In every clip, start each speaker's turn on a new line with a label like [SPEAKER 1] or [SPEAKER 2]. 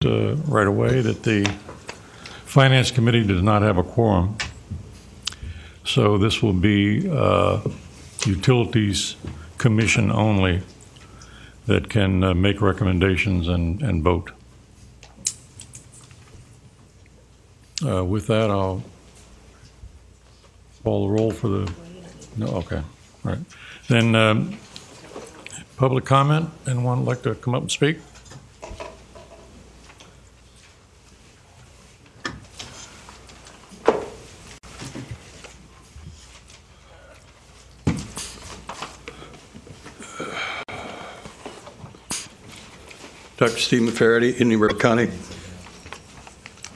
[SPEAKER 1] right away that the Finance Committee does not have a quorum. So this will be Utilities Commission only that can make recommendations and vote. With that, I'll call the roll for the, no, okay, all right. Then public comment, anyone like to come up and speak?
[SPEAKER 2] Dr. Stephen Faraday, Indian River County.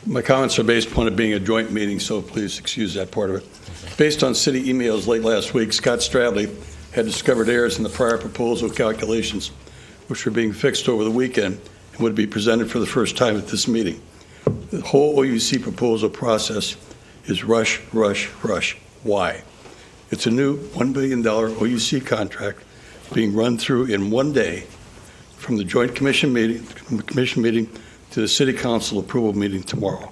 [SPEAKER 2] My comments are based upon it being a joint meeting, so please excuse that part of it. Based on city emails late last week, Scott Stradley had discovered errors in the prior proposal calculations, which were being fixed over the weekend and would be presented for the first time at this meeting. The whole OUC proposal process is rush, rush, rush. Why? It's a new $1 billion OUC contract being run through in one day from the Joint Commission meeting to the City Council approval meeting tomorrow.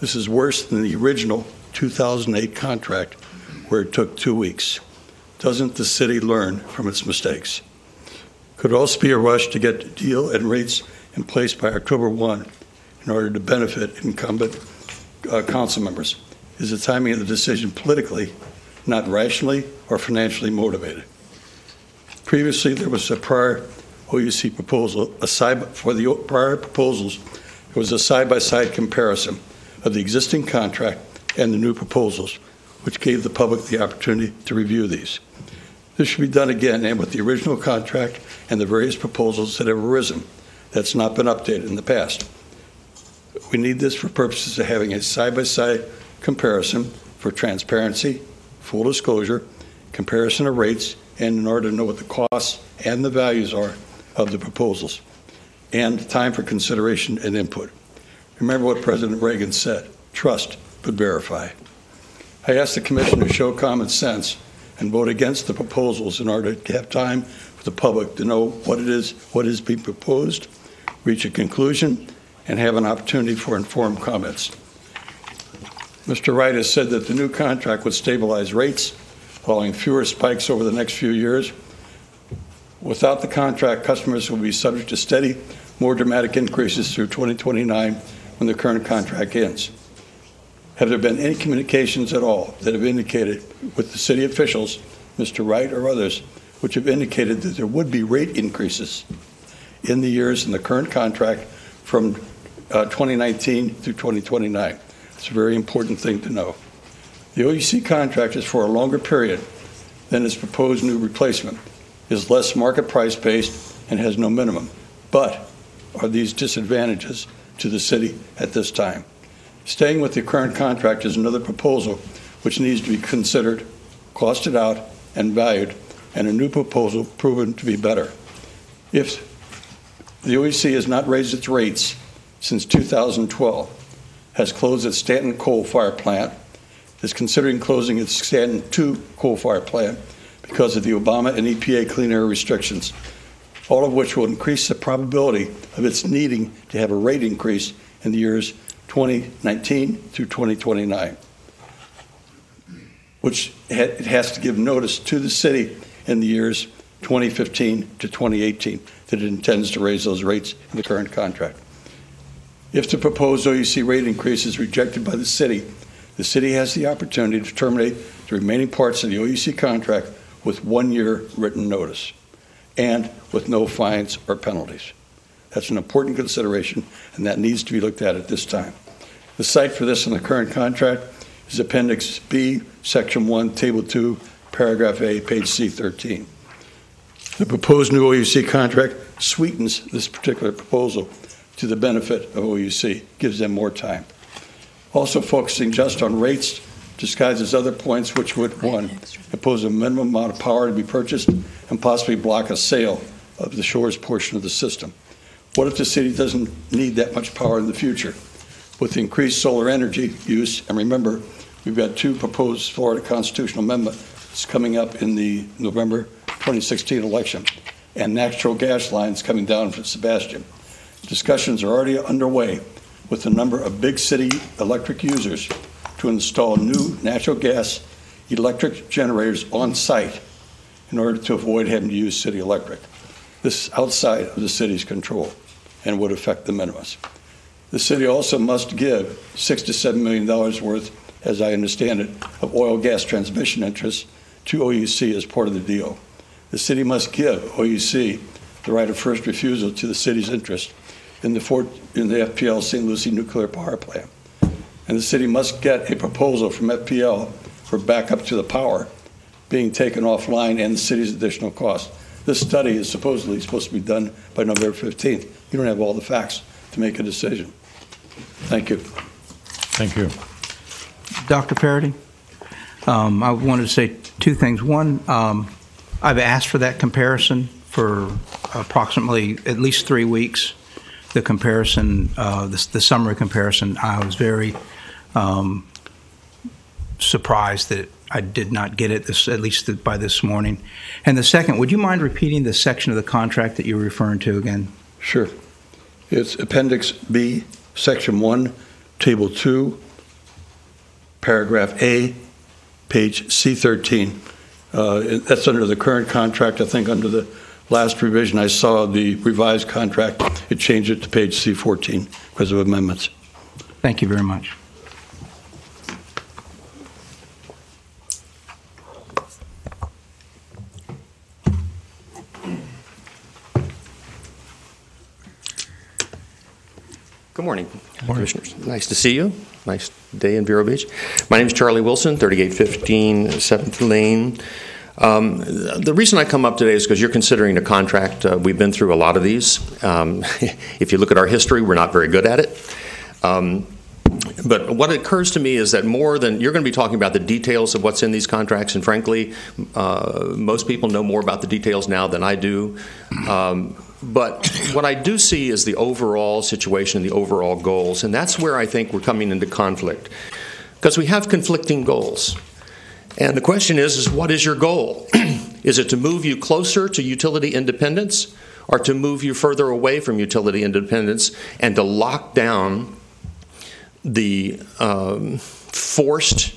[SPEAKER 2] This is worse than the original 2008 contract, where it took 2 weeks. Doesn't the city learn from its mistakes? Could also be a rush to get the deal and rates in place by October 1 in order to benefit incumbent council members. Is the timing of the decision politically, not rationally or financially motivated? Previously, there was a prior OUC proposal, for the prior proposals, there was a side-by-side comparison of the existing contract and the new proposals, which gave the public the opportunity to review these. This should be done again, and with the original contract and the various proposals that have arisen. That's not been updated in the past. We need this for purposes of having a side-by-side comparison for transparency, full disclosure, comparison of rates, and in order to know what the costs and the values are of the proposals, and time for consideration and input. Remember what President Reagan said, trust but verify. I asked the Commission to show common sense and vote against the proposals in order to have time for the public to know what is being proposed, reach a conclusion, and have an opportunity for informed comments. Mr. Wright has said that the new contract would stabilize rates, following fewer spikes over the next few years. Without the contract, customers will be subject to steady, more dramatic increases through 2029 when the current contract ends. Have there been any communications at all that have indicated with the city officials, Mr. Wright or others, which have indicated that there would be rate increases in the years in the current contract from 2019 through 2029? It's a very important thing to know. The OUC contract is for a longer period than its proposed new replacement, is less market price based, and has no minimum. But are these disadvantages to the city at this time? Staying with the current contract is another proposal which needs to be considered, costed out, and valued, and a new proposal proven to be better. If the OEC has not raised its rates since 2012, has closed its Stanton coal-fired plant, is considering closing its Stanton 2 coal-fired plant because of the Obama and EPA clean air restrictions, all of which will increase the probability of its needing to have a rate increase in the years 2019 through 2029, which it has to give notice to the city in the years 2015 to 2018 that it intends to raise those rates in the current contract. If the proposed OUC rate increase is rejected by the city has the opportunity to terminate the remaining parts of the OUC contract with 1 year written notice and with no fines or penalties. That's an important consideration, and that needs to be looked at this time. The site for this in the current contract is Appendix B, Section 1, Table 2, Paragraph A, page C13. The proposed new OUC contract sweetens this particular proposal to the benefit of OUC, gives them more time. Also focusing just on rates disguises other points which would, one, impose a minimum amount of power to be purchased and possibly block a sale of the shores portion of the system. What if the city doesn't need that much power in the future? With increased solar energy use, and remember, we've got 2 proposed Florida constitutional amendments coming up in the November 2016 election, and natural gas lines coming down from Sebastian. Discussions are already underway with a number of big city electric users to install new natural gas electric generators on site in order to avoid having to use city electric. This is outside of the city's control and would affect the minimus. The city also must give $6 to $7 million worth, as I understand it, of oil gas transmission interests to OUC as part of the deal. The city must give OUC the right of first refusal to the city's interest in the FPL St. Lucie nuclear power plant. And the city must get a proposal from FPL for backup to the power being taken offline and the city's additional cost. This study is supposedly supposed to be done by November 15th. You don't have all the facts to make a decision. Thank you.
[SPEAKER 1] Thank you.
[SPEAKER 3] Dr. Faraday, I wanted to say two things. One, I've asked for that comparison for approximately at least 3 weeks. The comparison, the summary comparison, I was very surprised that I did not get it, at least by this morning. And the second, would you mind repeating the section of the contract that you're referring to again?
[SPEAKER 2] Sure. It's Appendix B, Section 1, Table 2, Paragraph A, page C13. That's under the current contract. I think under the last revision, I saw the revised contract. It changed it to page C14 because of amendments.
[SPEAKER 3] Thank you very much.
[SPEAKER 4] Good morning, Commissioners. Nice to see you. Nice day in Vero Beach. My name is Charlie Wilson, 3815 7th Lane. The reason I come up today is because you're considering a contract. We've been through a lot of these. If you look at our history, we're not very good at it. But what occurs to me is that more than you're going to be talking about the details of what's in these contracts, and frankly, most people know more about the details now than I do. But what I do see is the overall situation, the overall goals, and that's where I think we're coming into conflict, because we have conflicting goals. And the question is what is your goal? Is it to move you closer to utility independence, or to move you further away from utility independence and to lock down the forced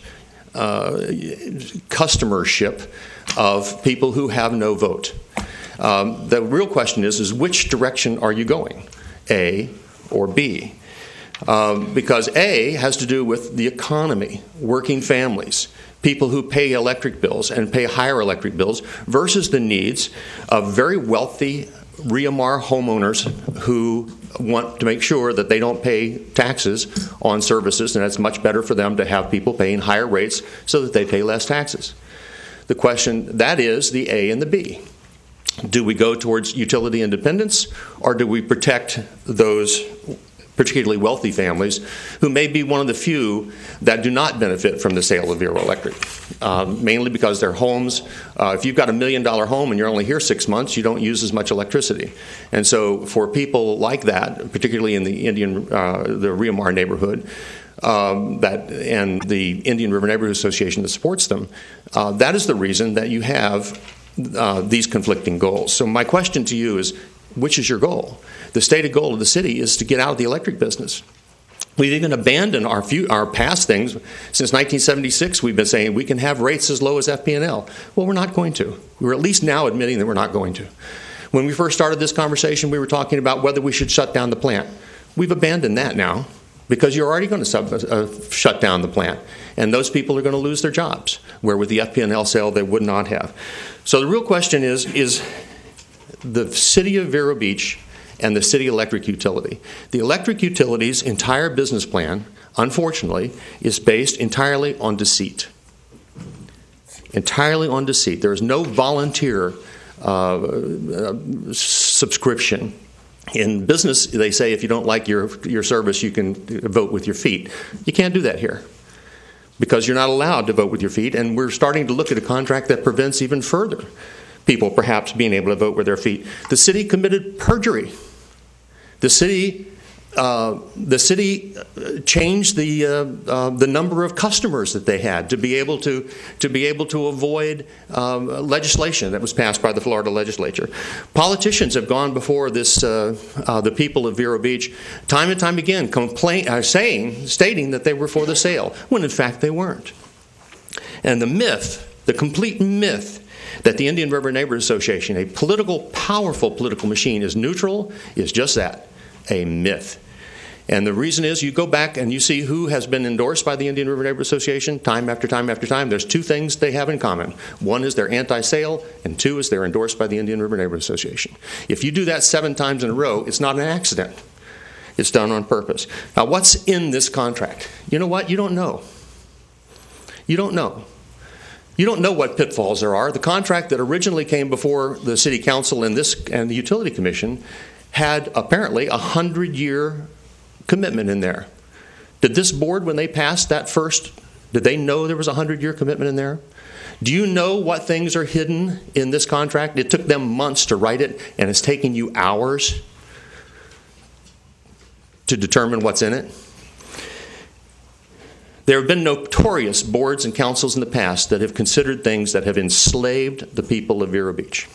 [SPEAKER 4] customership of people who have no vote? The real question is which direction are you going, A or B? Because A has to do with the economy, working families, people who pay electric bills and pay higher electric bills versus the needs of very wealthy REMAR homeowners who want to make sure that they don't pay taxes on services, and it's much better for them to have people paying higher rates so that they pay less taxes. The question, that is the A and the B. Do we go towards utility independence, or do we protect those particularly wealthy families who may be one of the few that do not benefit from the sale of Vero Electric, mainly because their homes, if you've got $1 million home and you're only here 6 months, you don't use as much electricity. And so for people like that, particularly in the the REMAR neighborhood, and the Indian River Neighborhood Association that supports them, that is the reason that you have these conflicting goals. So my question to you is, which is your goal? The stated goal of the city is to get out of the electric business. We've even abandoned our past things. Since 1976, we've been saying we can have rates as low as FP&L. Well, we're not going to. We're at least now admitting that we're not going to. When we first started this conversation, we were talking about whether we should shut down the plant. We've abandoned that now because you're already going to shut down the plant. And those people are going to lose their jobs, where with the FP&L sale they would not have. So the real question is the city of Vero Beach and the city electric utility. The electric utility's entire business plan, unfortunately, is based entirely on deceit. Entirely on deceit. There is no volunteer subscription. In business, they say if you don't like your service, you can vote with your feet. You can't do that here, because you're not allowed to vote with your feet, and we're starting to look at a contract that prevents even further people perhaps being able to vote with their feet. The city committed perjury. The city the city changed the number of customers that they had to be able to avoid legislation that was passed by the Florida legislature. Politicians have gone before the people of Vero Beach time and time again, stating that they were for the sale, when in fact they weren't. And the complete myth that the Indian River Neighborhood Association, a powerful political machine, is neutral, is just that, a myth. And the reason is, you go back and you see who has been endorsed by the Indian River Neighborhood Association time after time after time. There's two things they have in common. One is they're anti-sale, and two is they're endorsed by the Indian River Neighborhood Association. If you do that 7 times in a row, it's not an accident. It's done on purpose. Now, what's in this contract? You know what? You don't know. You don't know. You don't know what pitfalls there are. The contract that originally came before the City Council and the Utility Commission had apparently a 100-year commitment in there. Did this board, when they passed that first, did they know there was a 100-year commitment in there? Do you know what things are hidden in this contract? It took them months to write it, and it's taking you hours to determine what's in it. There have been notorious boards and councils in the past that have considered things that have enslaved the people of Vero Beach.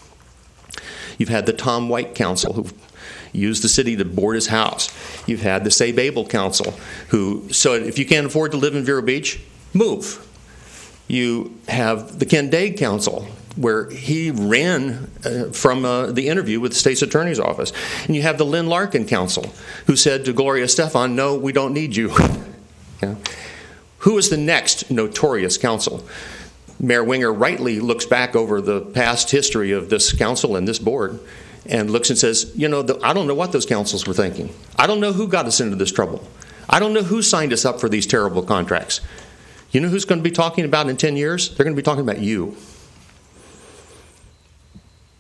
[SPEAKER 4] You've had the Tom White Council, who used the city to board his house. You've had the Save Abel Council, who said, if you can't afford to live in Vero Beach, move. You have the Ken Daig Council, where he ran from the interview with the state's attorney's office. And you have the Lynn Larkin Council, who said to Gloria Estefan, no, we don't need you. Yeah. Who is the next notorious council? Mayor Winger rightly looks back over the past history of this council and this board and looks and says, you know, I don't know what those councils were thinking. I don't know who got us into this trouble. I don't know who signed us up for these terrible contracts. You know who's going to be talking about in 10 years? They're going to be talking about you.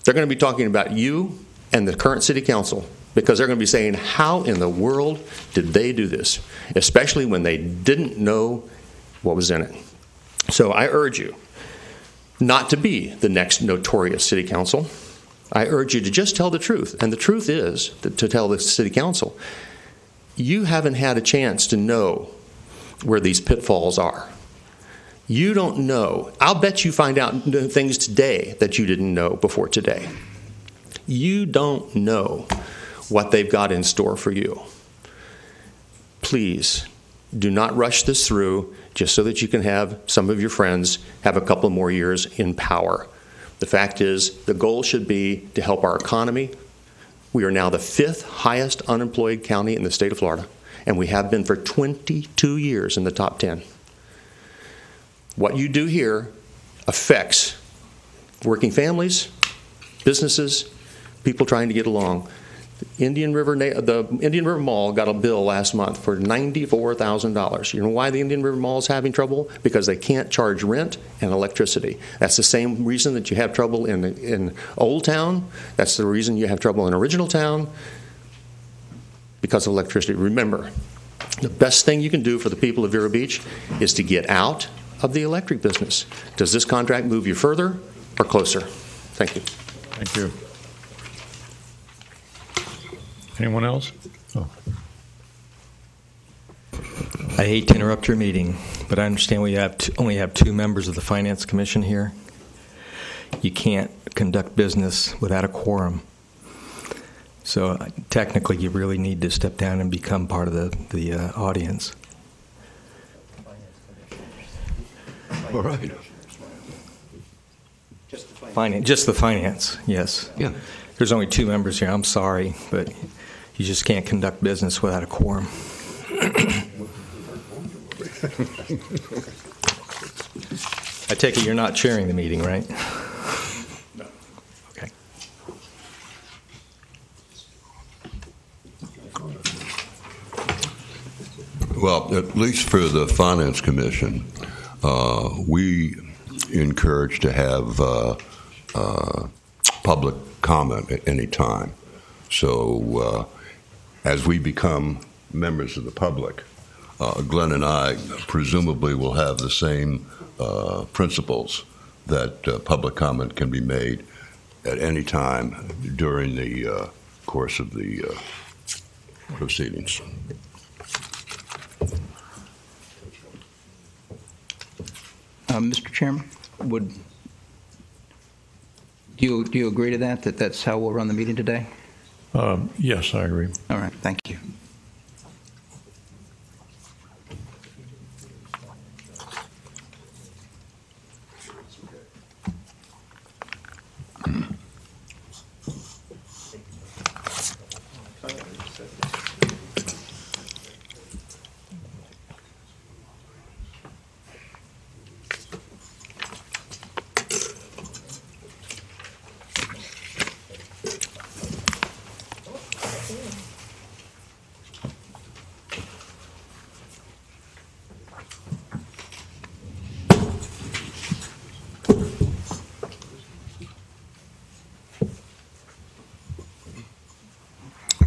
[SPEAKER 4] They're going to be talking about you and the current city council, because they're going to be saying, how in the world did they do this? Especially when they didn't know what was in it. So I urge you not to be the next notorious city council. I urge you to just tell the truth. And the truth is, to tell the city council, you haven't had a chance to know where these pitfalls are. You don't know. I'll bet you find out things today that you didn't know before today. You don't know what they've got in store for you. Please do not rush this through just so that you can have some of your friends have a couple more years in power. The fact is, the goal should be to help our economy. We are now the 5th highest unemployed county in the state of Florida, and we have been for 22 years in the top 10. What you do here affects working families, businesses, people trying to get along. The Indian River Mall got a bill last month for $94,000. You know why the Indian River Mall is having trouble? Because they can't charge rent and electricity. That's the same reason that you have trouble in Old Town. That's the reason you have trouble in Original Town, because of electricity. Remember, the best thing you can do for the people of Vero Beach is to get out of the electric business. Does this contract move you further or closer? Thank you.
[SPEAKER 1] Thank you. Anyone else? Oh.
[SPEAKER 5] I hate to interrupt your meeting, but I understand we only have 2 members of the Finance Commission here. You can't conduct business without a quorum. So technically, you really need to step down and become part of the audience.
[SPEAKER 6] All right.
[SPEAKER 5] Just the finance, yes.
[SPEAKER 6] Yeah.
[SPEAKER 5] There's only 2 members here. I'm sorry, but you just can't conduct business without a quorum. I take it you're not chairing the meeting, right?
[SPEAKER 4] No.
[SPEAKER 5] Okay.
[SPEAKER 6] Well, at least for the Finance Commission, we encourage to have public comment at any time. So as we become members of the public, Glenn and I presumably will have the same principles that public comment can be made at any time during the course of the proceedings.
[SPEAKER 3] Mr. Chairman, do you agree to that that's how we'll run the meeting today?
[SPEAKER 1] Yes, I agree.
[SPEAKER 3] All right, thank you.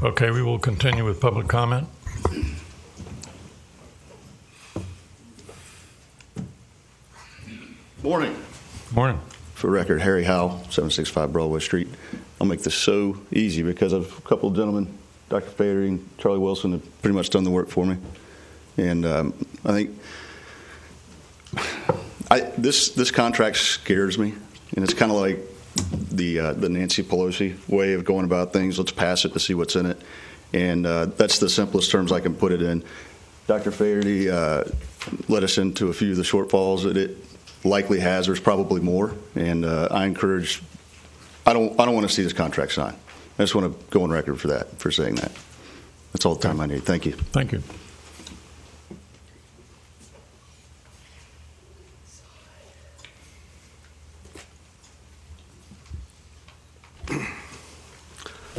[SPEAKER 1] Okay, we will continue with public comment.
[SPEAKER 7] Morning.
[SPEAKER 1] Morning.
[SPEAKER 7] For the record, Harry Howell, 765 Broadway Street. I'll make this so easy because a couple of gentlemen, Dr. Fader and Charlie Wilson, have pretty much done the work for me. And I think this contract scares me, and it's kind of like the Nancy Pelosi way of going about things. Let's pass it to see what's in it, and that's the simplest terms I can put it in. Dr. Faherty led us into a few of the shortfalls that it likely has. There's probably more, and I encourage. I don't want to see this contract signed. I just want to go on record for saying that. That's all the time I need. Thank you.
[SPEAKER 1] Thank you.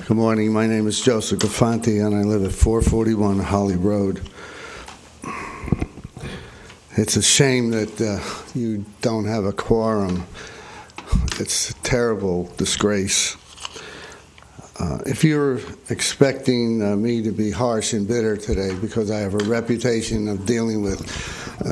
[SPEAKER 8] Good morning. My name is Joseph Gafanti, and I live at 441 Holly Road. It's a shame that you don't have a quorum. It's a terrible disgrace. If you're expecting me to be harsh and bitter today because I have a reputation of dealing with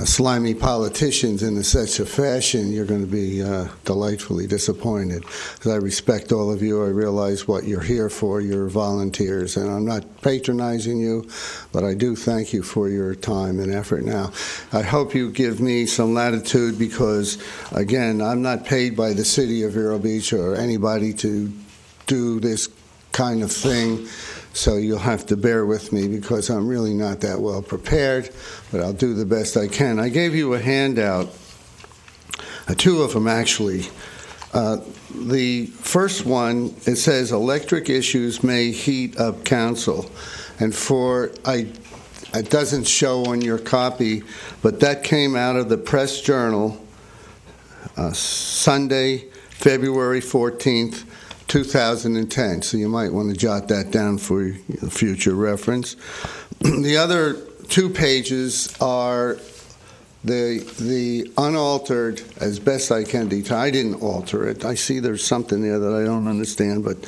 [SPEAKER 8] slimy politicians in such a fashion, you're going to be delightfully disappointed. Because I respect all of you. I realize what you're here for. You're volunteers. And I'm not patronizing you, but I do thank you for your time and effort now. I hope you give me some latitude because, again, I'm not paid by the city of Vero Beach or anybody to do this kind of thing, so you'll have to bear with me because I'm really not that well prepared, but I'll do the best I can. I gave you a handout, two of them actually. The first one, it says electric issues may heat up council, and it doesn't show on your copy, but that came out of the Press Journal Sunday, February 14th, 2010, so you might want to jot that down for future reference. The other 2 pages are the unaltered, as best I can detail. I didn't alter it. I see there's something there that I don't understand, but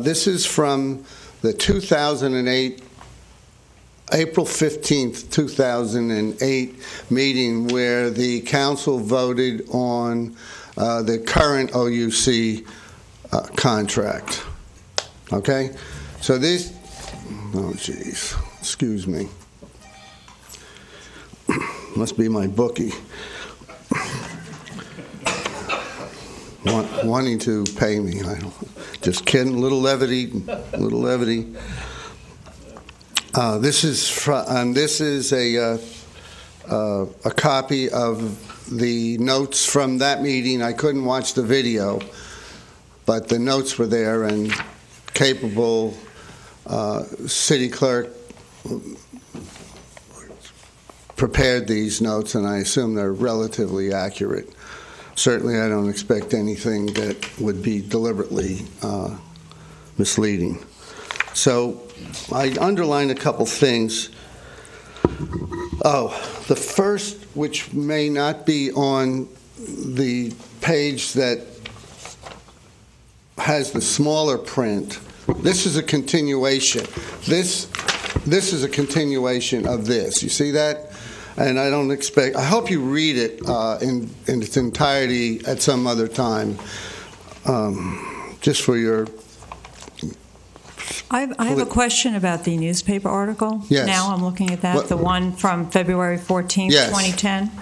[SPEAKER 8] this is from the 2008, April 15th, 2008 meeting where the council voted on the current OUC contract. Okay? So this, oh geez, excuse me. Must be my bookie. Wanting to pay me. Just kidding, little levity. This is a copy of the notes from that meeting. I couldn't watch the video, but the notes were there, and capable city clerk prepared these notes, and I assume they're relatively accurate. Certainly, I don't expect anything that would be deliberately misleading. So I underlined a couple things. The first, which may not be on the page that has the smaller print, this is a continuation. This is a continuation of this. You see that? And I hope you read it in its entirety at some other time, just for your
[SPEAKER 9] I have a question about the newspaper article.
[SPEAKER 8] Yes.
[SPEAKER 9] Now I'm looking at that,
[SPEAKER 8] What-
[SPEAKER 9] the one from February 14th,
[SPEAKER 8] Yes.
[SPEAKER 9] 2010.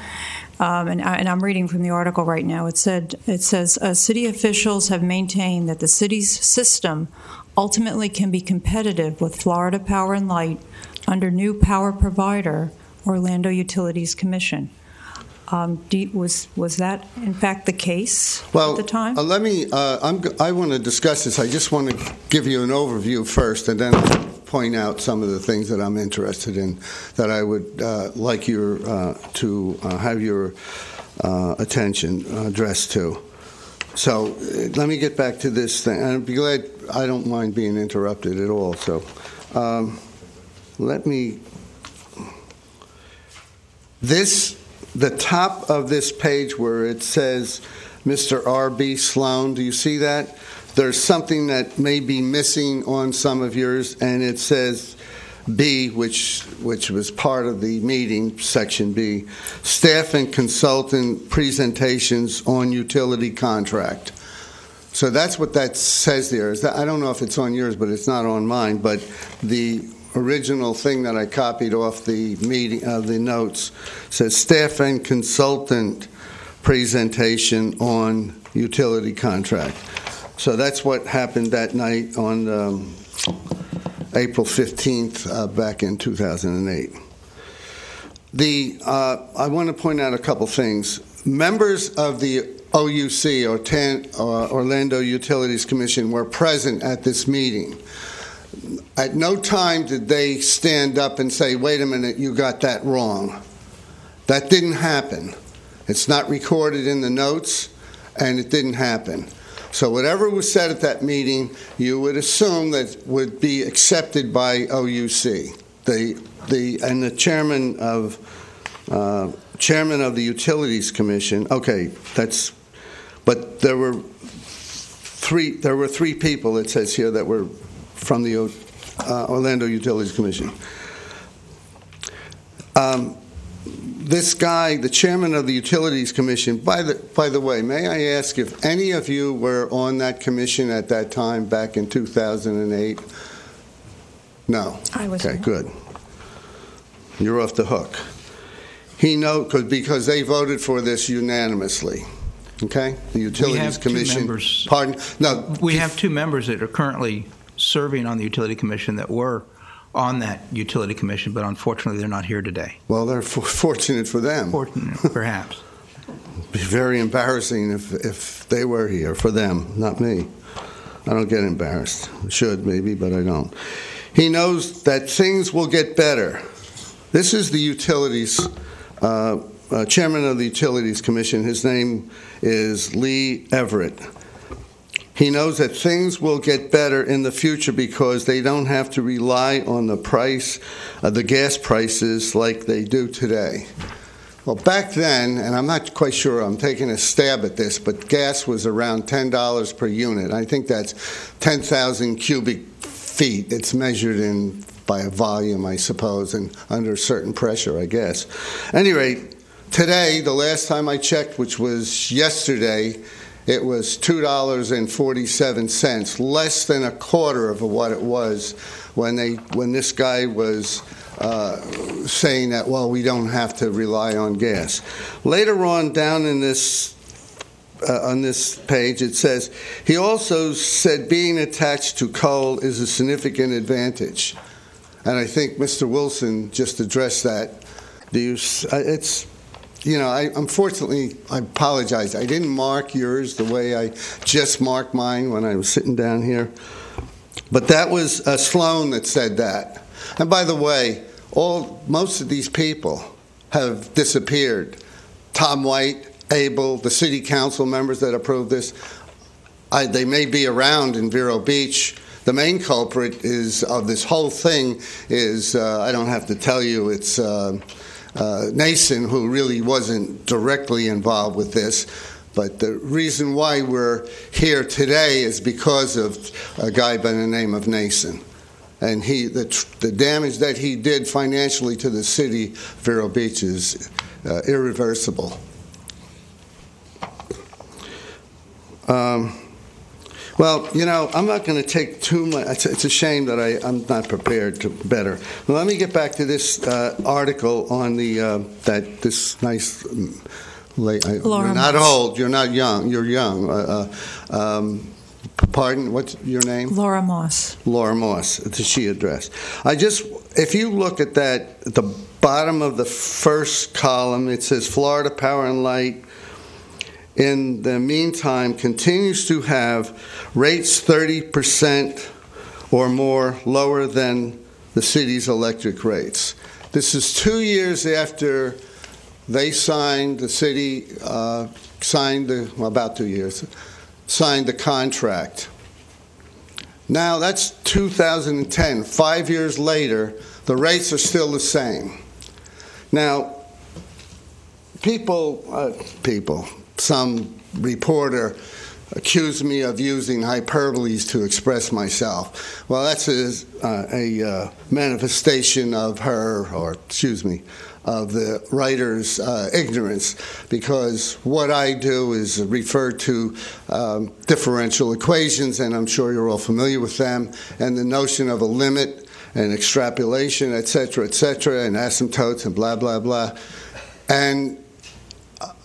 [SPEAKER 9] And I'm reading from the article right now. It says, city officials have maintained that the city's system ultimately can be competitive with Florida Power and Light under new power provider, Orlando Utilities Commission. Was that in fact the case at the time?
[SPEAKER 8] Let me. I want to discuss this. I just want to give you an overview first, and then point out some of the things that I'm interested in that I would like to have your attention addressed to. So let me get back to this thing. And I'd be glad. I don't mind being interrupted at all. So let me. The top of this page where it says Mr. R.B. Sloan, do you see that? There's something that may be missing on some of yours, and it says B, which was part of the meeting, section B, staff and consultant presentations on utility contract. So that's what that says there. I don't know if it's on yours, but it's not on mine, but the original thing that I copied off the meeting, the notes, says staff and consultant presentation on utility contract. So that's what happened that night on April 15th back in 2008. I want to point out a couple things. Members of the OUC, or Orlando Utilities Commission, were present at this meeting. At no time did they stand up and say, wait a minute, you got that wrong. That didn't happen. It's not recorded in the notes, and it didn't happen. So whatever was said at that meeting, you would assume that would be accepted by OUC. And the chairman of the Utilities Commission. Okay, but there were three people, it says here, that were from the Orlando Utilities Commission. This guy, the chairman of the Utilities Commission, by the way, may I ask if any of you were on that commission at that time back in 2008? No.
[SPEAKER 9] I was.
[SPEAKER 8] Okay, good. You're off the hook. Because they voted for this unanimously. Okay? The Utilities Commission.
[SPEAKER 3] Members.
[SPEAKER 8] Pardon? No.
[SPEAKER 3] We have two members that are currently serving on the Utility Commission that were on that Utility Commission, but unfortunately they're not here today.
[SPEAKER 8] Well, they're fortunate for them.
[SPEAKER 3] Fortunate, perhaps.
[SPEAKER 8] It'd be very embarrassing if they were here, for them, not me. I don't get embarrassed. I should, maybe, but I don't. He knows that things will get better. This is the Utilities, Chairman of the Utilities Commission. His name is Lee Everett. He knows that things will get better in the future because they don't have to rely on the price of the gas prices like they do today. Well, back then, and I'm not quite sure, I'm taking a stab at this, but gas was around $10 per unit. I think that's 10,000 cubic feet. It's measured by a volume, I suppose, and under certain pressure, I guess. At any rate, today, the last time I checked, which was yesterday, it was $2.47, less than a quarter of what it was when this guy was saying that, well, we don't have to rely on gas. Later on, down in this on this page, it says, he also said being attached to coal is a significant advantage. And I think Mr. Wilson just addressed that. Unfortunately, I apologize. I didn't mark yours the way I just marked mine when I was sitting down here. But that was Sloan that said that. And by the way, most of these people have disappeared. Tom White, Abel, the city council members that approved this, they may be around in Vero Beach. The main culprit of this whole thing is, I don't have to tell you, it's Nason, who really wasn't directly involved with this. But the reason why we're here today is because of a guy by the name of Nason. And the damage that he did financially to the city of Vero Beach is irreversible. Well, you know, I'm not going to take too much. It's a shame that I'm not prepared to better. Well, let me get back to this article on the this nice late.
[SPEAKER 9] Laura
[SPEAKER 8] You're not
[SPEAKER 9] Moss.
[SPEAKER 8] old. You're not young. You're young. Pardon. What's your name?
[SPEAKER 9] Laura Moss.
[SPEAKER 8] Laura Moss. It's a she address. If you look at that, at the bottom of the first column, it says Florida Power and Light. In the meantime, continues to have rates 30% or more lower than the city's electric rates. This is 2 years after they signed, the city signed about 2 years, signed the contract. Now that's 2010. 5 years later, the rates are still the same. Now, some reporter accused me of using hyperboles to express myself. Well, that's a manifestation of of the writer's ignorance, because what I do is refer to differential equations, and I'm sure you're all familiar with them, and the notion of a limit and extrapolation, et cetera, and asymptotes and blah, blah, blah. And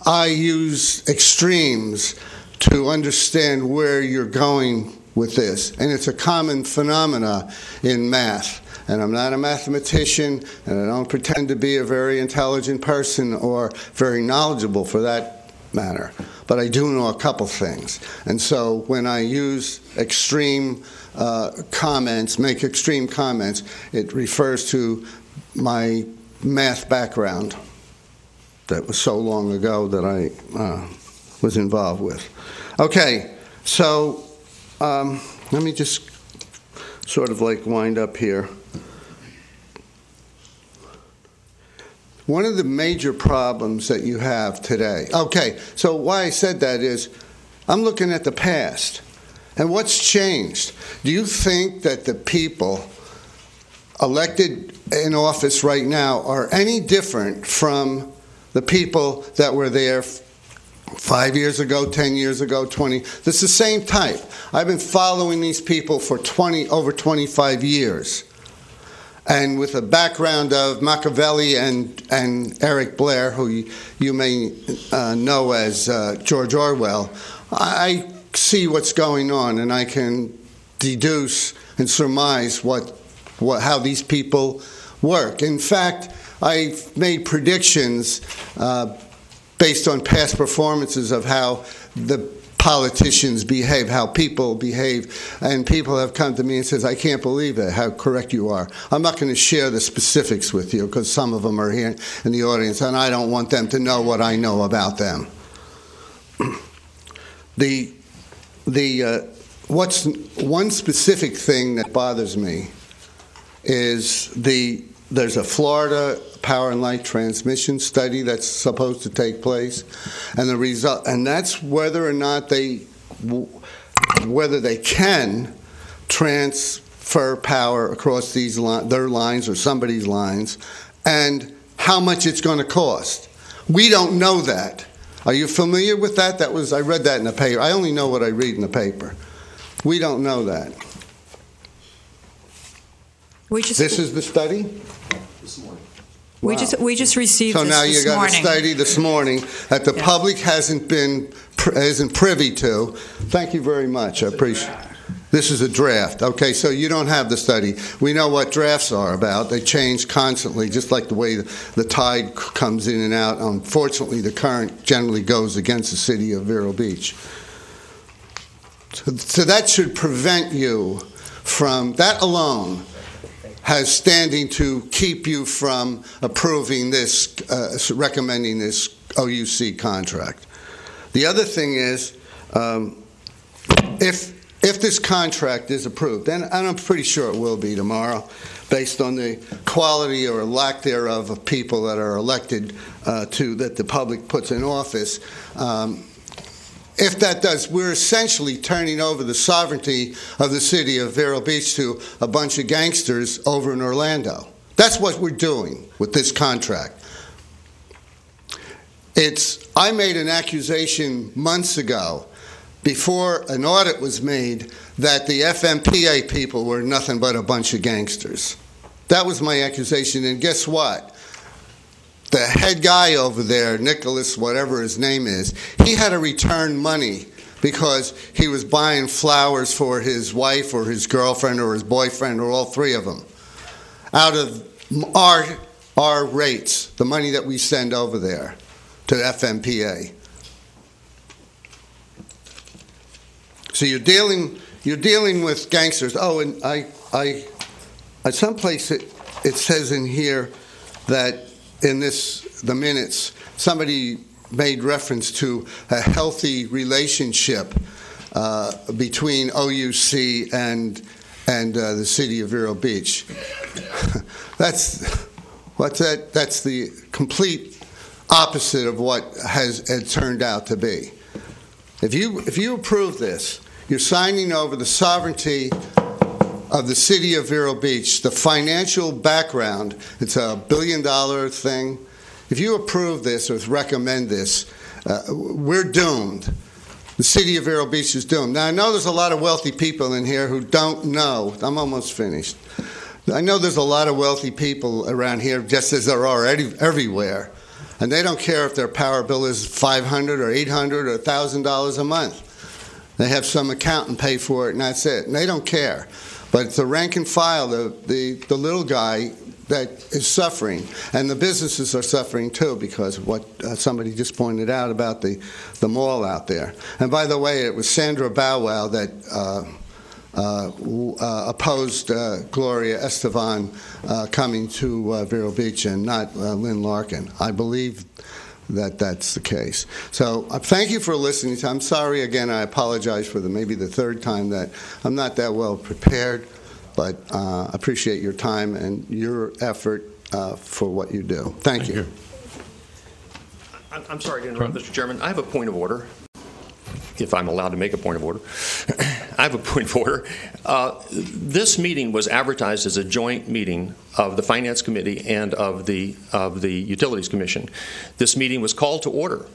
[SPEAKER 8] I use extremes to understand where you're going with this. And it's a common phenomena in math. And I'm not a mathematician, and I don't pretend to be a very intelligent person or very knowledgeable for that matter. But I do know a couple things. And so when I use extreme comments, make extreme comments, it refers to my math background that was so long ago that I was involved with. Okay, so let me just sort of like wind up here. One of the major problems that you have today, okay, so why I said that is I'm looking at the past. And what's changed? Do you think that the people elected in office right now are any different from the people that were there 5 years ago, 10 years ago, 20? This is the same type. I've been following these people for over 25 years. And with a background of Machiavelli and Eric Blair, who you may know as George Orwell, I see what's going on, and I can deduce and surmise how these people work. In fact, I've made predictions based on past performances of how the politicians behave, how people behave, and people have come to me and says, I can't believe it, how correct you are. I'm not going to share the specifics with you because some of them are here in the audience, and I don't want them to know what I know about them. What's one specific thing that bothers me is there's a Florida Power and Light transmission study that's supposed to take place, and the result, and that's whether or not they can transfer power across their lines or somebody's lines, and how much it's going to cost. We don't know that. Are you familiar with that? I read that in the paper. I only know what I read in the paper. We don't know that. This is the study?
[SPEAKER 7] This morning.
[SPEAKER 9] We just received
[SPEAKER 8] so
[SPEAKER 9] this
[SPEAKER 8] now
[SPEAKER 9] this
[SPEAKER 8] you got
[SPEAKER 9] morning.
[SPEAKER 8] a study this morning that the public isn't privy to. Thank you very much. I appreciate it. This is a draft. Okay, so you don't have the study. We know what drafts are about. They change constantly, just like the way the tide comes in and out. Unfortunately, the current generally goes against the city of Vero Beach. So that should prevent you from, that alone has standing to keep you from approving this, recommending this OUC contract. The other thing is, if this contract is approved, and I'm pretty sure it will be tomorrow, based on the quality or lack thereof of people that are elected that the public puts in office, if that does, we're essentially turning over the sovereignty of the city of Vero Beach to a bunch of gangsters over in Orlando. That's what we're doing with this contract. I made an accusation months ago before an audit was made that the FMPA people were nothing but a bunch of gangsters. That was my accusation, and guess what? The head guy over there, Nicholas, whatever his name is, he had to return money because he was buying flowers for his wife or his girlfriend or his boyfriend or all three of them out of our rates, the money that we send over there to FMPA. So you're dealing with gangsters. Oh, and I at some place it says in here that in the minutes, somebody made reference to a healthy relationship between OUC and the city of Vero Beach. That's the complete opposite of what it turned out to be. If you approve this, you're signing over the sovereignty of the city of Vero Beach, the financial background. It's a $1 billion thing. If you approve this or recommend this, we're doomed. The city of Vero Beach is doomed. Now, I know there's a lot of wealthy people in here who don't know. I'm almost finished. I know there's a lot of wealthy people around here, just as there are everywhere, and they don't care if their power bill is $500 or $800 or $1,000 a month. They have some accountant pay for it, and that's it. And they don't care. But it's the rank and file, the little guy that is suffering. And the businesses are suffering too because of what somebody just pointed out about the mall out there. And by the way, it was Sandra Bow Wow that opposed Gloria Estefan coming to Vero Beach and not Lynn Larkin. I believe that's the case. So thank you for listening. I'm sorry again. I apologize for maybe the third time that I'm not that well prepared, but I appreciate your time and your effort for what you do. Thank you.
[SPEAKER 4] I'm sorry to interrupt, Mr. Chairman. I have a point of order, if I'm allowed to make a point of order. I have a point of order. This meeting was advertised as a joint meeting of the Finance Committee and of the Utilities Commission. This meeting was called to order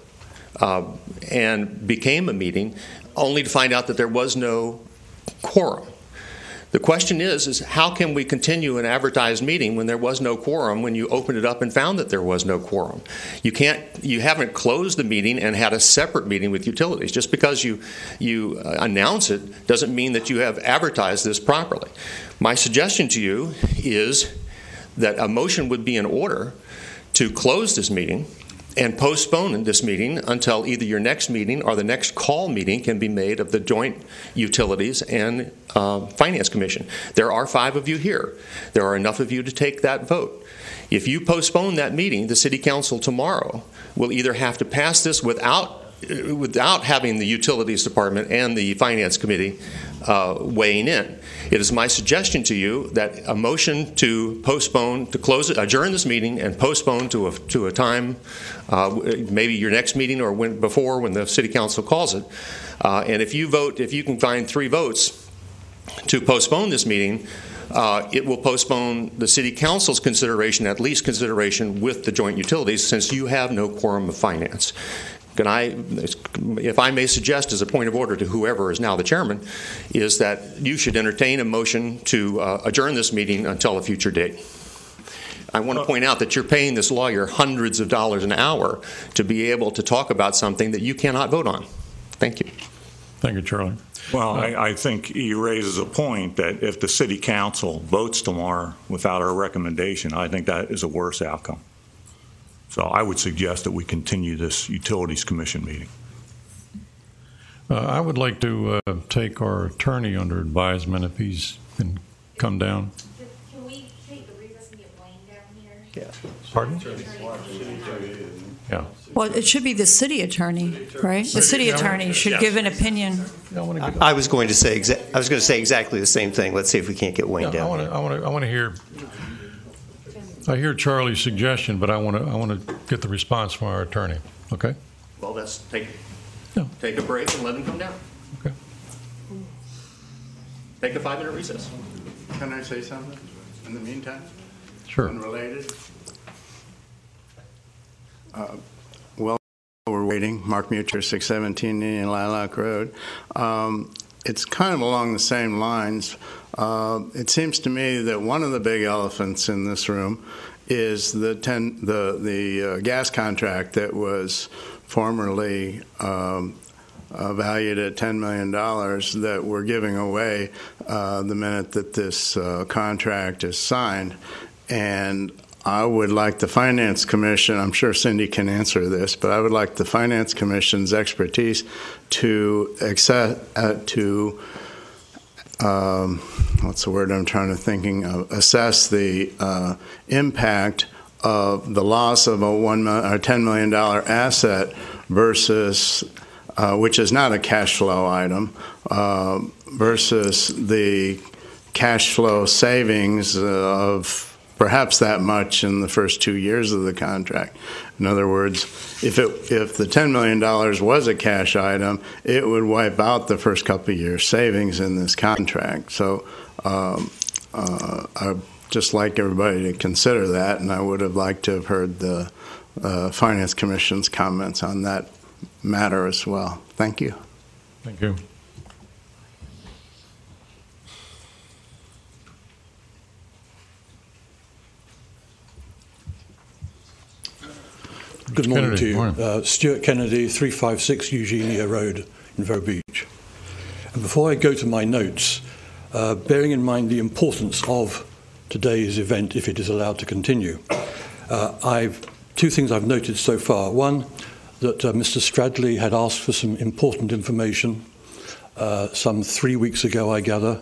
[SPEAKER 4] and became a meeting only to find out that there was no quorum. The question is how can we continue an advertised meeting when there was no quorum when you opened it up and found that there was no quorum? You haven't closed the meeting and had a separate meeting with utilities. Just because you announce it doesn't mean that you have advertised this properly. My suggestion to you is that a motion would be in order to close this meeting and postpone this meeting until either your next meeting or the next call meeting can be made of the joint utilities and Finance Commission. There are 5 of you here. There are enough of you to take that vote. If you postpone that meeting, the City Council tomorrow will either have to pass this without having the Utilities Department and the Finance Committee weighing in. It is my suggestion to you that a motion to postpone, to adjourn this meeting and postpone to a time, maybe your next meeting or before when the City Council calls it. And if you can find 3 votes to postpone this meeting, it will postpone the City Council's consideration, at least consideration with the joint utilities, since you have no quorum of finance. If I may suggest as a point of order to whoever is now the chairman, is that you should entertain a motion to adjourn this meeting until a future date. I want to point out that you're paying this lawyer hundreds of dollars an hour to be able to talk about something that you cannot vote on. Thank you.
[SPEAKER 1] Thank you, Charlie.
[SPEAKER 10] Well, I think he raises a point that if the City Council votes tomorrow without our recommendation, I think that is a worse outcome. So I would suggest that we continue this Utilities Commission meeting.
[SPEAKER 1] I would like to take our attorney under advisement if he's can come down.
[SPEAKER 11] Can we take the recess and get Wayne down here?
[SPEAKER 1] Yeah. Pardon? Yeah.
[SPEAKER 9] Well, it should be the city attorney, right? The city attorney should give an opinion.
[SPEAKER 12] I was going to say exactly the same thing. Let's see if we can't get Wayne down.
[SPEAKER 1] I want to hear. I hear Charlie's suggestion, but I want to get the response from our attorney. Okay.
[SPEAKER 4] Well, let's take a break and let him come down.
[SPEAKER 1] Okay.
[SPEAKER 4] Take a 5-minute recess.
[SPEAKER 13] Can I say something in the meantime?
[SPEAKER 1] Sure.
[SPEAKER 13] Unrelated. Well, we're rating, Mark Mutual, 617 Indian Lilac Road. It's kind of along the same lines. It seems to me that one of the big elephants in this room is the gas contract that was formerly valued at $10 million that we're giving away the minute that this contract is signed. And I would like the Finance Commission, I'm sure Cindy can answer this, but I would like the Finance Commission's expertise to what's the word I'm trying to thinking of? Assess the impact of the loss of a $10 million asset versus, which is not a cash flow item, versus the cash flow savings of perhaps that much in the first 2 years of the contract. In other words, if the $10 million was a cash item, it would wipe out the first couple of years' savings in this contract. So I'd just like everybody to consider that, and I would have liked to have heard the Finance Commission's comments on that matter as well. Thank you.
[SPEAKER 1] Thank you.
[SPEAKER 14] Good morning
[SPEAKER 1] Kennedy,
[SPEAKER 14] to you.
[SPEAKER 1] morning.
[SPEAKER 14] Stuart Kennedy, 356 Eugenia Road in Vero Beach. And before I go to my notes, bearing in mind the importance of today's event, if it is allowed to continue, two things I've noted so far. One, that Mr. Stradley had asked for some important information some 3 weeks ago, I gather,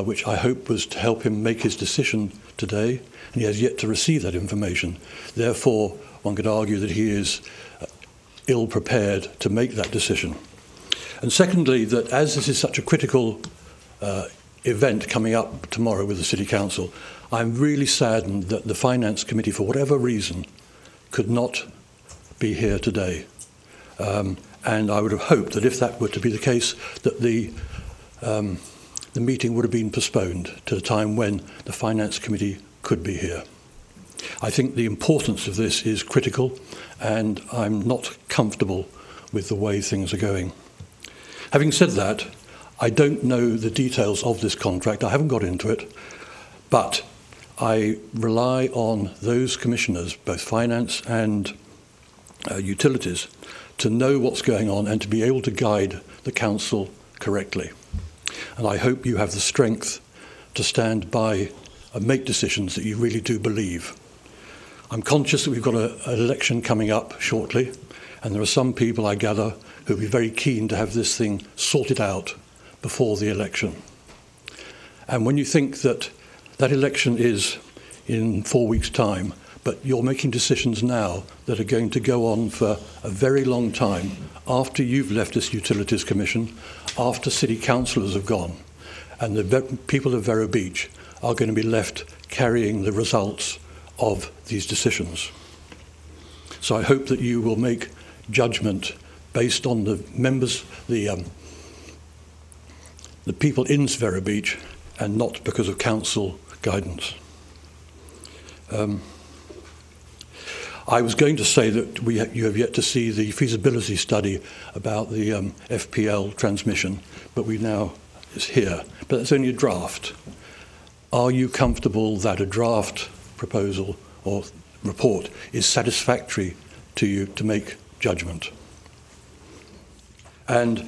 [SPEAKER 14] which I hope was to help him make his decision today, and he has yet to receive that information. Therefore, one could argue that he is ill prepared to make that decision. And secondly, that as this is such a critical event coming up tomorrow with the City Council, I'm really saddened that the Finance Committee, for whatever reason, could not be here today. And I would have hoped that if that were to be the case, that the meeting would have been postponed to the time when the Finance Committee could be here. I think the importance of this is critical, and I'm not comfortable with the way things are going. Having said that, I don't know the details of this contract. I haven't got into it, but I rely on those commissioners, both finance and utilities, to know what's going on and to be able to guide the council correctly. And I hope you have the strength to stand by and make decisions that you really do believe. I'm conscious that we've got an election coming up shortly, and there are some people, I gather, who will be very keen to have this thing sorted out before the election. And when you think that that election is in 4 weeks' time, but you're making decisions now that are going to go on for a very long time after you've left this Utilities Commission, after city councillors have gone, and the people of Vero Beach are going to be left carrying the results of these decisions. So I hope that you will make judgment based on the members, the people in Vero Beach, and not because of council guidance. I was going to say that you have yet to see the feasibility study about the FPL transmission, but it's here. But that's only a draft. Are you comfortable that a draft proposal or report is satisfactory to you to make judgment? And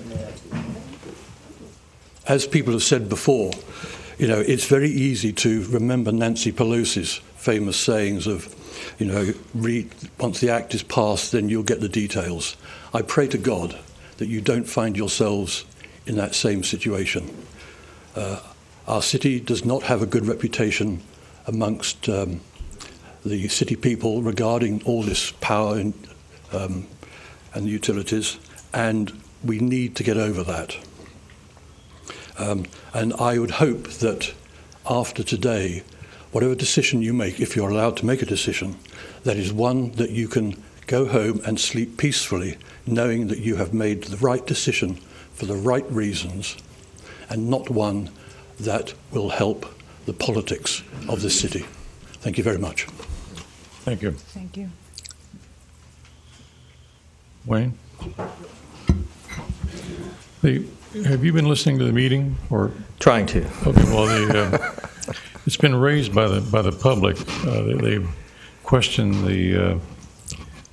[SPEAKER 14] as people have said before, it's very easy to remember Nancy Pelosi's famous sayings of, once the act is passed, then you'll get the details. I pray to God that you don't find yourselves in that same situation. Our city does not have a good reputation amongst the city people regarding all this power and the utilities, and we need to get over that. And I would hope that after today, whatever decision you make, if you're allowed to make a decision, that is one that you can go home and sleep peacefully, knowing that you have made the right decision for the right reasons, and not one that will help the politics of this city. Thank you very much.
[SPEAKER 1] Thank you.
[SPEAKER 9] Thank you.
[SPEAKER 1] Wayne? Have you been listening to the meeting, or
[SPEAKER 5] Trying to.
[SPEAKER 1] okay? Well, it's been raised by the public. They've questioned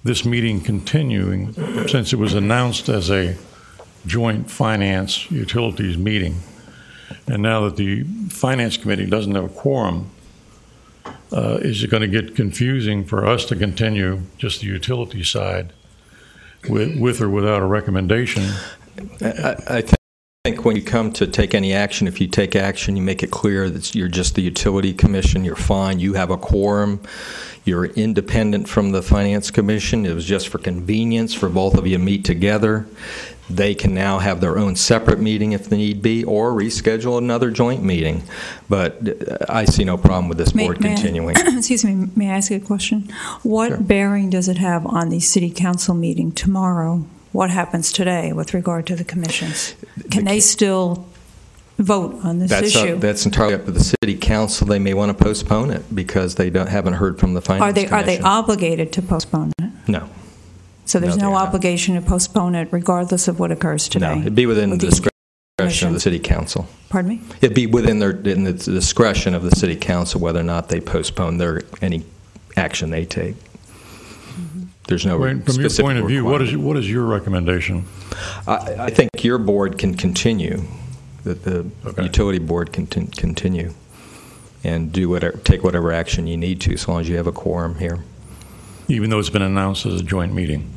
[SPEAKER 1] this meeting continuing since it was announced as a joint finance utilities meeting, and now that the finance committee doesn't have a quorum, is it going to get confusing for us to continue just the utility side with or without a recommendation?
[SPEAKER 5] I think when you come to take any action, if you take action, you make it clear that you're just the utility commission, you're fine, you have a quorum, you're independent from the finance commission. It was just for convenience for both of you to meet together. They can now have their own separate meeting if need be, or reschedule another joint meeting. But I see no problem with this board continuing.
[SPEAKER 9] Excuse me, may I ask you a question? What bearing does it have on the city council meeting tomorrow? What happens today with regard to the commissions? Can they still vote on this issue?
[SPEAKER 5] That's entirely up to the city council. They may want to postpone it because they haven't heard from the finance commission.
[SPEAKER 9] Are they obligated to postpone it?
[SPEAKER 5] No.
[SPEAKER 9] So there's
[SPEAKER 5] No,
[SPEAKER 9] no
[SPEAKER 5] they're not.
[SPEAKER 9] obligation to postpone it regardless of what occurs today?
[SPEAKER 5] No, it'd be within the discretion of the city council.
[SPEAKER 9] Pardon me?
[SPEAKER 5] It'd be in the discretion of the city council whether or not they postpone any action they take. There's no
[SPEAKER 1] Wayne, from your
[SPEAKER 5] specific
[SPEAKER 1] point of view,
[SPEAKER 5] requirement.
[SPEAKER 1] what is your recommendation?
[SPEAKER 5] I think your board can continue, that the utility board can continue and take whatever action you need to, as long as you have a quorum here.
[SPEAKER 1] Even though it's been announced as a joint meeting?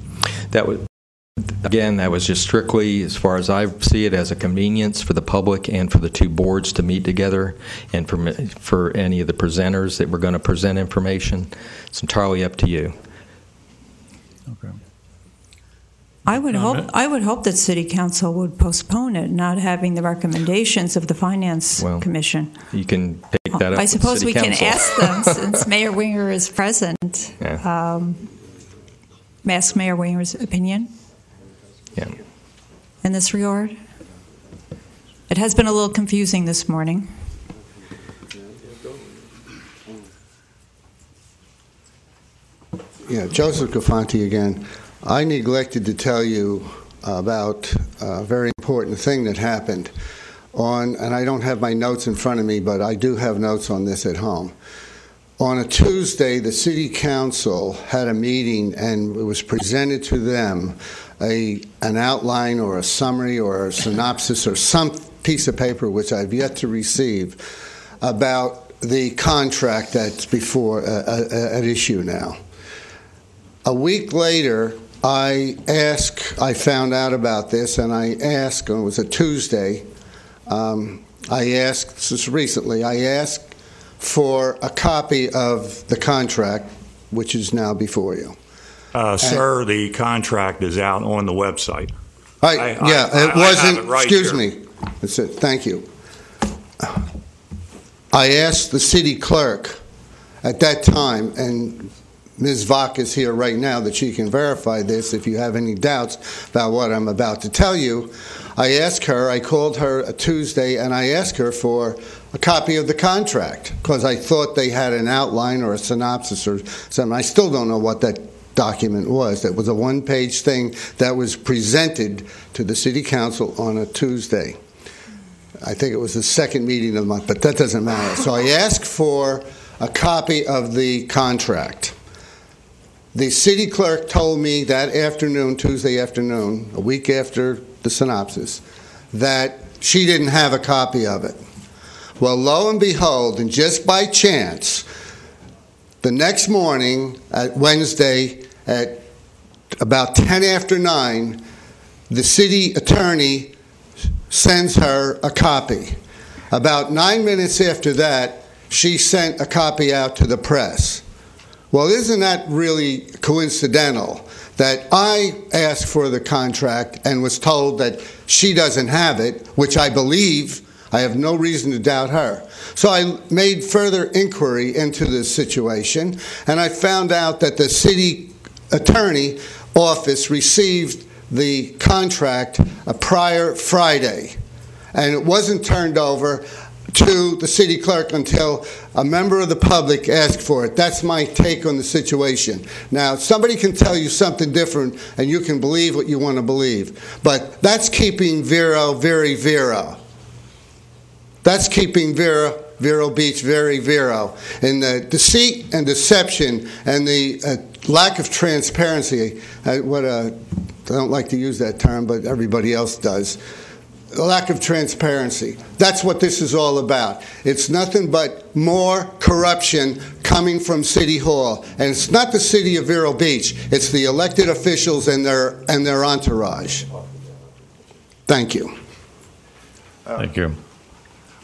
[SPEAKER 5] That was just strictly, as far as I see it, as a convenience for the public and for the two boards to meet together, and for any of the presenters that were going to present information. It's entirely up to you.
[SPEAKER 1] Okay.
[SPEAKER 9] I would hope that city council would postpone it, not having the recommendations of the finance commission.
[SPEAKER 5] You can pick that up.
[SPEAKER 9] I suppose
[SPEAKER 5] with
[SPEAKER 9] we
[SPEAKER 5] city
[SPEAKER 9] can
[SPEAKER 5] council.
[SPEAKER 9] ask them since Mayor Winger is present.
[SPEAKER 5] Yeah.
[SPEAKER 9] May I ask Mayor Winger's opinion?
[SPEAKER 5] Yeah.
[SPEAKER 9] In this regard? It has been a little confusing this morning.
[SPEAKER 8] Yeah, Joseph Gafanti again. I neglected to tell you about a very important thing that happened and I don't have my notes in front of me, but I do have notes on this at home. On a Tuesday, the City Council had a meeting, and it was presented to them an outline or a summary or a synopsis or some piece of paper, which I've yet to receive, about the contract that's before at issue now. A week later, I found out about this, and I asked, it was a Tuesday, this is recently, I asked for a copy of the contract, which is now before you.
[SPEAKER 10] Sir, the contract is out on the website.
[SPEAKER 8] It wasn't,
[SPEAKER 10] have it right
[SPEAKER 8] excuse
[SPEAKER 10] here.
[SPEAKER 8] me. That's it, thank you. I asked the city clerk at that time, and Ms. Vach is here right now that she can verify this if you have any doubts about what I'm about to tell you. I called her a Tuesday, and I asked her for a copy of the contract because I thought they had an outline or a synopsis or something. I still don't know what that document was. That was a one-page thing that was presented to the City Council on a Tuesday. I think it was the second meeting of the month, but that doesn't matter. So I asked for a copy of the contract. The city clerk told me that afternoon, Tuesday afternoon, a week after the synopsis, that she didn't have a copy of it. Well, lo and behold, and just by chance, the next morning, Wednesday, at about 10 after 9, the city attorney sends her a copy. About 9 minutes after that, she sent a copy out to the press. Well, isn't that really coincidental that I asked for the contract and was told that she doesn't have it, which I believe, I have no reason to doubt her. So I made further inquiry into this situation, and I found out that the city attorney office received the contract a prior Friday, and it wasn't turned over to the city clerk until a member of the public asks for it. That's my take on the situation. Now, somebody can tell you something different, and you can believe what you want to believe. But that's keeping Vero very Vero. That's keeping Vero Beach very Vero. And the deceit and deception and the lack of transparency, I don't like to use that term, but everybody else does. A lack of transparency. That's what this is all about. It's nothing but more corruption coming from City Hall. And it's not the city of Vero Beach. It's the elected officials and their entourage. Thank you.
[SPEAKER 1] Thank you.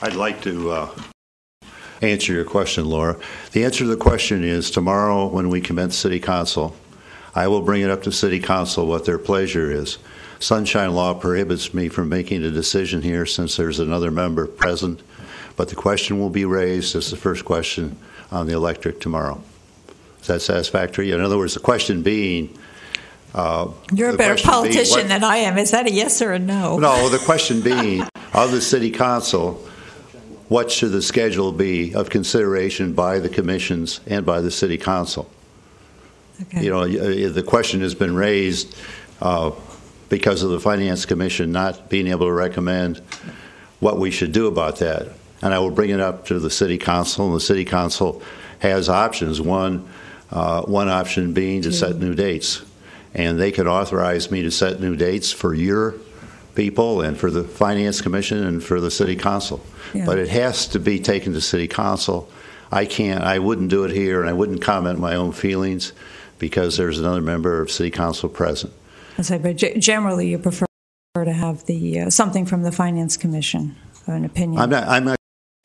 [SPEAKER 15] I'd like to answer your question, Laura. The answer to the question is tomorrow when we commence City Council, I will bring it up to City Council what their pleasure is. Sunshine law prohibits me from making a decision here since there's another member present, but the question will be raised as the first question on the electric tomorrow. Is that satisfactory? In other words, the question being...
[SPEAKER 9] You're a better politician than I am. Is that a yes or a no?
[SPEAKER 15] No, the question being, of the City Council, what should the schedule be of consideration by the commissions and by the City Council? Okay. You know, the question has been raised because of the Finance Commission not being able to recommend what we should do about that. And I will bring it up to the City Council, and the City Council has options. One option being to set new dates. And they can authorize me to set new dates for your people and for the Finance Commission and for the City Council. Yeah. But it has to be taken to City Council. I wouldn't do it here, and I wouldn't comment my own feelings because there's another member of City Council present.
[SPEAKER 9] But generally, you prefer to have the something from the Finance Commission, an opinion.
[SPEAKER 15] I'm not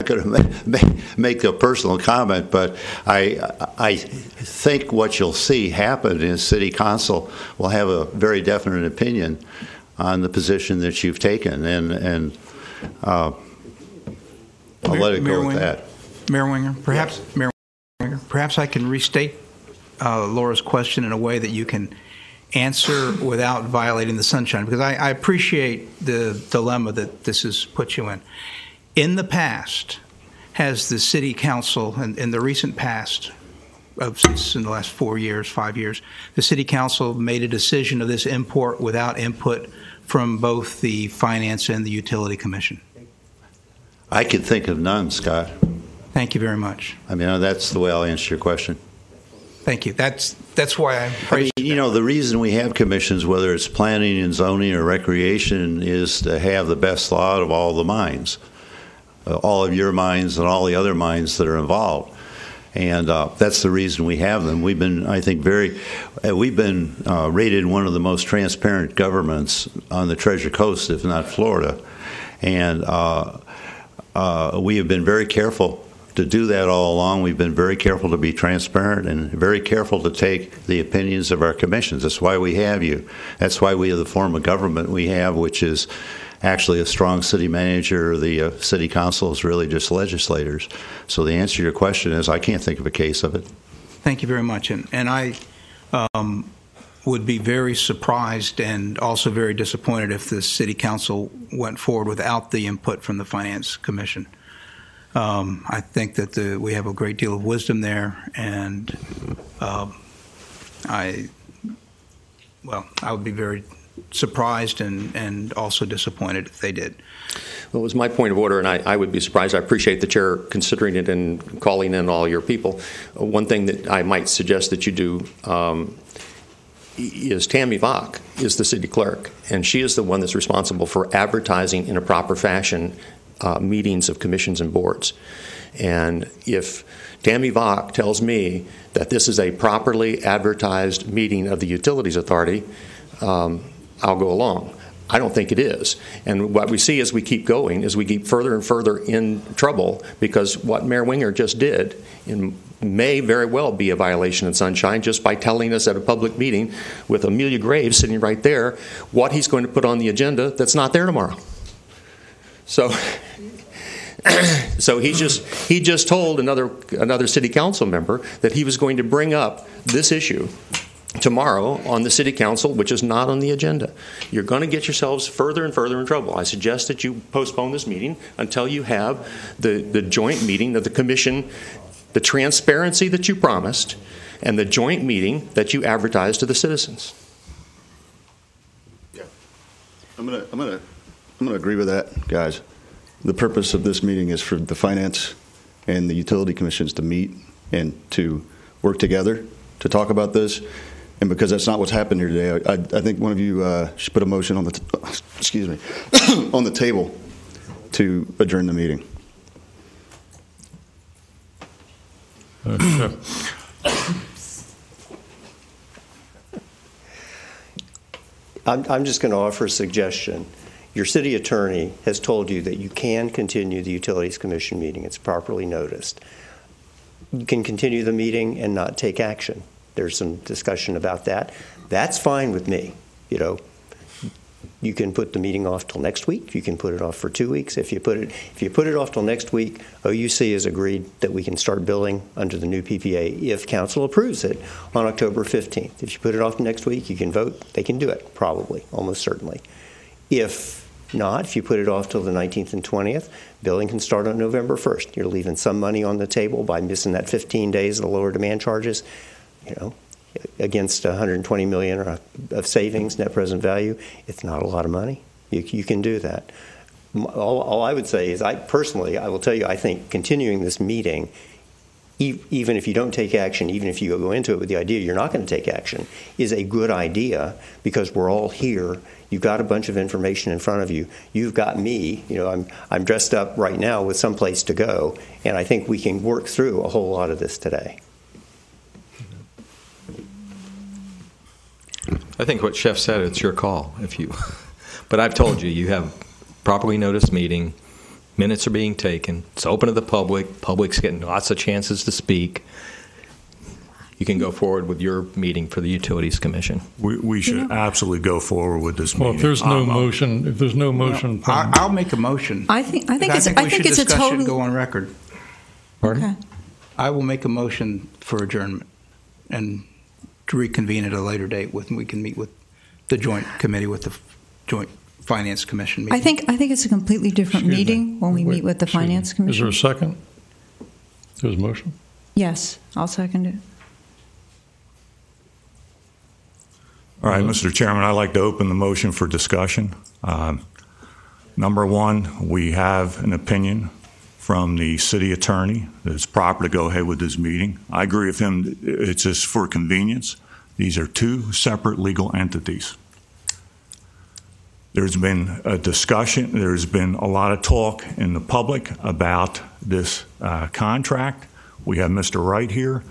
[SPEAKER 15] going to make a personal comment, but I think what you'll see happen is City Council will have a very definite opinion on the position that you've taken, and I'll let it go with that.
[SPEAKER 3] Mayor Winger, perhaps I can restate Laura's question in a way that you can answer without violating the sunshine, because I appreciate the dilemma that this has put you in. In the past, has the City Council, in the recent past, since in the last 4 years, 5 years, the City Council made a decision of this import without input from both the Finance and the Utility Commission?
[SPEAKER 15] I can think of none, Scott.
[SPEAKER 3] Thank you very much.
[SPEAKER 15] I mean, that's the way I'll answer your question.
[SPEAKER 3] Thank you. That's why I
[SPEAKER 15] mean, you know, the reason we have commissions, whether it's planning and zoning or recreation, is to have the best thought of all the minds, all of your minds and all the other minds that are involved. And that's the reason we have them. We've been, I think, we've been rated one of the most transparent governments on the Treasure Coast, if not Florida. And we have been very careful to do that all along. We've been very careful to be transparent and very careful to take the opinions of our commissions. That's why we have you. That's why we have the form of government we have, which is actually a strong city manager. The City Council is really just legislators. So the answer to your question is I can't think of a case of it.
[SPEAKER 3] Thank you very much. And I would be very surprised and also very disappointed if the City Council went forward without the input from the Finance Commission. I think that we have a great deal of wisdom there, and I would be very surprised and also disappointed if they did.
[SPEAKER 4] Well, it was my point of order, and I would be surprised. I appreciate the chair considering it and calling in all your people. One thing that I might suggest that you do is Tammy Vach is the city clerk, and she is the one that's responsible for advertising in a proper fashion meetings of commissions and boards. And if Tammy Vach tells me that this is a properly advertised meeting of the Utilities Authority, I'll go along. I don't think it is. And what we see as we keep going is we keep further and further in trouble, because what Mayor Winger just did may very well be a violation of sunshine just by telling us at a public meeting with Amelia Graves sitting right there what he's going to put on the agenda that's not there tomorrow. So he just told another city council member that he was going to bring up this issue tomorrow on the City Council, which is not on the agenda. You're going to get yourselves further and further in trouble. I suggest that you postpone this meeting until you have the joint meeting of the Commission, the transparency that you promised, and the joint meeting that you advertised to the citizens.
[SPEAKER 7] I'm gonna agree with that, guys. The purpose of this meeting is for the Finance and the Utility Commissions to meet and to work together to talk about this. And because that's not what's happened here today, I think one of you should put a motion on the excuse me on the table to adjourn the meeting.
[SPEAKER 12] I'm just going to offer a suggestion. Your city attorney has told you that you can continue the Utilities Commission meeting. It's properly noticed. You can continue the meeting and not take action. There's some discussion about that. That's fine with me. You know, you can put the meeting off till next week. You can put it off for 2 weeks. If you put it off till next week, OUC has agreed that we can start billing under the new PPA if council approves it on October 15th. If you put it off to next week, you can vote. They can do it, probably, almost certainly. If not, if you put it off till the 19th and 20th, billing can start on November 1st. You're leaving some money on the table by missing that 15 days of the lower demand charges, you know, against $120 million of savings, net present value. It's not a lot of money. You can do that. All I would say is, I will tell you, I think continuing this meeting, even if you don't take action, even if you go into it with the idea you're not going to take action, is a good idea because we're all here. You've got a bunch of information in front of you. You've got me. You know, I'm dressed up right now with some place to go, and I think we can work through a whole lot of this today.
[SPEAKER 5] I think what Chef said, it's your call. But I've told you, you have properly noticed meeting. Minutes are being taken. It's open to the public. Public's getting lots of chances to speak. You can go forward with your meeting for the Utilities Commission.
[SPEAKER 10] We should absolutely go forward with this meeting.
[SPEAKER 1] Well, if there's no motion,
[SPEAKER 3] I'll make a motion.
[SPEAKER 9] I think
[SPEAKER 3] we should
[SPEAKER 9] it's a
[SPEAKER 3] discuss it
[SPEAKER 9] total.
[SPEAKER 3] and go on record.
[SPEAKER 1] Pardon?
[SPEAKER 9] Okay.
[SPEAKER 3] I will make a motion for adjournment and to reconvene at a later date when we can meet with the joint committee with the joint Finance Commission meeting.
[SPEAKER 9] I think it's a completely different meeting when we meet with the Finance Commission.
[SPEAKER 1] Is there a second? There's a motion?
[SPEAKER 9] Yes, I'll second it.
[SPEAKER 10] All right, Mr. Chairman, I'd like to open the motion for discussion. Number one, we have an opinion from the city attorney that it's proper to go ahead with this meeting. I agree with him. It's just for convenience. These are two separate legal entities. There's been a discussion. There's been a lot of talk in the public about this contract. We have Mr. Wright here.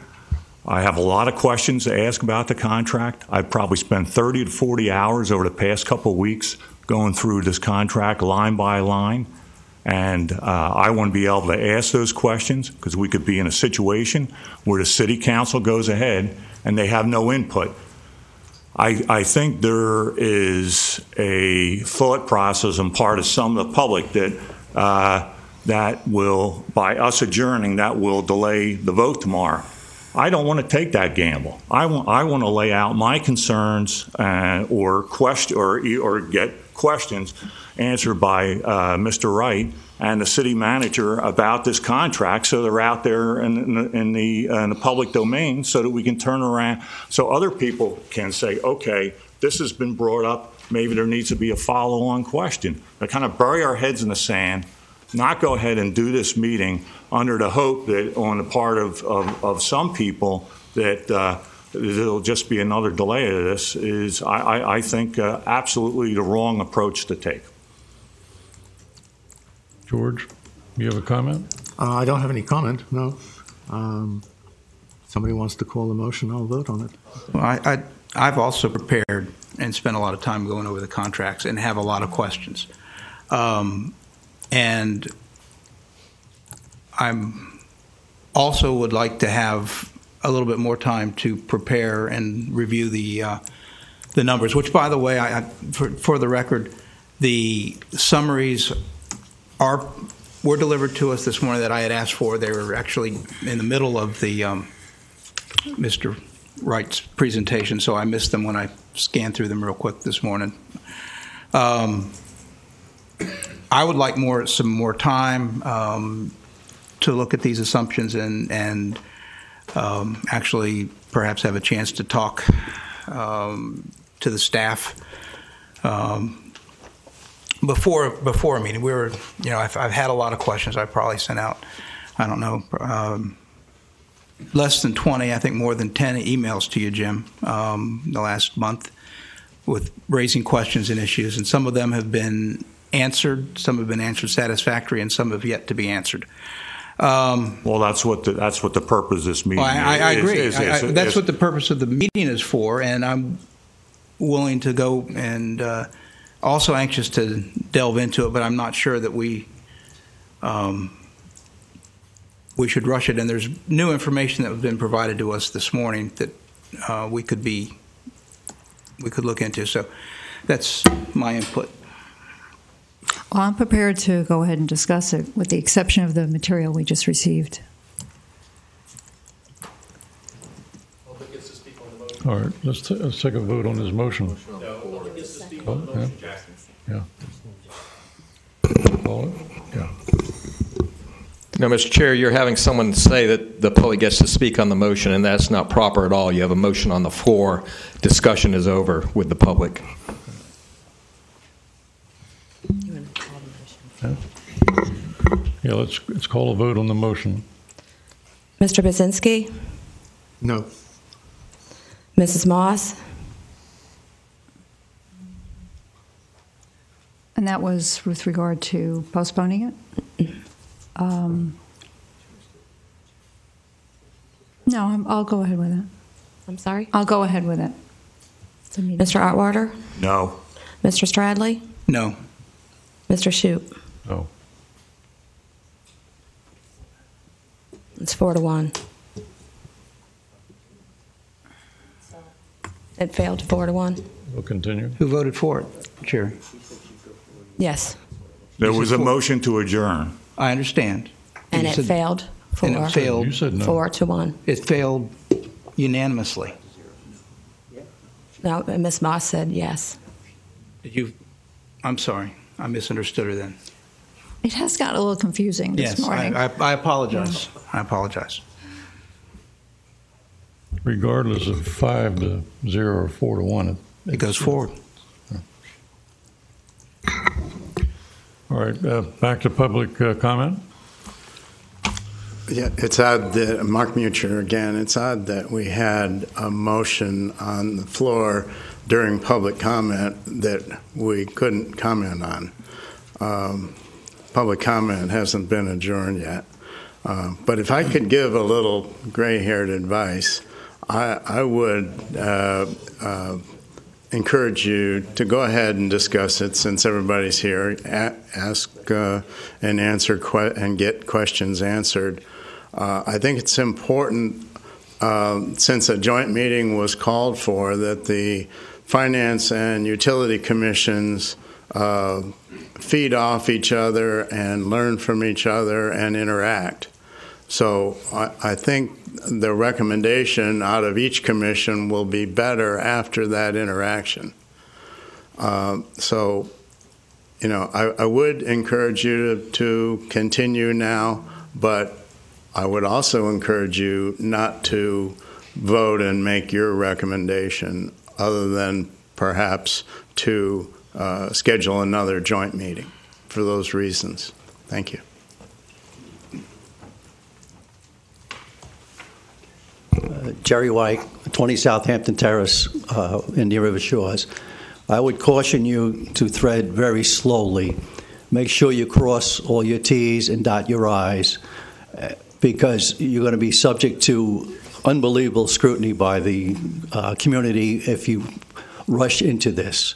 [SPEAKER 10] I have a lot of questions to ask about the contract. I've probably spent 30 to 40 hours over the past couple of weeks going through this contract line by line. And I want to be able to ask those questions because we could be in a situation where the city council goes ahead and they have no input. I think there is a thought process on part of some of the public that will, by us adjourning, that will delay the vote tomorrow. I don't want to take that gamble. I want to lay out my concerns or get questions answered by Mr. Wright and the city manager about this contract, so they're out there in the public domain, so that we can turn around, so other people can say, okay, this has been brought up. Maybe there needs to be a follow-on question. To kind of bury our heads in the sand, not go ahead and do this meeting under the hope that on the part of some people that it'll just be another delay of this is, I think, absolutely the wrong approach to take.
[SPEAKER 1] George, you have a comment?
[SPEAKER 16] I don't have any comment, no. Somebody wants to call the motion, I'll vote on it.
[SPEAKER 3] Well, I've also prepared and spent a lot of time going over the contracts and have a lot of questions. And I'm also would like to have a little bit more time to prepare and review the numbers, which, by the way, for the record, the summaries were delivered to us this morning that I had asked for. They were actually in the middle of the Mr. Wright's presentation, so I missed them when I scanned through them real quick this morning. I would like some more time to look at these assumptions and actually perhaps have a chance to talk to the staff before a meeting. I've had a lot of questions. I probably sent out, I don't know, less than 20, I think more than 10 emails to you, Jim, the last month with raising questions and issues, and some of them have been answered, some have been answered satisfactory, and some have yet to be answered.
[SPEAKER 10] Well, that's what the purpose of this meeting is.
[SPEAKER 3] I agree. That's what the purpose of the meeting is for, and I'm willing to go and also anxious to delve into it, but I'm not sure that we should rush it. And there's new information that has been provided to us this morning that we could look into. So that's my input.
[SPEAKER 9] Well, I'm prepared to go ahead and discuss it, with the exception of the material we just received.
[SPEAKER 1] All right, let's take a vote on this motion. Yeah. Call it? Yeah.
[SPEAKER 5] No, Mr. Chair, you're having someone say that the public gets to speak on the motion, and that's not proper at all. You have a motion on the floor. Discussion is over with the public.
[SPEAKER 1] Yeah, let's call a vote on the motion.
[SPEAKER 17] Mr. Baczynski?
[SPEAKER 16] No.
[SPEAKER 17] Mrs. Moss?
[SPEAKER 9] And that was with regard to postponing it? No, I'll go ahead with it.
[SPEAKER 17] I'm sorry?
[SPEAKER 9] I'll go ahead with it.
[SPEAKER 17] Mr. Artwater?
[SPEAKER 10] No.
[SPEAKER 17] Mr. Stradley?
[SPEAKER 3] No.
[SPEAKER 17] Mr. Shoup?
[SPEAKER 1] No.
[SPEAKER 17] It's 4-1. It failed 4-1.
[SPEAKER 1] We'll continue.
[SPEAKER 3] Who voted for it, Chair?
[SPEAKER 17] Yes.
[SPEAKER 10] There was a motion to adjourn.
[SPEAKER 3] I understand.
[SPEAKER 17] And it failed 4.
[SPEAKER 3] And it failed.
[SPEAKER 1] You said no.
[SPEAKER 17] 4-1.
[SPEAKER 3] It failed unanimously.
[SPEAKER 17] No, Ms. Moss said yes.
[SPEAKER 3] I'm sorry. I misunderstood her then.
[SPEAKER 9] It has gotten a little confusing this morning.
[SPEAKER 3] I apologize. I apologize.
[SPEAKER 1] Regardless of 5-0 or 4-1,
[SPEAKER 3] it goes forward.
[SPEAKER 1] All right, back to public comment.
[SPEAKER 13] Yeah, it's odd that, Mark Mucher again, it's odd that we had a motion on the floor during public comment that we couldn't comment on. Public comment hasn't been adjourned yet. But if I could give a little gray-haired advice, I would encourage you to go ahead and discuss it since everybody's here. Ask and answer and get questions answered. I think it's important, since a joint meeting was called for, that the Finance and Utility Commissions feed off each other and learn from each other and interact. So I think the recommendation out of each commission will be better after that interaction. So, I would encourage you to continue now, but I would also encourage you not to vote and make your recommendation other than perhaps to schedule another joint meeting for those reasons. Thank you.
[SPEAKER 18] Jerry White, 20 Southampton Terrace, Indian River Shores. I would caution you to thread very slowly. Make sure you cross all your T's and dot your I's, because you're going to be subject to unbelievable scrutiny by the community if you rush into this.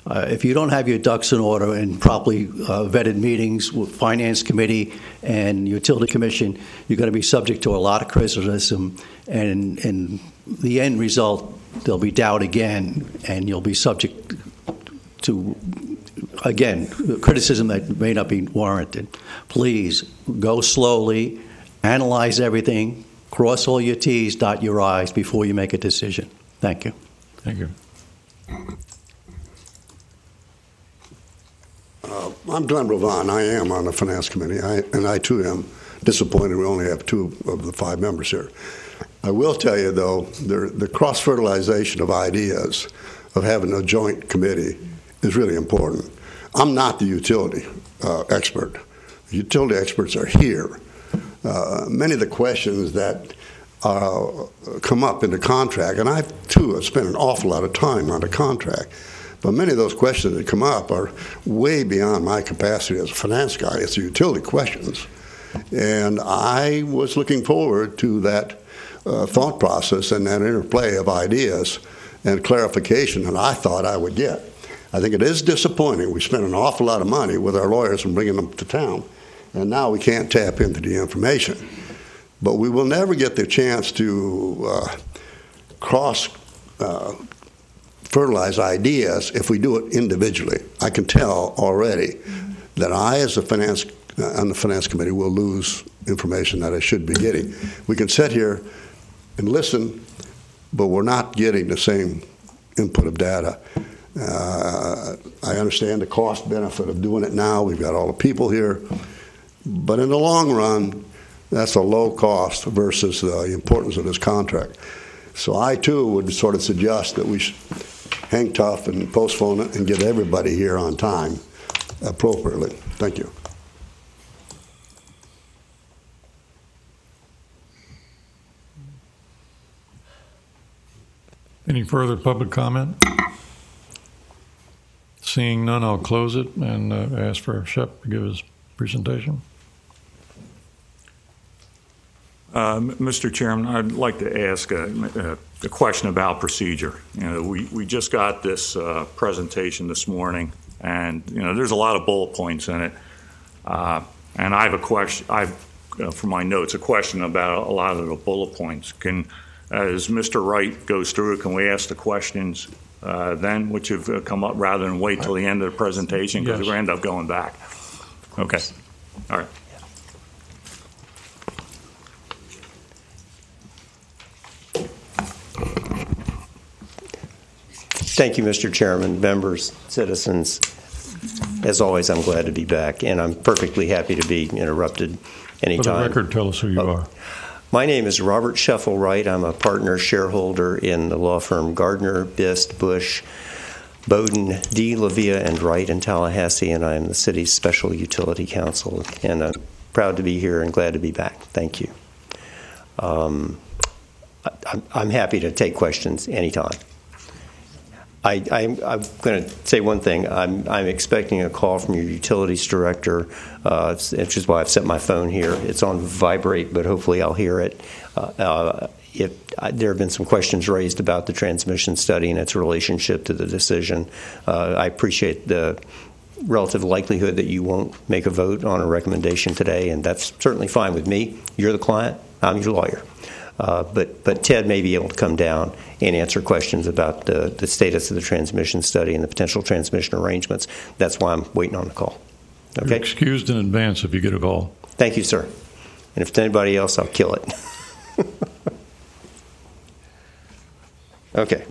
[SPEAKER 18] If you don't have your ducks in order and properly vetted meetings with Finance Committee and Utility Commission, you're going to be subject to a lot of criticism, and in the end result, there'll be doubt again, and you'll be subject to, again, criticism that may not be warranted. Please go slowly, analyze everything, Cross all your T's, dot your I's before you make a decision. Thank you.
[SPEAKER 1] Thank you.
[SPEAKER 8] I'm Glenn Bravon. I am on the Finance Committee, and I too am disappointed we only have 2 of the 5 members here. I will tell you, though, the cross-fertilization of ideas of having a joint committee is really important. I'm not the utility expert. The utility experts are here. Many of the questions that come up in the contract, and I, too, have spent an awful lot of time on the contract, but many of those questions that come up are way beyond my capacity as a finance guy. It's the utility questions. And I was looking forward to that thought process and that interplay of ideas and clarification that I thought I would get. I think it is disappointing. We spent an awful lot of money with our lawyers and bringing them to town, and now we can't tap into the information. But we will never get the chance to fertilize ideas if we do it individually. I can tell already that I, as on the Finance Committee, will lose information that I should be getting. We can sit here and listen, but we're not getting the same input of data. I understand the cost benefit of doing it now. We've got all the people here. But in the long run, that's a low cost versus the importance of this contract. So I, too, would sort of suggest that we should hang tough and postpone it and get everybody here on time appropriately. Thank you.
[SPEAKER 1] Any further public comment? Seeing none, I'll close it and ask for Shep to give his presentation.
[SPEAKER 10] Mr. Chairman, I'd like to ask a question about procedure. We just got this presentation this morning, and there's a lot of bullet points in it. And I have a question. For my notes, a question about a lot of the bullet points. As Mr. Wright goes through it, can we ask the questions then, which have come up, rather than wait till the end of the presentation, because we're going to end up going back? Okay. All right.
[SPEAKER 12] Thank you, Mr. Chairman, members, citizens. As always, I'm glad to be back, and I'm perfectly happy to be interrupted anytime.
[SPEAKER 1] For the record, tell us who you are.
[SPEAKER 12] My name is Robert Scheffel Wright. I'm a partner shareholder in the law firm Gardner, Bist, Bush, Bowden, D. Lavia, and Wright in Tallahassee, and I'm the city's special utility counsel. And I'm proud to be here and glad to be back. Thank you. I'm happy to take questions anytime. I'm going to say one thing. I'm expecting a call from your utilities director, which is why I've set my phone here. It's on vibrate, but hopefully I'll hear it. There have been some questions raised about the transmission study and its relationship to the decision. I appreciate the relative likelihood that you won't make a vote on a recommendation today, and that's certainly fine with me. You're the client. I'm your lawyer. But Ted may be able to come down and answer questions about the status of the transmission study and the potential transmission arrangements. That's why I'm waiting on the call. Okay?
[SPEAKER 1] You're excused in advance if you get a call.
[SPEAKER 12] Thank you, sir. And if it's anybody else, I'll kill it. Okay.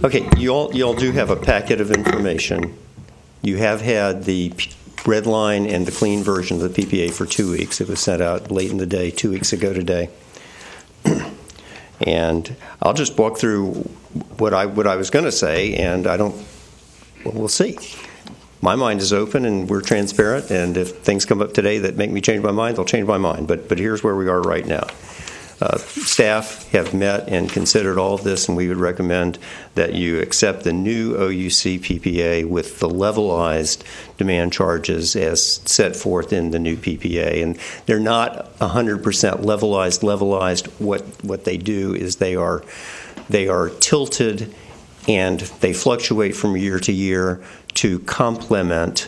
[SPEAKER 12] Okay, you all do have a packet of information. You have had the red line and the clean version of the PPA for 2 weeks. It was sent out late in the day, 2 weeks ago today. And I'll just walk through what I was going to say, and we'll see. My mind is open, and we're transparent, and if things come up today that make me change my mind, they'll change my mind. But here's where we are right now. Staff have met and considered all of this, and we would recommend that you accept the new OUC PPA with the levelized demand charges as set forth in the new PPA. And they're not 100% levelized. What they do is they are tilted, and they fluctuate from year to year to complement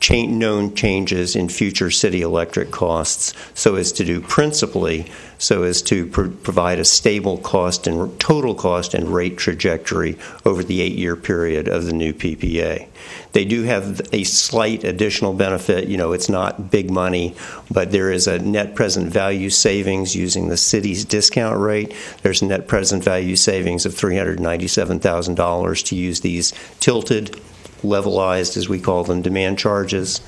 [SPEAKER 12] known changes in future city electric costs, so as to do principally so as to provide a stable cost and total cost and rate trajectory over the 8-year period of the new PPA. They do have a slight additional benefit. It's not big money, but there is a net present value savings using the city's discount rate. There's a net present value savings of $397,000 to use these tilted, levelized, as we call them, demand charges,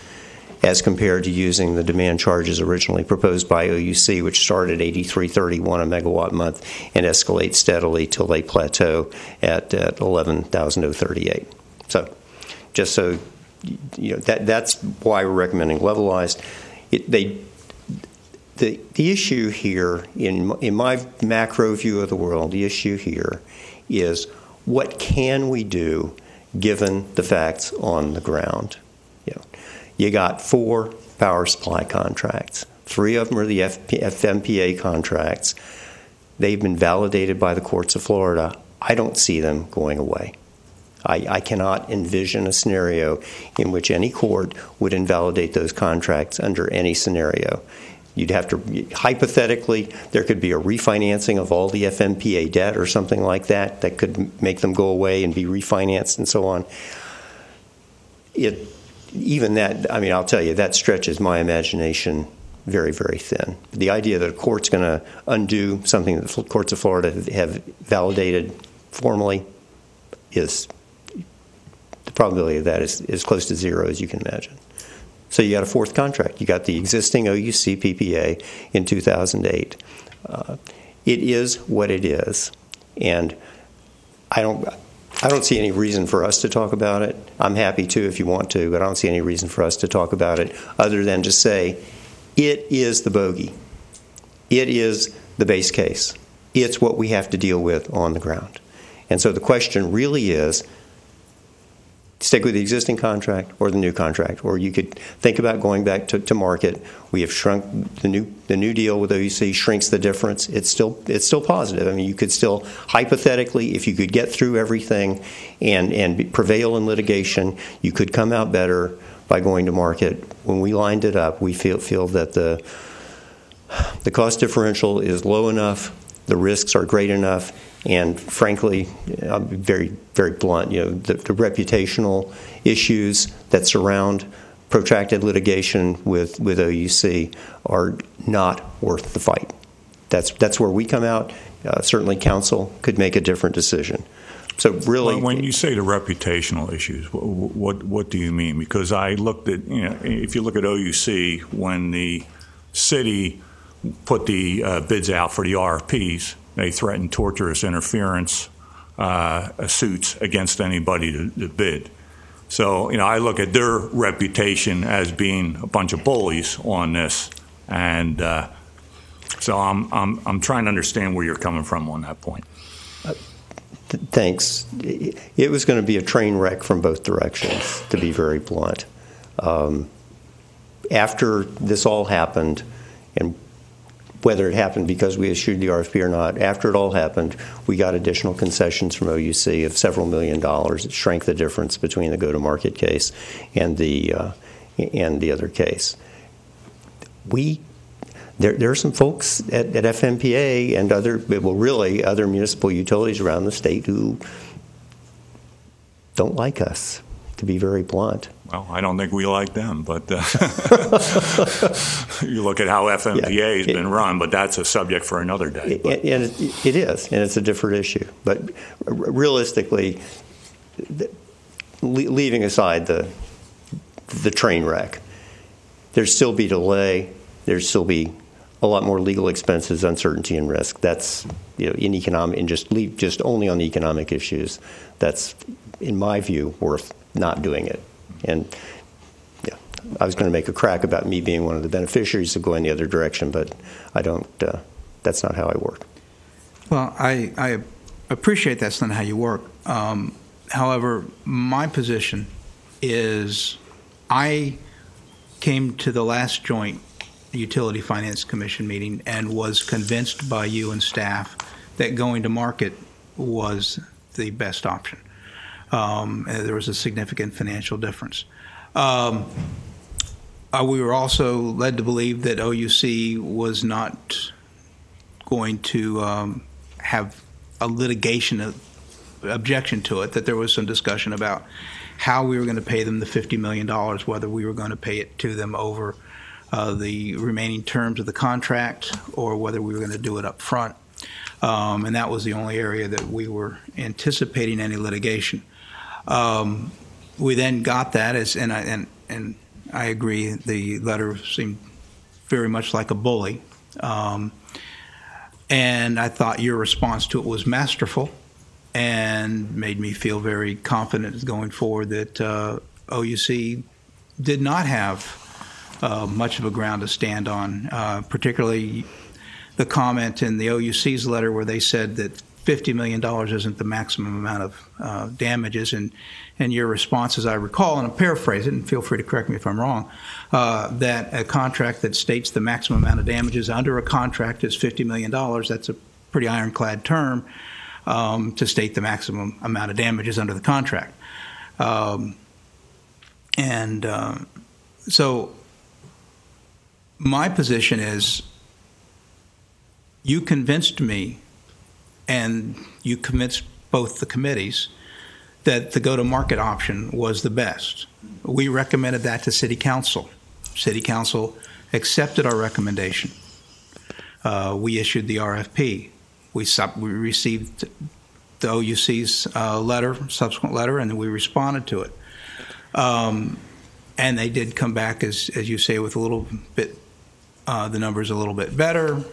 [SPEAKER 12] as compared to using the demand charges originally proposed by OUC, which start at $83.31 a megawatt month and escalate steadily till they plateau at $11,038. So, just so that's why we're recommending levelized. The issue here, in my macro view of the world, the issue here is what can we do given the facts on the ground. You got 4 power supply contracts. 3 of them are the FMPA contracts. They've been validated by the courts of Florida. I don't see them going away. I cannot envision a scenario in which any court would invalidate those contracts under any scenario. You'd have to, hypothetically, there could be a refinancing of all the FMPA debt or something like that that could make them go away and be refinanced and so on. Even that, I'll tell you, that stretches my imagination very, very thin. The idea that a court's going to undo something that the courts of Florida have validated formally is, the probability of that is as close to zero as you can imagine. So you got a 4th contract. You got the existing OUC PPA in 2008. It is what it is, and I don't see any reason for us to talk about it. I'm happy to if you want to, but I don't see any reason for us to talk about it other than to say it is the bogey. It is the base case. It's what we have to deal with on the ground. And so the question really is, stick with the existing contract or the new contract, or you could think about going back to market. We have shrunk the new deal with OUC shrinks the difference. It's still positive. You could still hypothetically, if you could get through everything and prevail in litigation, you could come out better by going to market. When we lined it up, we feel that the cost differential is low enough, the risks are great enough. And frankly, I'll be very, very blunt, the reputational issues that surround protracted litigation with OUC are not worth the fight. That's where we come out. Certainly counsel could make a different decision. So really,
[SPEAKER 10] when you say the reputational issues, what do you mean? Because I looked at, if you look at OUC, when the city put the bids out for the RFPs, they threatened torturous interference suits against anybody to bid. So, I look at their reputation as being a bunch of bullies on this, and so I'm trying to understand where you're coming from on that point.
[SPEAKER 12] Thanks. It was going to be a train wreck from both directions, to be very blunt. After this all happened, and whether it happened because we issued the RFP or not, after it all happened, we got additional concessions from OUC of several $1 million. It shrank the difference between the go-to-market case and the other case. There are some folks at FMPA and other municipal utilities around the state who don't like us, to be very blunt.
[SPEAKER 10] Well, I don't think we like them, but you look at how FMPA has been run, but that's a subject for another day.
[SPEAKER 12] And it is, and it's a different issue. But realistically, leaving aside the train wreck, there'd still be delay, there'd still be a lot more legal expenses, uncertainty, and risk. That's in economic, and just only on the economic issues. That's, in my view, worth not doing it. And I was going to make a crack about me being one of the beneficiaries of going the other direction, but I don't. That's not how I work.
[SPEAKER 3] Well, I appreciate that's not how you work. However, my position is I came to the last joint Utility Finance Commission meeting and was convinced by you and staff that going to market was the best option. And there was a significant financial difference. We were also led to believe that OUC was not going to have a litigation objection to it, that there was some discussion about how we were going to pay them the $50 million, whether we were going to pay it to them over the remaining terms of the contract or whether we were going to do it up front. And that was the only area that we were anticipating any litigation. We then got that, and I agree, the letter seemed very much like a bully. And I thought your response to it was masterful and made me feel very confident going forward that OUC did not have much of a ground to stand on, particularly the comment in the OUC's letter where they said that $50 million isn't the maximum amount of damages, and your response, as I recall, and I'm paraphrasing, and feel free to correct me if I'm wrong, that a contract that states the maximum amount of damages under a contract is $50 million, that's a pretty ironclad term to state the maximum amount of damages under the contract. So my position is you convinced me and you convinced both the committees that the go-to-market option was the best. We recommended that to City Council. City Council accepted our recommendation. We issued the RFP. We received the OUC's subsequent letter, and we responded to it. And they did come back, as you say, with a little bit, the numbers a little bit better.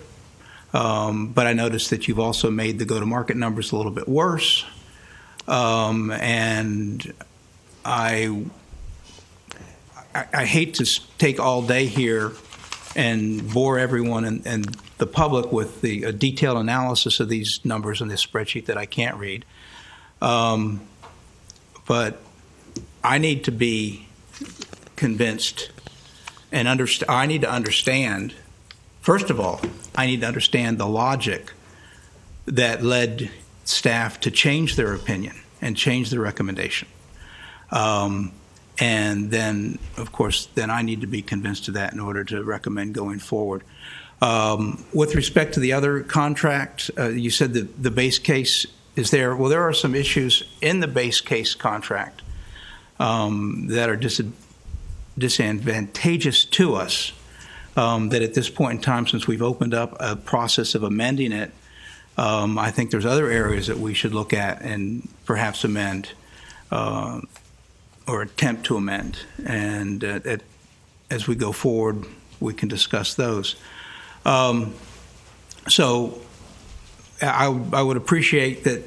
[SPEAKER 3] But I noticed that you've also made the go-to-market numbers a little bit worse. And I hate to take all day here and bore everyone and the public with a detailed analysis of these numbers in this spreadsheet that I can't read. But I need to be convinced and I need to understand. First of all, I need to understand the logic that led staff to change their opinion and change their recommendation. And then, of course, then I need to be convinced of that in order to recommend going forward. With respect to the other contract, you said that the base case is there. Well, there are some issues in the base case contract that are disadvantageous to us. That at this point in time, since we've opened up a process of amending it, I think there's other areas that we should look at and perhaps amend or attempt to amend. And as we go forward, we can discuss those. So I would appreciate that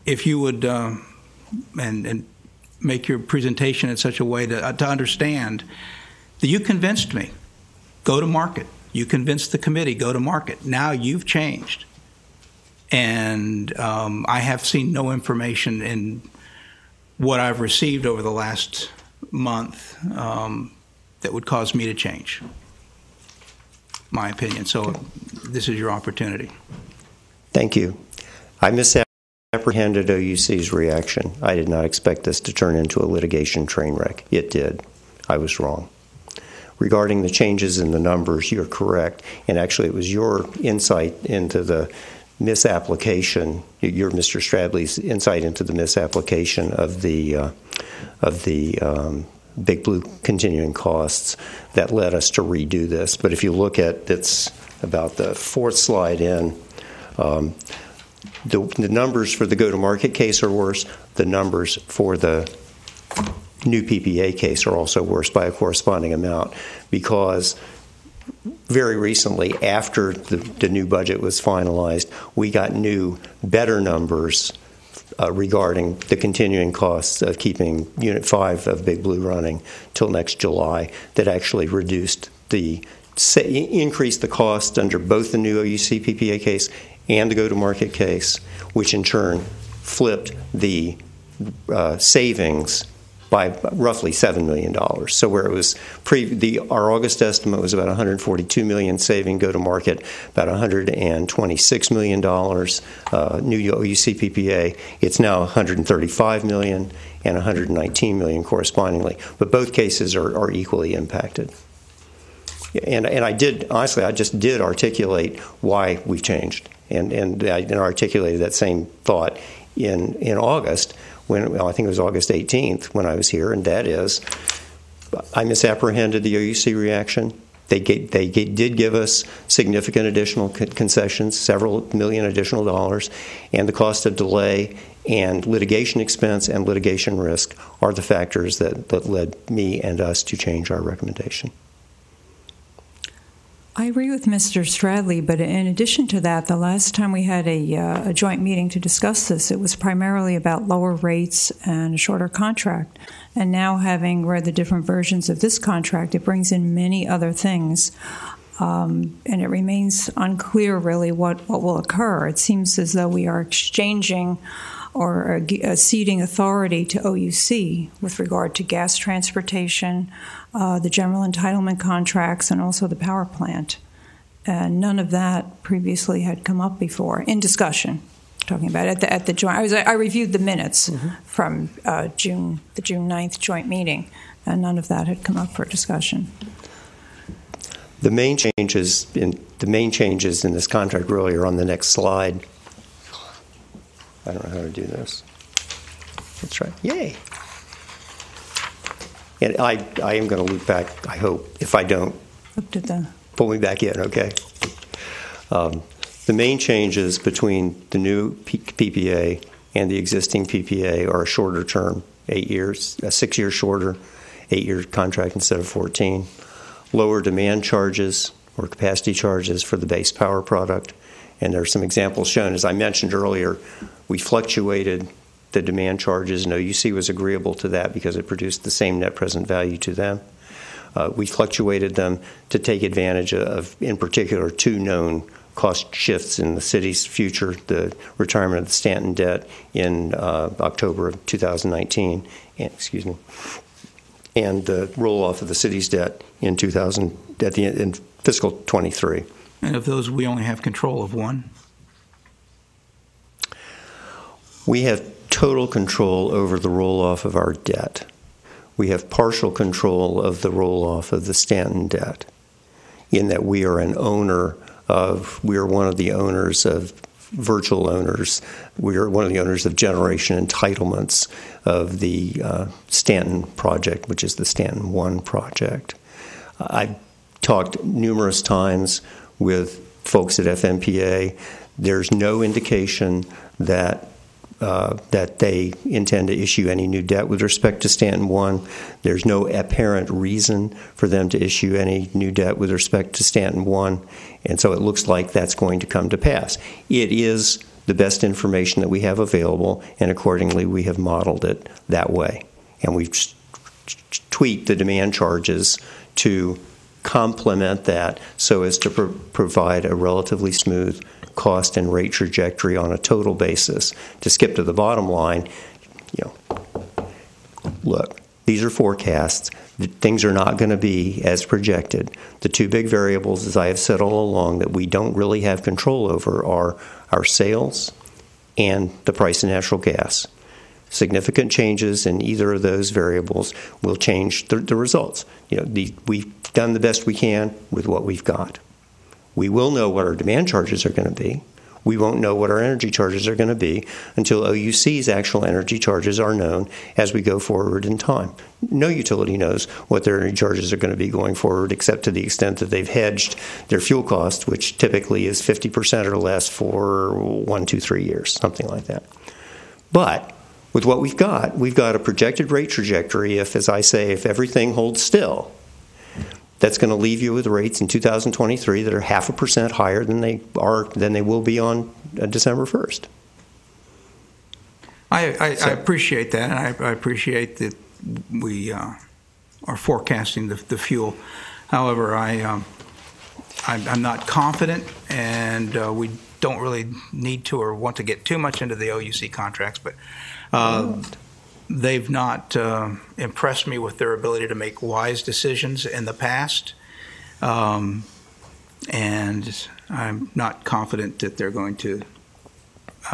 [SPEAKER 3] if you would and make your presentation in such a way to understand that you convinced me, go to market. You convinced the committee, go to market. Now you've changed. And I have seen no information in what I've received over the last month that would cause me to change my opinion. So this is your opportunity.
[SPEAKER 12] Thank you. I misapprehended OUC's reaction. I did not expect this to turn into a litigation train wreck. It did. I was wrong. Regarding the changes in the numbers, you're correct. And actually, it was your insight into the misapplication, your Mr. Stradley's insight into the misapplication of the Big Blue continuing costs that led us to redo this. But if you look at, it's about the fourth slide in, the numbers for the go-to-market case are worse. The numbers for the new PPA case are also worse by a corresponding amount, because very recently, after the new budget was finalized, we got new, better numbers regarding the continuing costs of keeping Unit 5 of Big Blue running till next July that actually increased the cost under both the new OUC PPA case and the go-to-market case, which in turn flipped the savings by roughly $7 million. So where it was our August estimate was about $142 million saving go-to-market, about $126 million new OUC PPA. It's now $135 million and $119 million correspondingly. But both cases are equally impacted. And I just did articulate why we've changed, and I articulated that same thought in August, I think it was August 18th when I was here, and that is, I misapprehended the OUC reaction. They did give us significant additional concessions, several million additional dollars, and the cost of delay and litigation expense and litigation risk are the factors that led me and us to change our recommendation.
[SPEAKER 9] I agree with Mr. Stradley, but in addition to that, the last time we had a joint meeting to discuss this, it was primarily about lower rates and a shorter contract. And now, having read the different versions of this contract, it brings in many other things, and it remains unclear really what will occur. It seems as though we are exchanging or ceding authority to OUC with regard to gas transportation, the general entitlement contracts, and also the power plant. And none of that previously had come up before in discussion. Talking about it at the joint, I reviewed the minutes from the June 9th joint meeting, and none of that had come up for discussion.
[SPEAKER 12] The main changes in this contract really are on the next slide. I don't know how to do this. That's right. Yay! And I am going to loop back, I hope. If I don't, pull me back in, okay? The main changes between the new PPA and the existing PPA are a shorter term, 8 years, a 6-year shorter, 8-year contract instead of 14. Lower demand charges or capacity charges for the base power product. And there are some examples shown. As I mentioned earlier, we fluctuated the demand charges, and OUC was agreeable to that because it produced the same net present value to them. We fluctuated them to take advantage of, in particular, 2 known cost shifts in the city's future, the retirement of the Stanton debt in October of 2019, and the roll-off of the city's debt in fiscal 23.
[SPEAKER 3] And of those, we only have control of one?
[SPEAKER 12] We have total control over the roll-off of our debt. We have partial control of the roll-off of the Stanton debt, in that we are one of the owners of virtual owners. We are one of the owners of generation entitlements of the Stanton project, which is the Stanton 1 project. I've talked numerous times with folks at FMPA. There's no indication that they intend to issue any new debt with respect to Stanton 1. There's no apparent reason for them to issue any new debt with respect to Stanton 1, and so it looks like that's going to come to pass. It is the best information that we have available, and accordingly we have modeled it that way. And we've tweaked the demand charges to complement that so as to provide a relatively smooth cost and rate trajectory on a total basis. To skip to the bottom line, look, these are forecasts. Things are not going to be as projected. The 2 big variables, as I have said all along, that we don't really have control over are our sales and the price of natural gas. Significant changes in either of those variables will change the results. We've done the best we can with what we've got. We will know what our demand charges are going to be. We won't know what our energy charges are going to be until OUC's actual energy charges are known as we go forward in time. No utility knows what their energy charges are going to be going forward, except to the extent that they've hedged their fuel cost, which typically is 50% or less for 1, 2, 3 years, something like that. But with what we've got a projected rate trajectory. If everything holds still, that's going to leave you with rates in 2023 that are 0.5% higher than they will be on December 1st.
[SPEAKER 3] I appreciate that, and I appreciate that we are forecasting the fuel. However, I'm not confident, and we don't really need to or want to get too much into the OUC contracts, but they've not impressed me with their ability to make wise decisions in the past. And I'm not confident that they're going to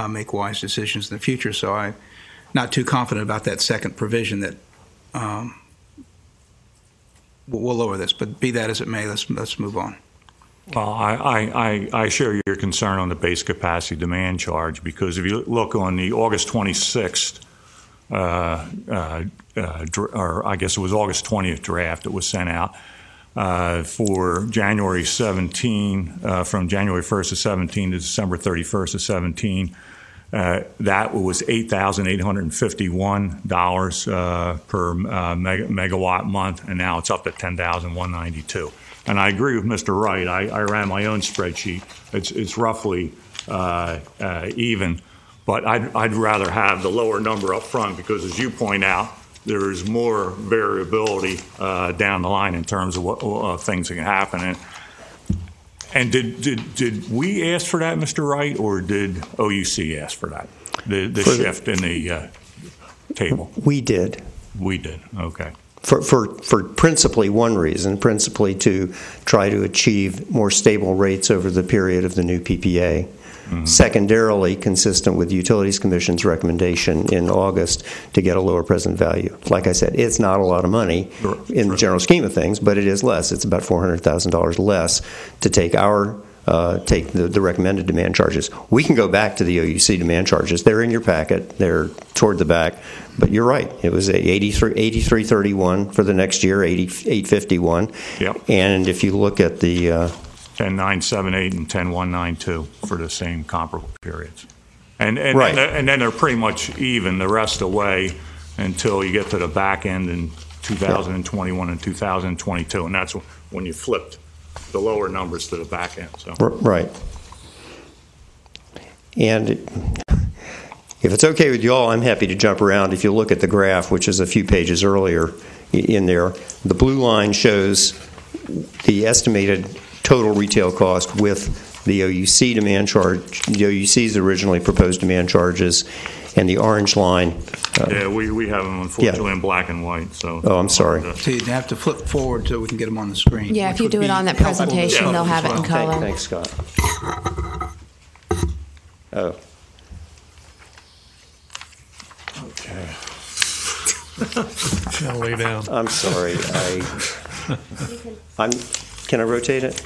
[SPEAKER 3] make wise decisions in the future. So I'm not too confident about that second provision that we'll lower this. But be that as it may, let's move on.
[SPEAKER 10] Well, I share your concern on the base capacity demand charge, because if you look on the August 26th, or I guess it was August 20th draft that was sent out, for January 17, from January 1st of 17 to December 31st of 17, that was $8,851 per megawatt month, and now it's up to $10,192. And I agree with Mr. Wright. I ran my own spreadsheet. It's roughly even, but I'd rather have the lower number up front, because, as you point out, there is more variability down the line in terms of what things that can happen. And did we ask for that, Mr. Wright, or did OUC ask for that? The shift in the table.
[SPEAKER 12] We did.
[SPEAKER 10] We did. Okay.
[SPEAKER 12] For principally one reason, principally to try to achieve more stable rates over the period of the new PPA. Mm-hmm. Secondarily, consistent with the Utilities Commission's recommendation in August to get a lower present value. Like I said, it's not a lot of money in the general scheme of things, but it is less. It's about $400,000 less to take the recommended demand charges. We can go back to the OUC demand charges. They're in your packet. They're toward the back. But you're right. It was 83.31 for the next year, 88.51.
[SPEAKER 10] Yep.
[SPEAKER 12] And if you look at the
[SPEAKER 10] 10,978 and 10,192 for the same comparable periods. And
[SPEAKER 12] right.
[SPEAKER 10] and then they're pretty much even the rest of the way until you get to the back end in 2021 and 2022. And that's when you flipped the lower numbers to the back end. So.
[SPEAKER 12] Right. And if it's okay with you all, I'm happy to jump around. If you look at the graph, which is a few pages earlier in there, the blue line shows the estimated total retail cost with the OUC demand charge, the OUC's originally proposed demand charges, and the orange line.
[SPEAKER 10] Yeah, we have them, unfortunately, in black and white. So.
[SPEAKER 12] Oh, I'm sorry.
[SPEAKER 3] So you have to flip forward so we can get them on the screen.
[SPEAKER 17] Yeah, if you do it on that presentation, they'll have it in color.
[SPEAKER 12] Thanks, Scott. Oh.
[SPEAKER 1] Okay. I'll lay down.
[SPEAKER 12] I'm sorry. Can I rotate it?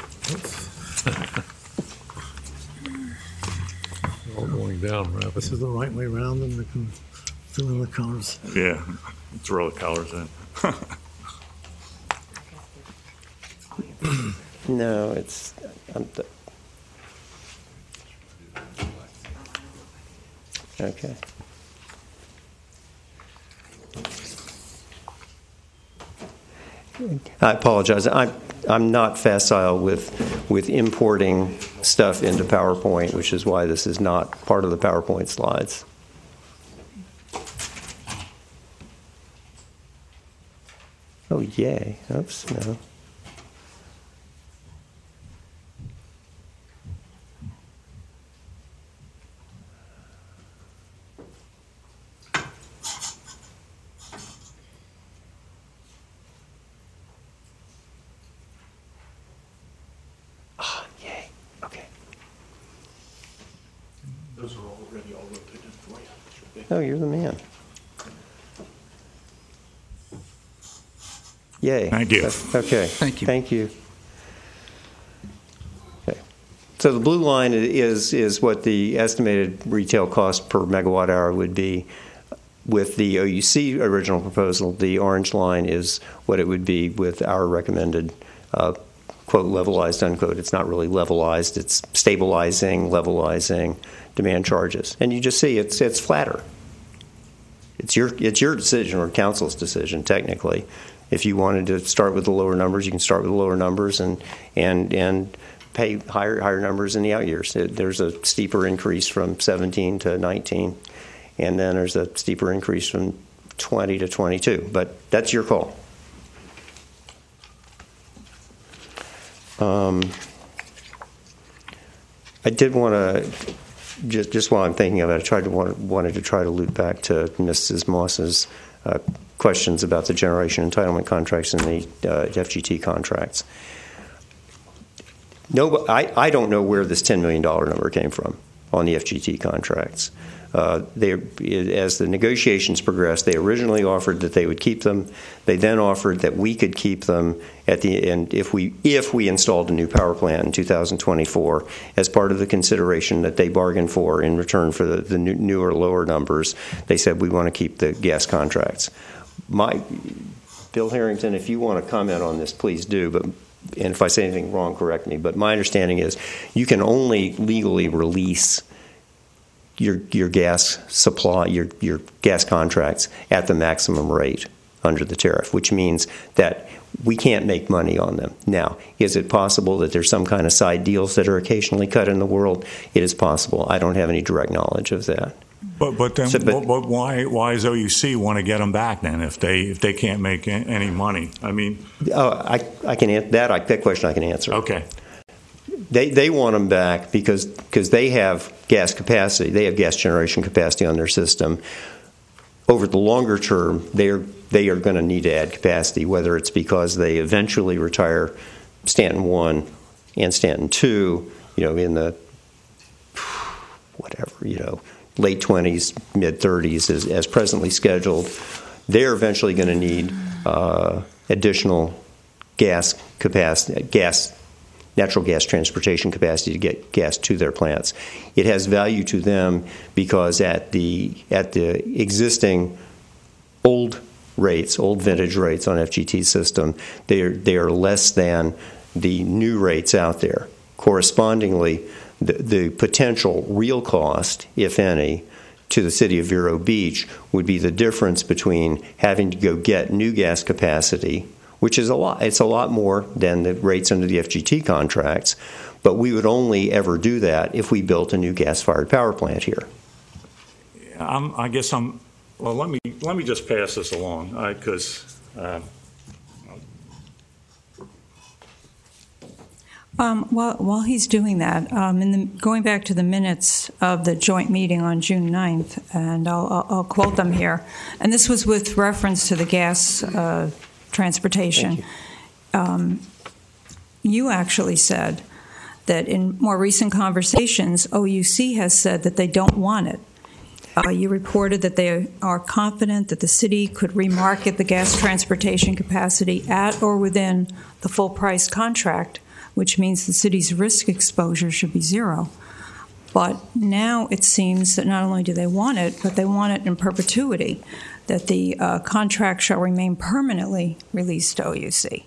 [SPEAKER 1] All going down, right?
[SPEAKER 16] This is the right way around, and we can fill in the colors.
[SPEAKER 10] Yeah, throw the colors in.
[SPEAKER 12] No, it's. Okay. I apologize. I'm not facile with importing stuff into PowerPoint, which is why this is not part of the PowerPoint slides. Oh, yay. Oops, no.
[SPEAKER 10] Those are already all rotated for you.
[SPEAKER 12] Oh, you're the man. Yay.
[SPEAKER 10] Thank you.
[SPEAKER 12] Okay.
[SPEAKER 3] Thank you.
[SPEAKER 12] Thank you. Okay. So the blue line is what the estimated retail cost per megawatt hour would be with the OUC original proposal. The orange line is what it would be with our recommended quote, levelized, unquote. It's not really levelized. It's stabilizing, levelizing demand charges. And you just see it's flatter. It's your decision, or council's decision, technically. If you wanted to start with the lower numbers, you can start with the lower numbers and pay higher numbers in the out years. There's a steeper increase from 17 to 19, and then there's a steeper increase from 20 to 22. But that's your call. I did want to just while I'm thinking of it, I wanted to try to loop back to Mrs. Moss's questions about the generation entitlement contracts and the FGT contracts. No, I don't know where this $10 million number came from on the FGT contracts. As the negotiations progressed, they originally offered that they would keep them. They then offered that we could keep them at the end if we installed a new power plant in 2024 as part of the consideration that they bargained for in return for the newer, lower numbers. They said we want to keep the gas contracts. Bill Harrington, if you want to comment on this, please do. And if I say anything wrong, correct me. But my understanding is you can only legally release your gas supply, your gas contracts at the maximum rate under the tariff, which means that we can't make money on them. Now, is it possible that there's some kind of side deals that are occasionally cut in the world? It is possible. I don't have any direct knowledge of that.
[SPEAKER 10] But why does OUC want to get them back then if they can't make any money? I mean,
[SPEAKER 12] I can answer that question. I can answer.
[SPEAKER 10] Okay.
[SPEAKER 12] They want them back because they have gas capacity. They have gas generation capacity on their system. Over the longer term, they are going to need to add capacity, whether it's because they eventually retire Stanton 1 and Stanton 2, in the late 20s, mid 30s, as presently scheduled. They're eventually going to need additional gas capacity, natural gas transportation capacity to get gas to their plants. It has value to them because at the existing old vintage rates on FGT system, they are less than the new rates out there. Correspondingly, the potential real cost, if any, to the city of Vero Beach would be the difference between having to go get new gas capacity, which is a lot. It's a lot more than the rates under the FGT contracts, but we would only ever do that if we built a new gas-fired power plant here.
[SPEAKER 10] Well, let me just pass this along because.
[SPEAKER 9] While he's doing that, going back to the minutes of the joint meeting on June 9th, and I'll quote them here, and this was with reference to the gas transportation. You actually said that in more recent conversations, OUC has said that they don't want it. You reported that they are confident that the city could remarket the gas transportation capacity at or within the full price contract, which means the city's risk exposure should be zero. But now it seems that not only do they want it, but they want it in perpetuity, that the contract shall remain permanently released to OUC.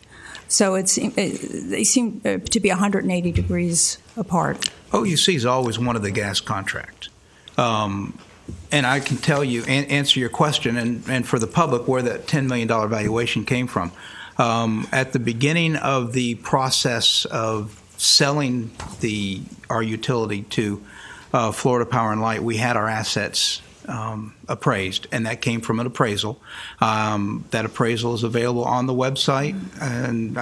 [SPEAKER 9] So they seem to be 180 degrees apart.
[SPEAKER 3] OUC is always one of the gas contracts. And I can tell you, answer your question, and for the public, where that $10 million valuation came from. At the beginning of the process of selling our utility to Florida Power and Light, we had our assets appraised, and that came from an appraisal. That appraisal is available on the website, and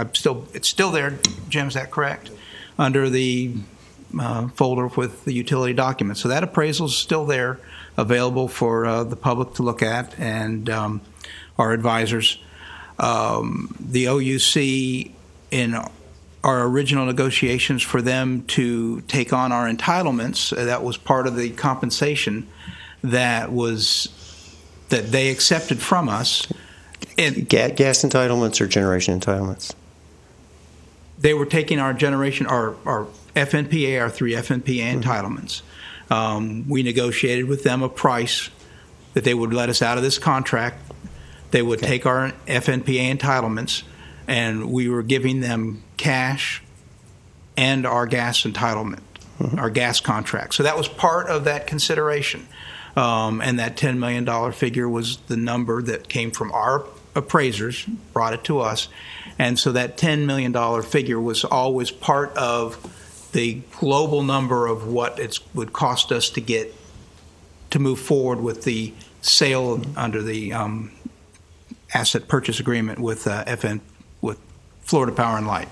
[SPEAKER 3] it's still there. Jim, is that correct? Under the folder with the utility documents. So that appraisal is still there, available for the public to look at, and our advisors. The OUC, in our original negotiations for them to take on our entitlements, that was part of the compensation that they accepted from us.
[SPEAKER 12] Gas entitlements or generation entitlements?
[SPEAKER 3] They were taking our generation, our FNPA, our 3 FNPA entitlements. We negotiated with them a price that they would let us out of this contract. They would take our FNPA entitlements, and we were giving them cash and our gas entitlement, our gas contract. So that was part of that consideration. And that $10 million figure was the number that came from our appraisers, brought it to us. And so that $10 million figure was always part of the global number of what it would cost us to move forward with the sale under the asset purchase agreement with Florida Power and Light.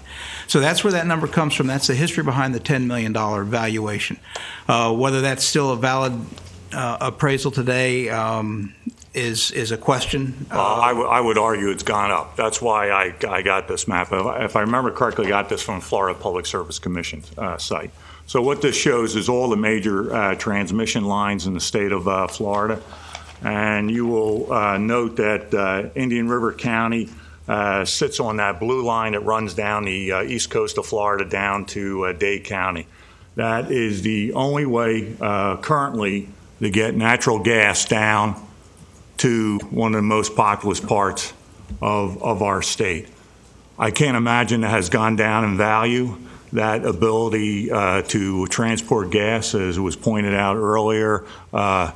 [SPEAKER 3] So that's where that number comes from. That's the history behind the $10 million valuation. Whether that's still a valid appraisal today is a question.
[SPEAKER 10] I would argue it's gone up. That's why I got this map. If I remember correctly, I got this from Florida Public Service Commission site. So what this shows is all the major transmission lines in the state of Florida. And you will note that Indian River County sits on that blue line that runs down the east coast of Florida down to Dade County. That is the only way currently to get natural gas down to one of the most populous parts of our state. I can't imagine it has gone down in value. That ability to transport gas, as was pointed out earlier, I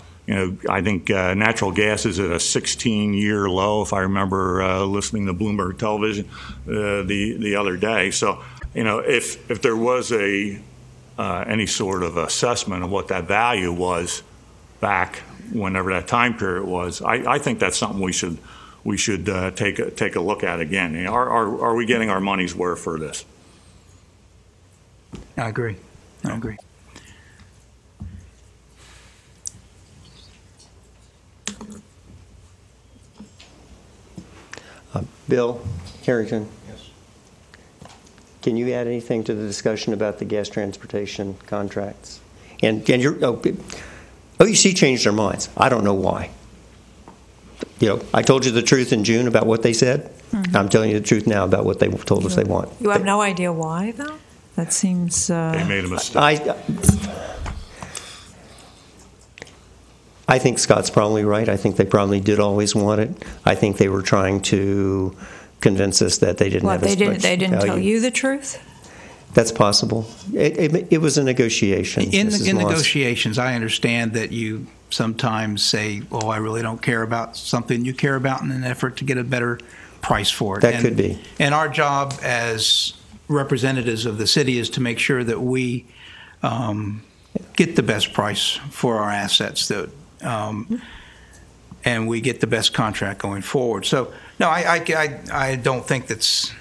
[SPEAKER 10] think natural gas is at a 16-year low, if I remember listening to Bloomberg Television the other day. So, if there was any sort of assessment of what that value was back whenever that time period was, I think that's something we should take a look at again. Are we getting our money's worth for this?
[SPEAKER 3] I agree.
[SPEAKER 12] Bill Harrington. Yes. Can you add anything to the discussion about the gas transportation contracts? And OUC changed their minds. I don't know why. I told you the truth in June about what they said. Mm-hmm. I'm telling you the truth now about what they told us they want.
[SPEAKER 9] You have no idea why, though? That seems...
[SPEAKER 10] They made a mistake.
[SPEAKER 12] I think Scott's probably right. I think they probably did always want it. I think they were trying to convince us that they didn't have as much
[SPEAKER 9] They didn't
[SPEAKER 12] value.
[SPEAKER 9] tell you the truth?
[SPEAKER 12] That's possible. It was a negotiation.
[SPEAKER 3] In negotiations, I understand that you sometimes say, "Oh, I really don't care about something you care about," in an effort to get a better price for it.
[SPEAKER 12] That could be.
[SPEAKER 3] And our job as representatives of the city is to make sure that we get the best price for our assets, and we get the best contract going forward. So, no, I don't think that's.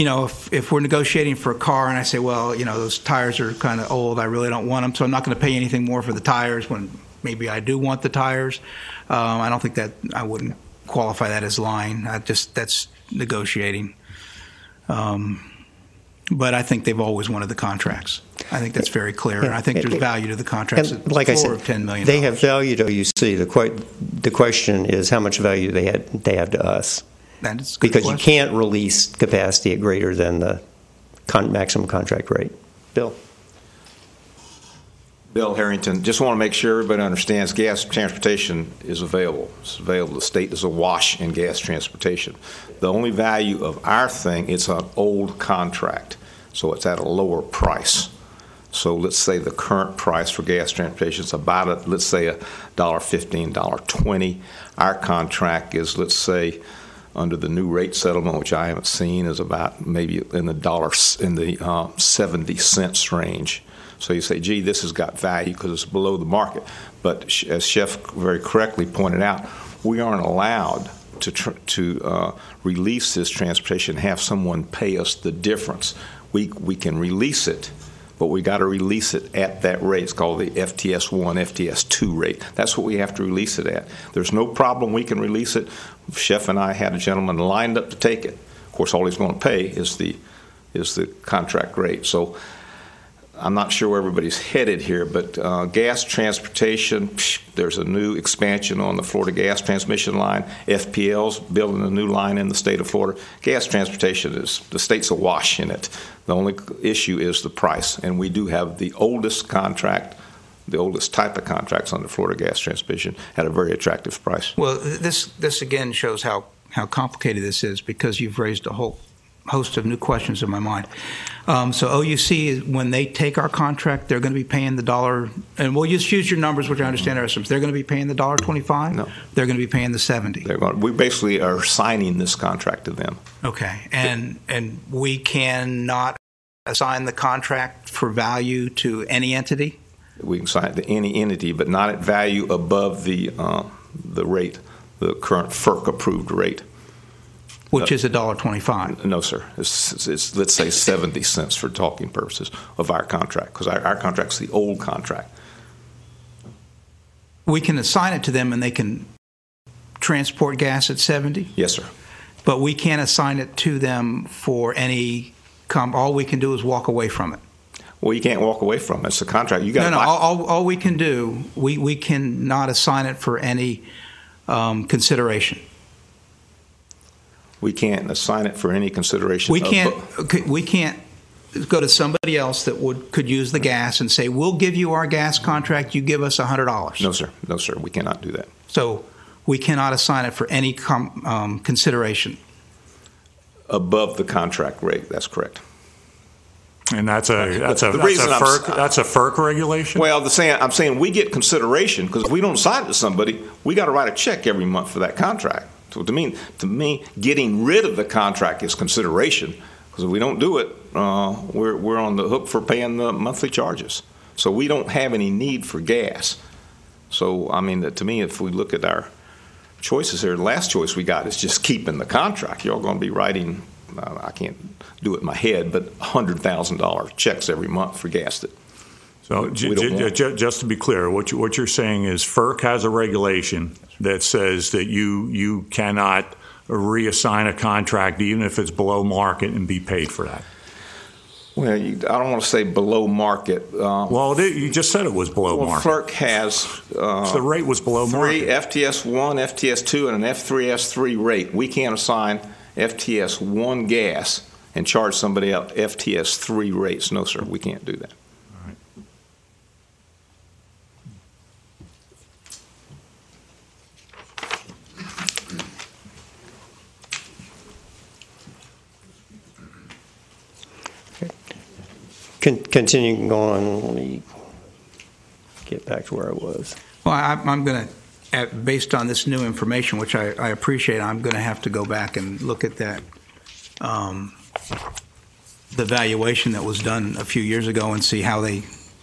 [SPEAKER 3] If we're negotiating for a car and I say, well, those tires are kind of old, I really don't want them, so I'm not going to pay anything more for the tires when maybe I do want the tires. I don't think that I wouldn't qualify that as lying. That's negotiating. But I think they've always wanted the contracts. I think that's very clear, and I think there's value to the contracts.
[SPEAKER 12] And like I said,
[SPEAKER 3] of $10 million.
[SPEAKER 12] They have value to OUC. The question is how much value they have to us.
[SPEAKER 3] That is a good
[SPEAKER 12] because
[SPEAKER 3] question.
[SPEAKER 12] You can't release capacity at greater than the maximum contract rate. Bill
[SPEAKER 19] Harrington, just want to make sure everybody understands gas transportation is available. It's available. The state is awash in gas transportation. The only value of our thing, it's an old contract, so it's at a lower price. So let's say the current price for gas transportation is about, let's say, $1.15, $1.20. Our contract is, let's say, under the new rate settlement, which I haven't seen, is about maybe in the 70 cents range. So you say, gee, this has got value because it's below the market. But as Chef very correctly pointed out, we aren't allowed to release this transportation and have someone pay us the difference. We can release it, but we got to release it at that rate. It's called the FTS1, FTS2 rate. That's what we have to release it at. There's no problem we can release it. Chef and I had a gentleman lined up to take it. Of course, all he's going to pay is the contract rate. So I'm not sure where everybody's headed here, but gas transportation, there's a new expansion on the Florida gas transmission line. FPL's building a new line in the state of Florida. Gas transportation the state's awash in it. The only issue is the price, and we do have the oldest contract, the oldest type of contracts under Florida gas transmission at a very attractive price.
[SPEAKER 3] Well, this again shows how complicated this is because you've raised a whole host of new questions in my mind. So OUC, when they take our contract, they're going to be paying the dollar, and we'll just use your numbers, which I understand are estimates. They're going to be paying the $1.25? No. They're going to be paying the 70.
[SPEAKER 19] We basically are signing this contract to them.
[SPEAKER 3] Okay, and we cannot assign the contract for value to any entity?
[SPEAKER 19] We can assign it to any entity, but not at value above the rate, the current FERC approved rate.
[SPEAKER 3] which is $1.25.
[SPEAKER 19] No, sir. It's let's say 70 cents for talking purposes of our contract, because our contract's the old contract.
[SPEAKER 3] We can assign it to them and they can transport gas at 70?
[SPEAKER 19] Yes, sir.
[SPEAKER 3] But we can't assign it to them for any, all we can do is walk away from it.
[SPEAKER 19] Well, you can't walk away from it. It's a contract. You got
[SPEAKER 3] all we can do, we cannot assign it for any consideration.
[SPEAKER 19] We can't assign it for any consideration.
[SPEAKER 3] We can't go to somebody else that could use the gas and say, we'll give you our gas contract, you give us $100.
[SPEAKER 19] No, sir. No, sir. We cannot do that.
[SPEAKER 3] So we cannot assign it for any consideration.
[SPEAKER 19] Above the contract rate, that's correct.
[SPEAKER 10] And that's a FERC regulation?
[SPEAKER 19] Well, I'm saying we get consideration, because if we don't assign it to somebody, we got to write a check every month for that contract. So to me, getting rid of the contract is consideration, because if we don't do it, we're on the hook for paying the monthly charges. So we don't have any need for gas. So I mean, to me, if we look at our choices here, the last choice we got is just keeping the contract. You're going to be writing, I can't do it in my head, but $100,000 checks every month for gas that.
[SPEAKER 10] So just to be clear, what you're saying is FERC has a regulation that says that you cannot reassign a contract even if it's below market and be paid for that.
[SPEAKER 19] Well, I don't want to say below market.
[SPEAKER 10] Well, you just said it was below market.
[SPEAKER 19] FERC has
[SPEAKER 10] so the rate was below market.
[SPEAKER 19] 3 FTS1, FTS2, and an F3S3 rate. We can't assign FTS1 gas and charge somebody else FTS3 rates. No, sir, we can't do that.
[SPEAKER 12] Continuing on, let me get back to where I was.
[SPEAKER 3] Well, I'm going to, based on this new information, which I appreciate, I'm going to have to go back and look at that, the valuation that was done a few years ago and see how they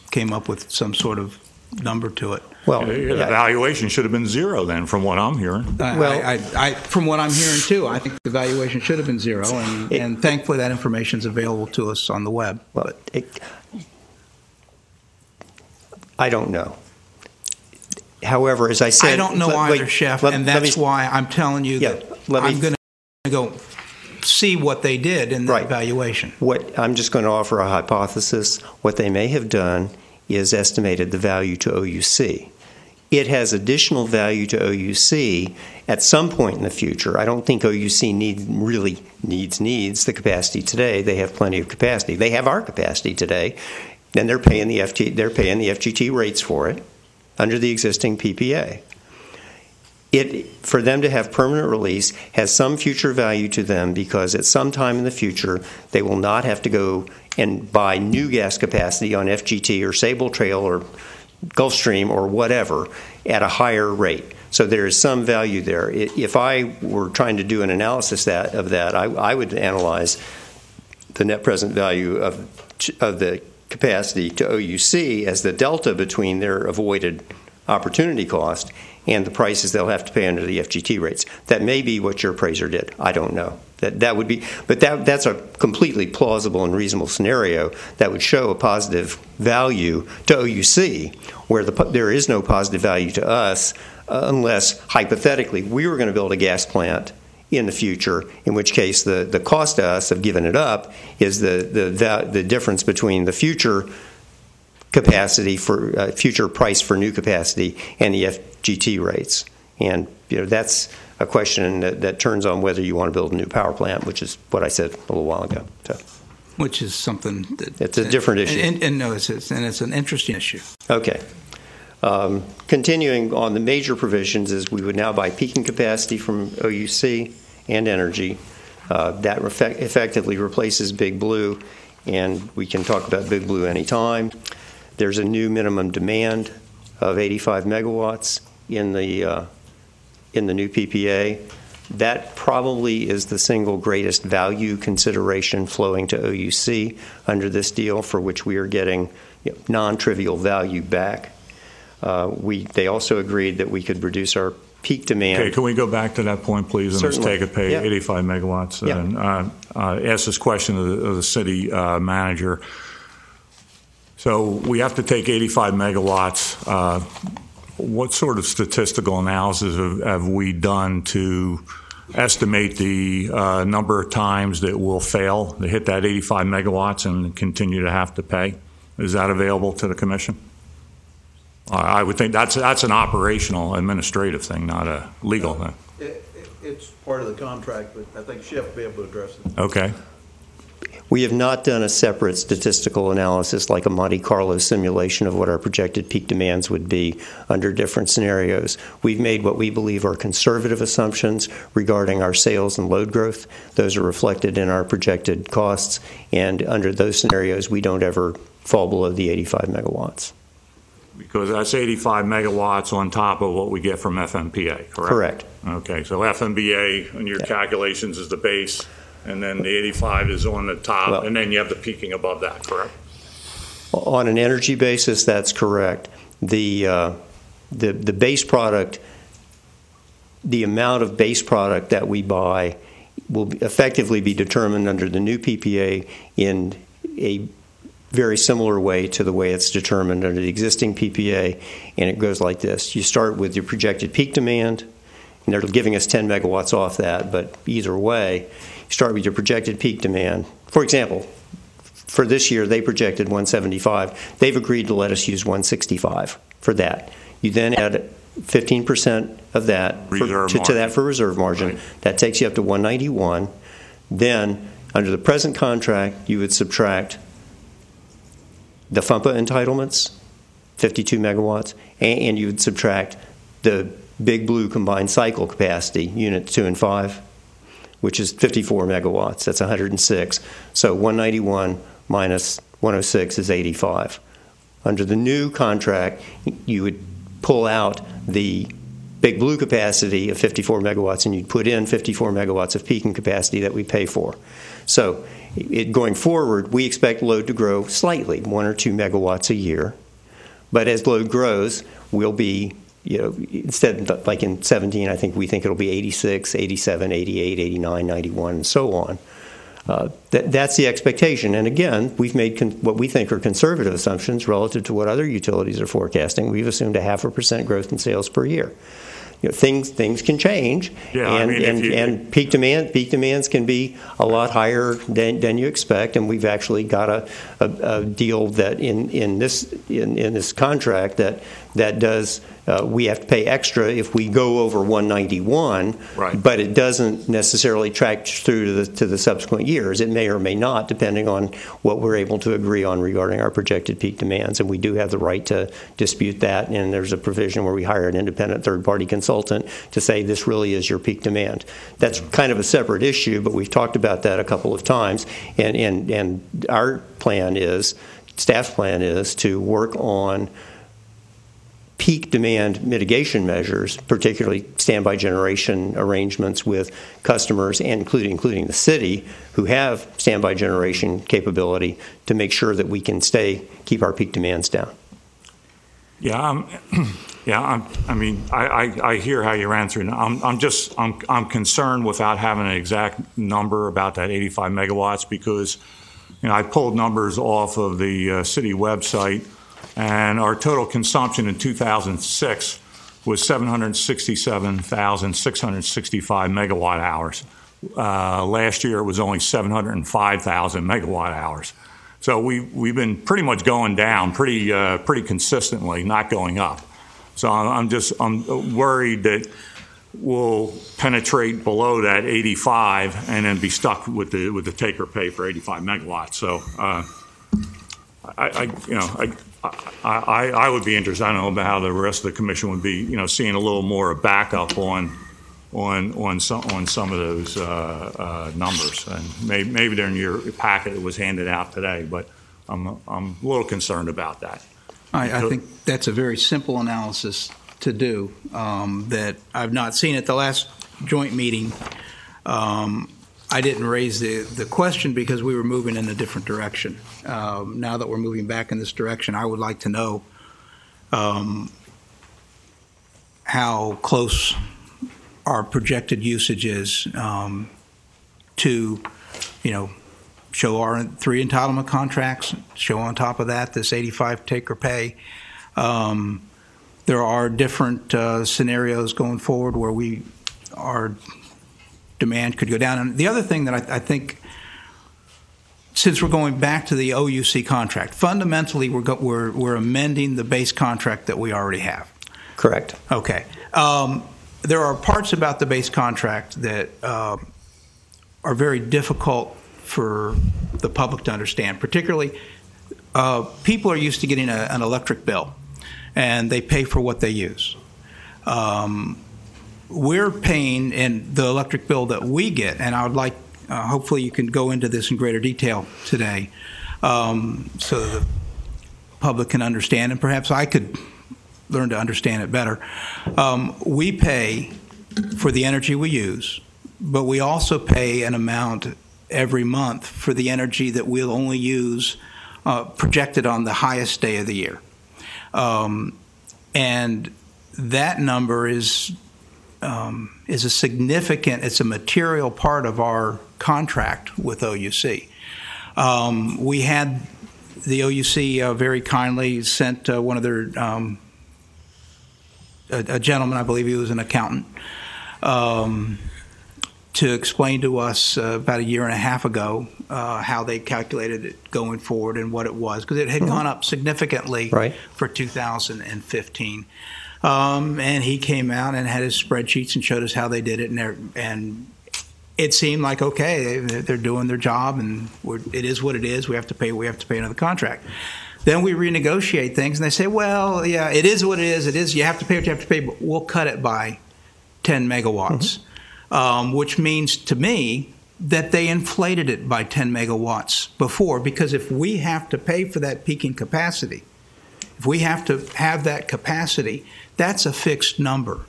[SPEAKER 3] came up with some sort of number to it.
[SPEAKER 10] Well, the valuation should have been zero then, from what I'm hearing.
[SPEAKER 3] From what I'm hearing too, I think the valuation should have been zero, and thankfully that information is available to us on the web.
[SPEAKER 12] Well, I don't know. However, as I said,
[SPEAKER 3] I don't know either, Chef, and that's why I'm telling you that I'm going to go see what they did in that valuation.
[SPEAKER 12] I'm just going to offer a hypothesis. What they may have done is estimated the value to OUC. It has additional value to OUC at some point in the future. I don't think OUC really needs the capacity today. They have plenty of capacity. They have our capacity today, and they're paying the FGT rates for it under the existing PPA. For them to have permanent release has some future value to them, because at some time in the future they will not have to go and buy new gas capacity on FGT or Sable Trail or Gulfstream or whatever at a higher rate. So there is some value there. If I were trying to do an analysis of that, I would analyze the net present value of the capacity to OUC as the delta between their avoided opportunity cost and the prices they'll have to pay under the FGT rates. That may be what your appraiser did. I don't know. That would be, but that's a completely plausible and reasonable scenario that would show a positive value to OUC, where there is no positive value to us unless, hypothetically, we were going to build a gas plant in the future, in which case the cost to us of giving it up is the difference between the future capacity for future price for new capacity and the FGT rates. And that's a question that turns on whether you want to build a new power plant, which is what I said a little while ago. So,
[SPEAKER 3] which is something that
[SPEAKER 12] it's a different issue.
[SPEAKER 3] It's an interesting issue.
[SPEAKER 12] Okay. Continuing on the major provisions is we would now buy peaking capacity from OUC and Energy. That effectively replaces Big Blue, and we can talk about Big Blue anytime. There's a new minimum demand of 85 megawatts in the new PPA. That probably is the single greatest value consideration flowing to OUC under this deal, for which we are getting non-trivial value back. They also agreed that we could reduce our peak demand.
[SPEAKER 10] Okay, can we go back to that point, please, and let's
[SPEAKER 12] Certainly.
[SPEAKER 10] take a pay
[SPEAKER 12] Yeah.
[SPEAKER 10] 85 megawatts?
[SPEAKER 12] Yeah.
[SPEAKER 10] And ask this question of the city manager. So we have to take 85 megawatts. What sort of statistical analysis have we done to estimate the number of times that we'll fail to hit that 85 megawatts and continue to have to pay? Is that available to the commission? I would think that's an operational, administrative thing, not a legal thing.
[SPEAKER 20] It's part of the contract, but I think Chef will be able to address it.
[SPEAKER 10] Okay.
[SPEAKER 12] We have not done a separate statistical analysis like a Monte Carlo simulation of what our projected peak demands would be under different scenarios. We've made what we believe are conservative assumptions regarding our sales and load growth. Those are reflected in our projected costs, and under those scenarios, we don't ever fall below the 85 megawatts.
[SPEAKER 10] Because that's 85 megawatts on top of what we get from FMPA, correct?
[SPEAKER 12] Correct.
[SPEAKER 10] Okay, so FMBA in your calculations is the base, and then the 85 is on the top,
[SPEAKER 12] Well,
[SPEAKER 10] and then you have the peaking above that, correct?
[SPEAKER 12] On an energy basis, that's correct. The base product, the amount of base product that we buy will effectively be determined under the new PPA in a very similar way to the way it's determined under the existing PPA, and it goes like this. You start with your projected peak demand, and they're giving us 10 megawatts off that, but either way, you start with your projected peak demand. For example, for this year, they projected 175. They've agreed to let us use 165 for that. You then add 15% of that to that for reserve margin. Right. That takes you up to 191. Then, under the present contract, you would subtract the FUMPA entitlements, 52 megawatts, and you would subtract the Big Blue combined cycle capacity, units 2 and 5, which is 54 megawatts. That's 106. So 191 minus 106 is 85. Under the new contract, you would pull out the Big Blue capacity of 54 megawatts, and you'd put in 54 megawatts of peaking capacity that we pay for. So going forward, we expect load to grow slightly, 1 or 2 megawatts a year. But as load grows, we'll be, instead, like in 17, I think we think it'll be 86, 87, 88, 89, 91, and so on. That's the expectation. And again, we've made what we think are conservative assumptions relative to what other utilities are forecasting. We've assumed a 0.5% growth in sales per year. Things can change, and peak demands can be a lot higher than you expect. And we've actually got a deal that in this contract that does we have to pay extra if we go over 191, right. But it doesn't necessarily track through to the subsequent years. It may or may not, depending on what we're able to agree on regarding our projected peak demands. And we do have the right to dispute that. And there's a provision where we hire an independent third-party consultant to say this really is your peak demand. That's kind of a separate issue, but we've talked about that a couple of times. And our plan is, staff's plan is, to work on peak demand mitigation measures, particularly standby generation arrangements with customers, and including the city, who have standby generation capability, to make sure that we can keep our peak demands down.
[SPEAKER 10] Yeah, I hear how you're answering. I'm concerned without having an exact number about that 85 megawatts because, I pulled numbers off of the city website. And our total consumption in 2006 was 767,665 megawatt hours. Last year it was only 705,000 megawatt hours. So we've been pretty much going down pretty consistently, not going up. So I'm worried that we'll penetrate below that 85 and then be stuck with the take or pay for 85 megawatts. So I would be interested. I don't know about how the rest of the commission would be, seeing a little more backup on some of those numbers. And maybe they're in your packet that was handed out today, but I'm a little concerned about that.
[SPEAKER 3] I think that's a very simple analysis to do that I've not seen at the last joint meeting. I didn't raise the question because we were moving in a different direction. Now that we're moving back in this direction, I would like to know how close our projected usage is to, show our 3 entitlement contracts, show on top of that this 85 take or pay. There are different scenarios going forward where our demand could go down. And the other thing that I think, since we're going back to the OUC contract, fundamentally we're amending the base contract that we already have.
[SPEAKER 12] Correct.
[SPEAKER 3] Okay. There are parts about the base contract that are very difficult for the public to understand. Particularly, people are used to getting an electric bill, and they pay for what they use. We're paying in the electric bill that we get, and I would like, hopefully you can go into this in greater detail today, so the public can understand, and perhaps I could learn to understand it better. We pay for the energy we use, but we also pay an amount every month for the energy that we'll only use projected on the highest day of the year. And that number is a significant, it's a material part of our contract with OUC. We had the OUC very kindly sent one of their, a gentleman, I believe he was an accountant, to explain to us about a year and a half ago how they calculated it going forward and what it was, because it had gone up significantly for 2015. And he came out and had his spreadsheets and showed us how they did it, and it seemed like, okay, they're doing their job, and it is what it is. We have to pay another contract. Then we renegotiate things, and they say, well, yeah, it is what it is. It is, you have to pay what you have to pay, but we'll cut it by 10 megawatts, which means to me that they inflated it by 10 megawatts before, because if we have to pay for that peaking capacity, if we have to have that capacity, that's a fixed number.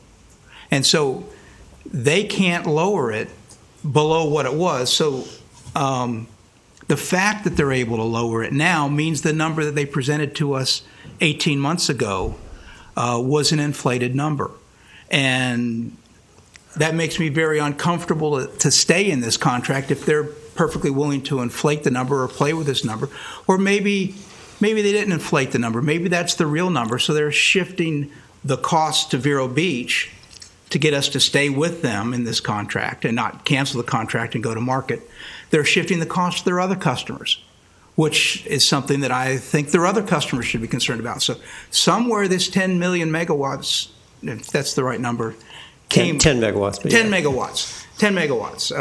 [SPEAKER 3] And so they can't lower it below what it was. So the fact that they're able to lower it now means the number that they presented to us 18 months ago was an inflated number. And that makes me very uncomfortable to stay in this contract if they're perfectly willing to inflate the number or play with this number. Or maybe they didn't inflate the number. Maybe that's the real number. So they're shifting the cost to Vero Beach to get us to stay with them in this contract and not cancel the contract and go to market. They're shifting the cost to their other customers, which is something that I think their other customers should be concerned about. So somewhere this 10 million megawatts, if that's the right number, came
[SPEAKER 12] 10 megawatts.
[SPEAKER 3] 10 megawatts. 10 megawatts,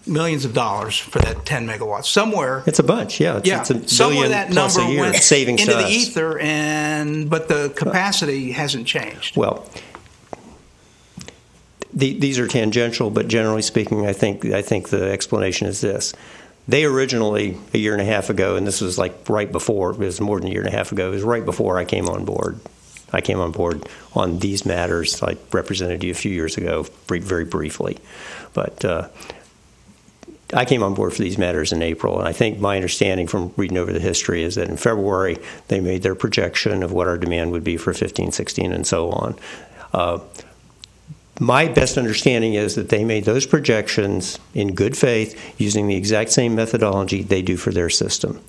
[SPEAKER 3] millions of dollars for that 10 megawatts. Somewhere.
[SPEAKER 12] It's a bunch, yeah. It's a
[SPEAKER 3] somewhere
[SPEAKER 12] billion
[SPEAKER 3] that
[SPEAKER 12] plus
[SPEAKER 3] number
[SPEAKER 12] a year
[SPEAKER 3] went
[SPEAKER 12] savings
[SPEAKER 3] into
[SPEAKER 12] to
[SPEAKER 3] the
[SPEAKER 12] us.
[SPEAKER 3] ether, but the capacity hasn't changed.
[SPEAKER 12] Well, these are tangential, but generally speaking, I think the explanation is this. They originally, a year and a half ago, and this was like right before, it was more than a year and a half ago, it was right before I came on board. I came on board on these matters. I represented you a few years ago, very briefly. But I came on board for these matters in April, and I think my understanding from reading over the history is that in February they made their projection of what our demand would be for 15, 16, and so on. My best understanding is that they made those projections in good faith using the exact same methodology they do for their system.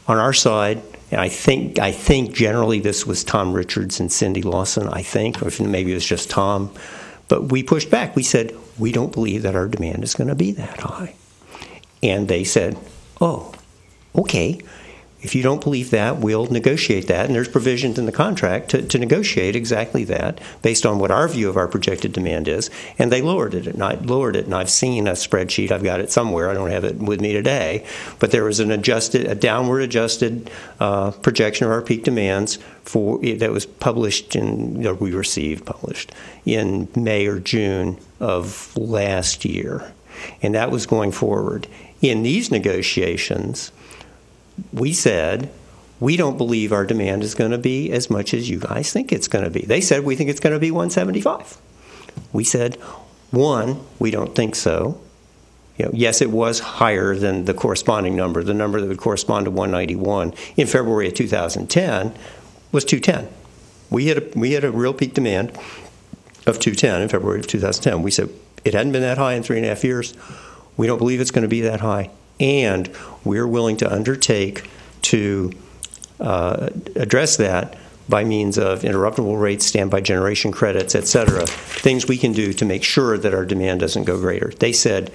[SPEAKER 12] On our side, and I think generally this was Tom Richards and Cindy Lawson, I think, or maybe it was just Tom, but we pushed back. We said, we don't believe that our demand is going to be that high. And they said, oh, okay. If you don't believe that, we'll negotiate that. And there's provisions in the contract to negotiate exactly that based on what our view of our projected demand is. And they lowered it. And I've seen a spreadsheet. I've got it somewhere. I don't have it with me today. But there was a downward adjusted projection of our peak demands that was published published in May or June of last year. And that was going forward. In these negotiations, we said, we don't believe our demand is going to be as much as you guys think it's going to be. They said, we think it's going to be 175. We said, one, we don't think so. Yes, it was higher than the corresponding number. The number that would correspond to 191 in February of 2010 was 210. We had a real peak demand of 210 in February of 2010. We said it hadn't been that high in 3.5 years. We don't believe it's going to be that high. And we're willing to undertake to address that by means of interruptible rates, standby generation credits, et cetera, things we can do to make sure that our demand doesn't go greater. They said,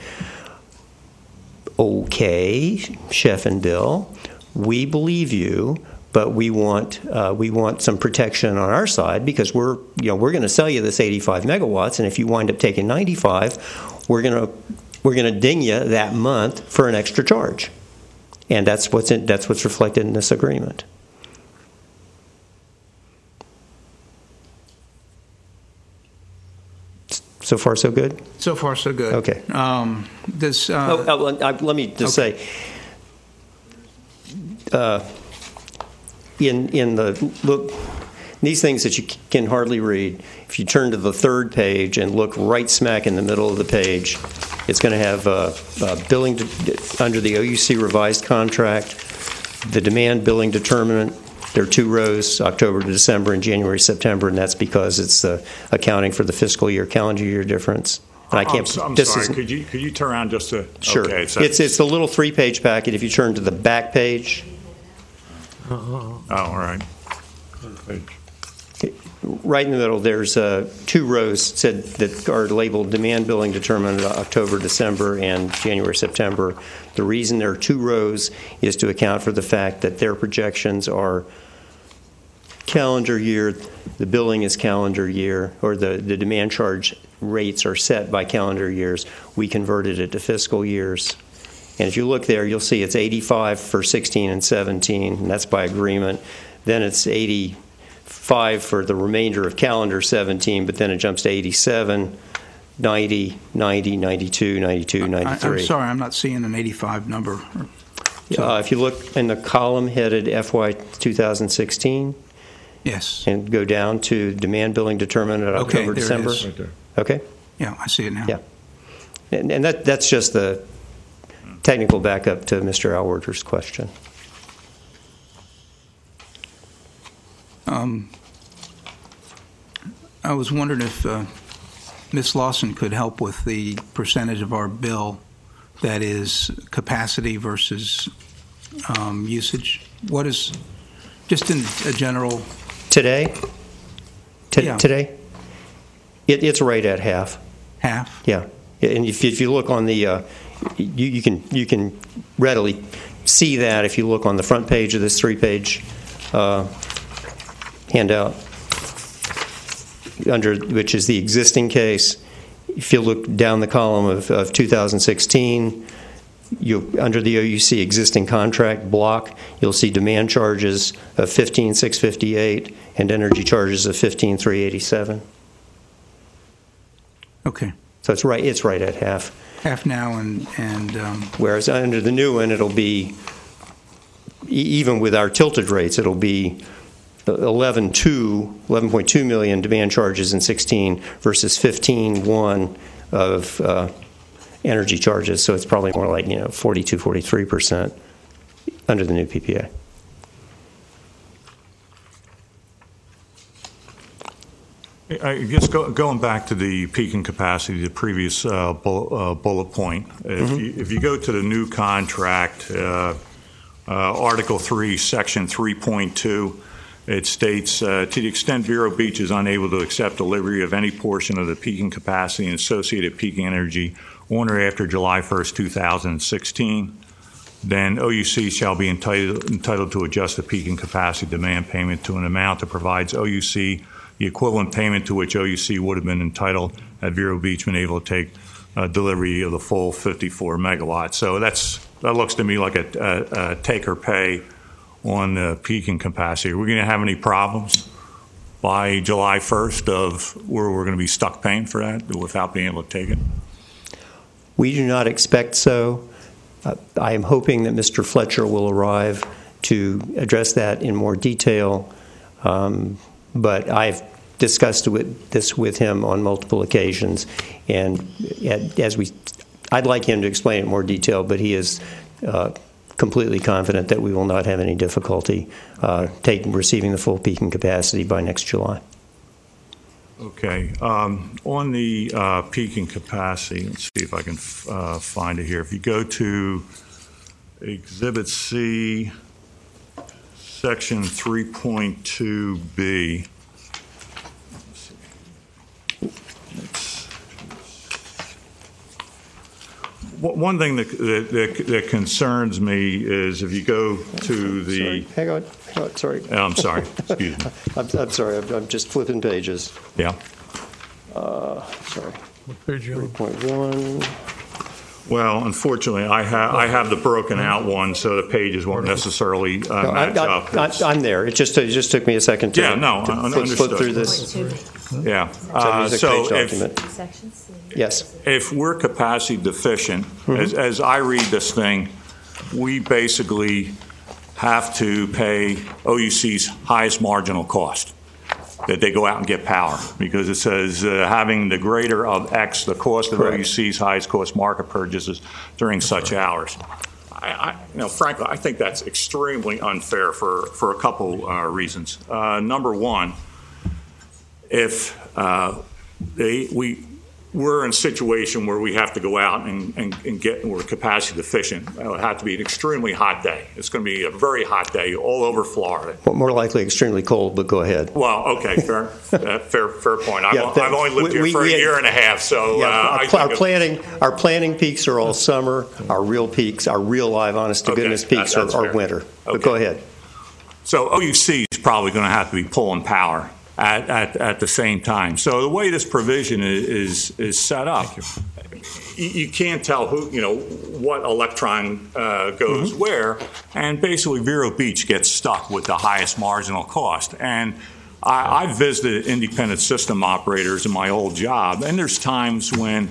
[SPEAKER 12] okay, Chef and Bill, we believe you, but we want some protection on our side because we're going to sell you this 85 megawatts, and if you wind up taking 95, we're going to ding you that month for an extra charge, and that's what's reflected in this agreement. So far, so good?
[SPEAKER 3] So far, so good.
[SPEAKER 12] Okay.
[SPEAKER 3] Let
[SPEAKER 12] me just say, in these things that you can hardly read, if you turn to the third page and look right smack in the middle of the page, it's going to have billing under the OUC revised contract, the demand billing determinant. There are 2 rows, October to December and January, September, and that's because it's accounting for the fiscal year, calendar year difference. And I can't.
[SPEAKER 10] I'm sorry. Could you turn around just to?
[SPEAKER 12] Sure.
[SPEAKER 10] Okay,
[SPEAKER 12] it's the little 3-page packet. If you turn to the back page.
[SPEAKER 10] Oh, all right.
[SPEAKER 12] Right in the middle, there's 2 rows that are labeled demand billing determined October, December, and January, September. The reason there are 2 rows is to account for the fact that their projections are calendar year, the billing is calendar year, or the demand charge rates are set by calendar years. We converted it to fiscal years. And if you look there, you'll see it's 85 for 16 and 17, and that's by agreement. Then it's 85 for the remainder of calendar 17, but then it jumps to 87, 90, 90, 92, 92, 93.
[SPEAKER 3] I'm sorry, I'm not seeing an 85 number.
[SPEAKER 12] If you look in the column headed FY 2016,
[SPEAKER 3] yes,
[SPEAKER 12] and go down to demand billing determined at October, December.
[SPEAKER 3] It is. Right there.
[SPEAKER 12] Okay.
[SPEAKER 3] Yeah, I see it now.
[SPEAKER 12] Yeah, and that's just the technical backup to Mr. Alwerder's question.
[SPEAKER 3] I was wondering if Ms. Lawson could help with the percentage of our bill that is capacity versus usage. What is, just in a general...
[SPEAKER 12] Today? Today? It's right at half.
[SPEAKER 3] Half?
[SPEAKER 12] Yeah. And if you look on the... you can readily see that if you look on the front page of this 3-page handout, which is the existing case. If you look down the column of 2016, under the OUC existing contract block, you'll see demand charges of $15,658 and energy charges of $15,387.
[SPEAKER 3] Okay.
[SPEAKER 12] So it's right at half.
[SPEAKER 3] Half now, and
[SPEAKER 12] whereas under the new one, it'll be, even with our tilted rates, it'll be 11.2 million demand charges in 16 versus 15.1 of energy charges. So it's probably more like 42, 43% under the new PPA.
[SPEAKER 10] I guess going back to the peaking capacity, the previous bullet point, if you go to the new contract, Article 3, Section 3.2, it states, to the extent Vero Beach is unable to accept delivery of any portion of the peaking capacity and associated peaking energy on or after July 1st, 2016, then OUC shall be entitled to adjust the peaking capacity demand payment to an amount that provides OUC the equivalent payment to which OUC would have been entitled had Vero Beach been able to take delivery of the full 54 megawatts. So that looks to me like a take or pay on the peaking capacity. Are we going to have any problems by July 1st of where we're going to be stuck paying for that without being able to take it?
[SPEAKER 12] We do not expect so. I am hoping that Mr. Fletcher will arrive to address that in more detail. But I've discussed this with him on multiple occasions, and I'd like him to explain it in more detail, but he is completely confident that we will not have any difficulty receiving the full peaking capacity by next July.
[SPEAKER 10] Okay. On the peaking capacity, let's see if I can find it here. If you go to Exhibit C, Section 3.2B, one thing that concerns me is if you go to the...
[SPEAKER 12] Hang on, sorry.
[SPEAKER 10] I'm sorry, excuse me.
[SPEAKER 12] I'm sorry, I'm just flipping pages.
[SPEAKER 10] Yeah.
[SPEAKER 12] Sorry.
[SPEAKER 1] What page are you on?
[SPEAKER 12] 3.1.
[SPEAKER 10] Well, unfortunately, I have the broken out one, so the pages won't necessarily match up.
[SPEAKER 12] I'm there. It just took me a second to, flip through this.
[SPEAKER 10] Yeah.
[SPEAKER 12] So yes.
[SPEAKER 10] If we're capacity deficient, as I read this thing, we basically have to pay OUC's highest marginal cost, that they go out and get power, because it says having the greater of X, the cost of OUC's highest cost market purchases during such hours. Frankly, I think that's extremely unfair for a couple reasons. Number one, if we're in a situation where we have to go out and we're capacity deficient, it would have to be an extremely hot day. It's going to be a very hot day all over Florida.
[SPEAKER 12] Well, more likely extremely cold, but go ahead.
[SPEAKER 10] Well, okay, fair point. I've only lived here for a year and a half, so
[SPEAKER 12] our planning peaks are all summer. Our real peaks, our real live, honest to goodness peaks are winter. But go ahead.
[SPEAKER 10] So OUC is probably going to have to be pulling power at the same time. So the way this provision is set up, you can't tell what electron goes where, and basically Vero Beach gets stuck with the highest marginal cost. And I've visited independent system operators in my old job, and there's times when,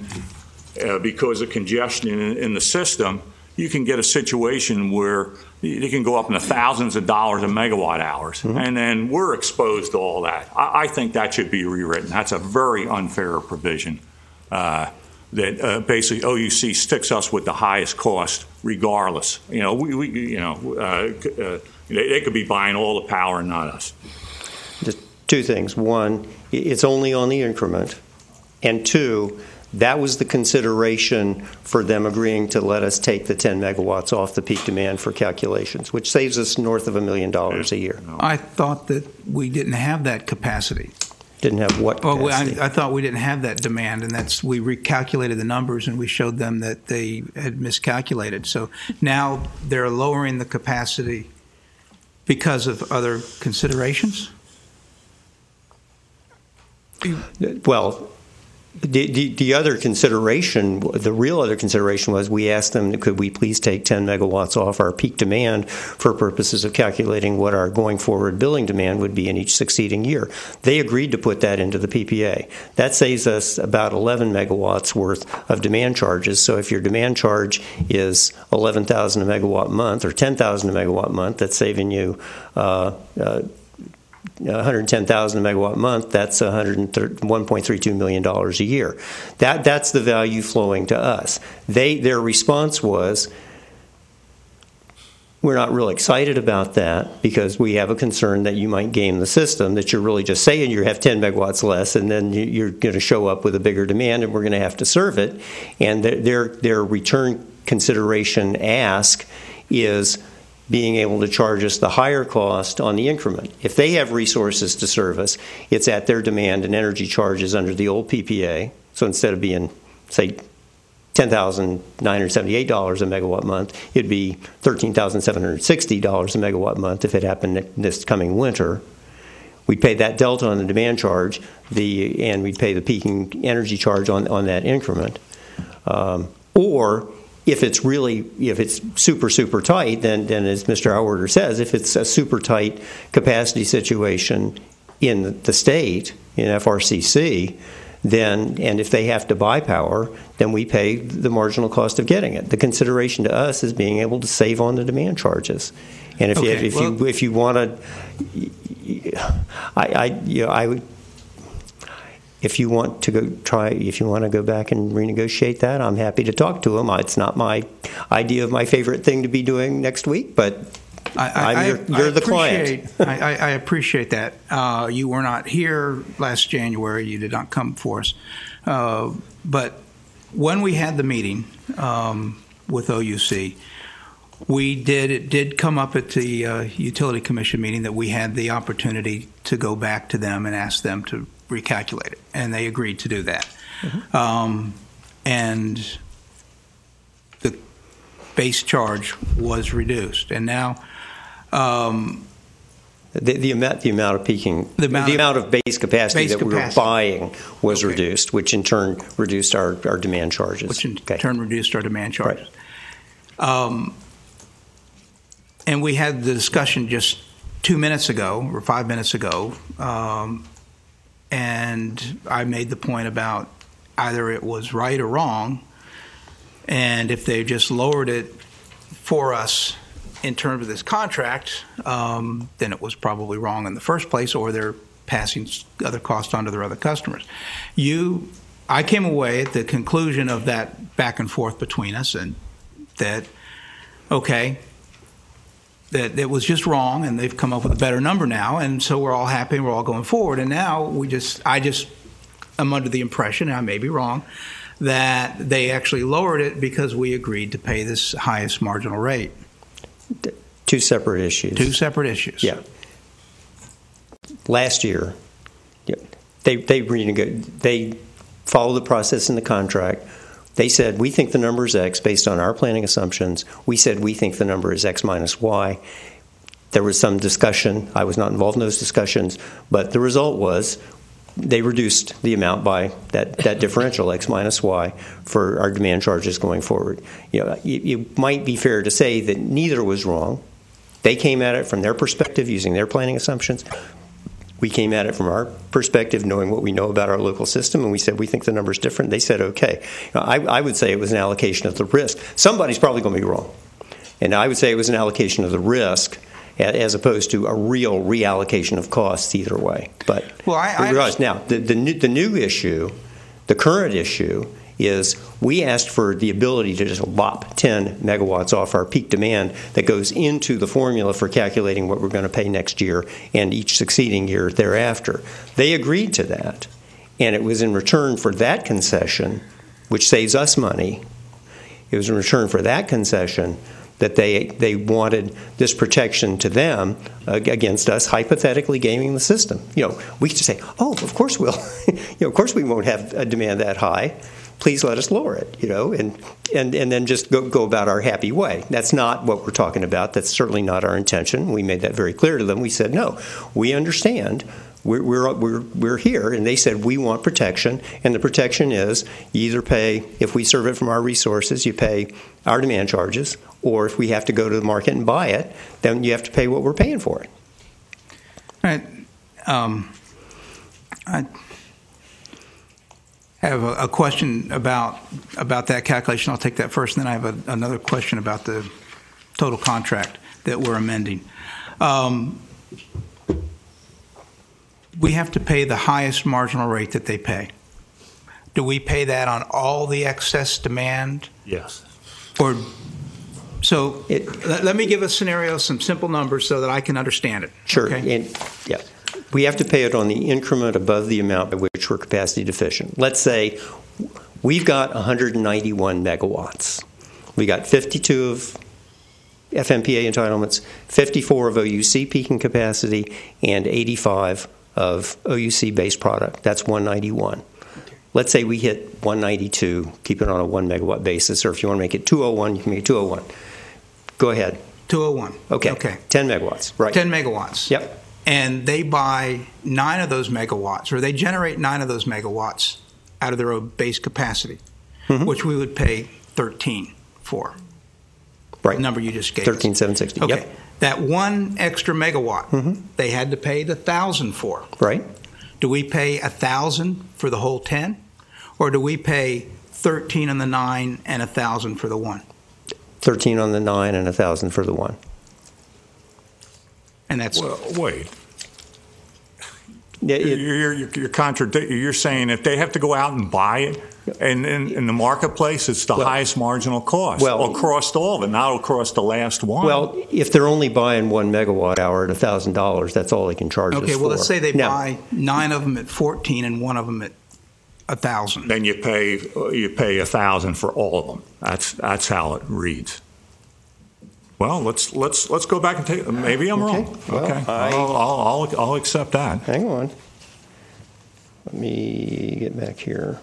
[SPEAKER 10] because of congestion in the system, you can get a situation where they can go up in the thousands of dollars a megawatt hours, and then we're exposed to all that. I think that should be rewritten. That's a very unfair provision that basically OUC sticks us with the highest cost regardless. They could be buying all the power and not us.
[SPEAKER 12] Just two things. One, it's only on the increment, and two, that was the consideration for them agreeing to let us take the 10 megawatts off the peak demand for calculations, which saves us north of $1 million a year.
[SPEAKER 3] I thought that we didn't have that capacity.
[SPEAKER 12] Didn't have what capacity?
[SPEAKER 3] I thought we didn't have that demand, and we recalculated the numbers and we showed them that they had miscalculated. So now they're lowering the capacity because of other considerations?
[SPEAKER 12] Well, the other consideration, the real other consideration was we asked them, could we please take 10 megawatts off our peak demand for purposes of calculating what our going forward billing demand would be in each succeeding year. They agreed to put that into the PPA. That saves us about 11 megawatts worth of demand charges. So if your demand charge is 11,000 a megawatt month or 10,000 a megawatt month, that's saving you 110,000 a megawatt month, that's $1.32 million a year. That's the value flowing to us. Their response was, we're not real excited about that because we have a concern that you might game the system, that you're really just saying you have 10 megawatts less and then you're going to show up with a bigger demand and we're going to have to serve it. And their return consideration ask is being able to charge us the higher cost on the increment. If they have resources to serve us, it's at their demand and energy charges under the old PPA. So instead of being, say, $10,978 a megawatt month, it'd be $13,760 a megawatt month if it happened this coming winter. We'd pay that delta on the demand charge, and we'd pay the peaking energy charge on that increment. Or if it's super, super tight, then as Mr. Auerter says, if it's a super tight capacity situation in the state, in FRCC, and if they have to buy power, then we pay the marginal cost of getting it. The consideration to us is being able to save on the demand charges. And if you want to, I would. If you want to go back and renegotiate that, I'm happy to talk to them. It's not my idea of my favorite thing to be doing next week, but You're the client.
[SPEAKER 3] I appreciate that. You were not here last January. You did not come for us. But when we had the meeting with OUC, it did come up at the Utility Commission meeting that we had the opportunity to go back to them and ask them to recalculate it, and they agreed to do that. And the base charge was reduced, and now
[SPEAKER 12] the amount of peaking, the amount of base capacity that we were buying was reduced, which in turn reduced our demand charges.
[SPEAKER 3] Which in turn reduced our demand charges. Right. And we had the discussion just 2 minutes ago or 5 minutes ago, and I made the point about either it was right or wrong, and if they just lowered it for us in terms of this contract, then it was probably wrong in the first place, or they're passing other costs on to their other customers. I came away at the conclusion of that back and forth between us, and that, okay, that it was just wrong, and they've come up with a better number now, and so we're all happy and we're all going forward. And now I just am under the impression, and I may be wrong, that they actually lowered it because we agreed to pay this highest marginal rate.
[SPEAKER 12] Two separate issues.
[SPEAKER 3] Two separate issues.
[SPEAKER 12] Yeah. Last year, they followed the process in the contract. They said, we think the number is X based on our planning assumptions. We said, we think the number is X minus Y. There was some discussion. I was not involved in those discussions, but the result was they reduced the amount by that differential, X minus Y, for our demand charges going forward. It might be fair to say that neither was wrong. They came at it from their perspective using their planning assumptions. We came at it from our perspective, knowing what we know about our local system, and we said, we think the number's different. They said, okay. I would say it was an allocation of the risk. Somebody's probably going to be wrong. And I would say it was an allocation of the risk as opposed to a real reallocation of costs either way. But now, the new issue, the current issue, is we asked for the ability to just lop 10 megawatts off our peak demand that goes into the formula for calculating what we're going to pay next year and each succeeding year thereafter. They agreed to that, and it was in return for that concession, which saves us money. It was in return for that concession that they wanted this protection to them against us hypothetically gaming the system. We could just say, oh, of course we'll, of course we won't have a demand that high. Please let us lower it, and then just go about our happy way. That's not what we're talking about. That's certainly not our intention. We made that very clear to them. We said, no, we understand. We're here, and they said we want protection, and the protection is you either pay, if we serve it from our resources, you pay our demand charges, or if we have to go to the market and buy it, then you have to pay what we're paying for it.
[SPEAKER 3] All right. I have a question about that calculation. I'll take that first, and then I have another question about the total contract that we're amending. We have to pay the highest marginal rate that they pay. Do we pay that on all the excess demand?
[SPEAKER 10] Yes.
[SPEAKER 3] Or so let me give a scenario, some simple numbers so that I can understand it.
[SPEAKER 12] Sure.
[SPEAKER 3] Okay?
[SPEAKER 12] We have to pay it on the increment above the amount by which we're capacity deficient. Let's say we've got 191 megawatts. We got 52 of FMPA entitlements, 54 of OUC peaking capacity, and 85 of OUC base product. That's 191. Let's say we hit 192, keep it on a 1 megawatt basis, or if you want to make it 201, you can make it 201. Go ahead.
[SPEAKER 3] 201.
[SPEAKER 12] Okay. 10 megawatts, right.
[SPEAKER 3] 10 megawatts.
[SPEAKER 12] Yep.
[SPEAKER 3] And they buy 9 of those megawatts, or they generate 9 of those megawatts out of their own base capacity, which we would pay 13 for.
[SPEAKER 12] Right.
[SPEAKER 3] The number you just gave.
[SPEAKER 12] 13,760.
[SPEAKER 3] Okay.
[SPEAKER 12] Yep.
[SPEAKER 3] That 1 extra megawatt, they had to pay the 1,000 for.
[SPEAKER 12] Right.
[SPEAKER 3] Do we pay 1,000 for the whole 10, or do we pay 13 on the 9 and 1,000 for the 1? 13
[SPEAKER 12] on the 9 and 1,000 for the 1.
[SPEAKER 3] And that's
[SPEAKER 10] wait. You're saying if they have to go out and buy it, And in the marketplace, it's the highest marginal cost across all of it, not across the last one.
[SPEAKER 12] Well, if they're only buying 1 megawatt hour at $1,000, that's all they can charge us for.
[SPEAKER 3] Okay, well, let's say they buy 9 of them at 14 and 1 of them at 1,000.
[SPEAKER 10] Then you pay 1,000 for all of them. That's how it reads. Well, let's go back and take. Maybe I'm wrong.
[SPEAKER 12] Well,
[SPEAKER 10] okay, I'll accept that.
[SPEAKER 12] Hang on. Let me get back here.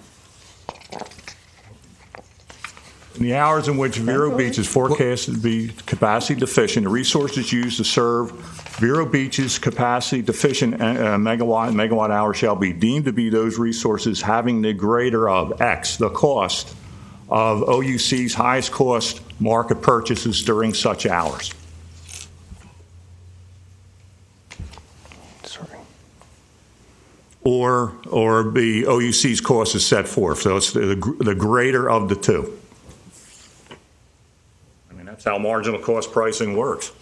[SPEAKER 10] In the hours in which Vero Beach is forecasted to be capacity deficient, the resources used to serve Vero Beach's capacity deficient megawatt hour shall be deemed to be those resources having the greater of X, the cost of OUC's highest cost market purchases during such hours. Or the OUC's cost is set forth, so it's the greater of the two. I mean, that's how marginal cost pricing works.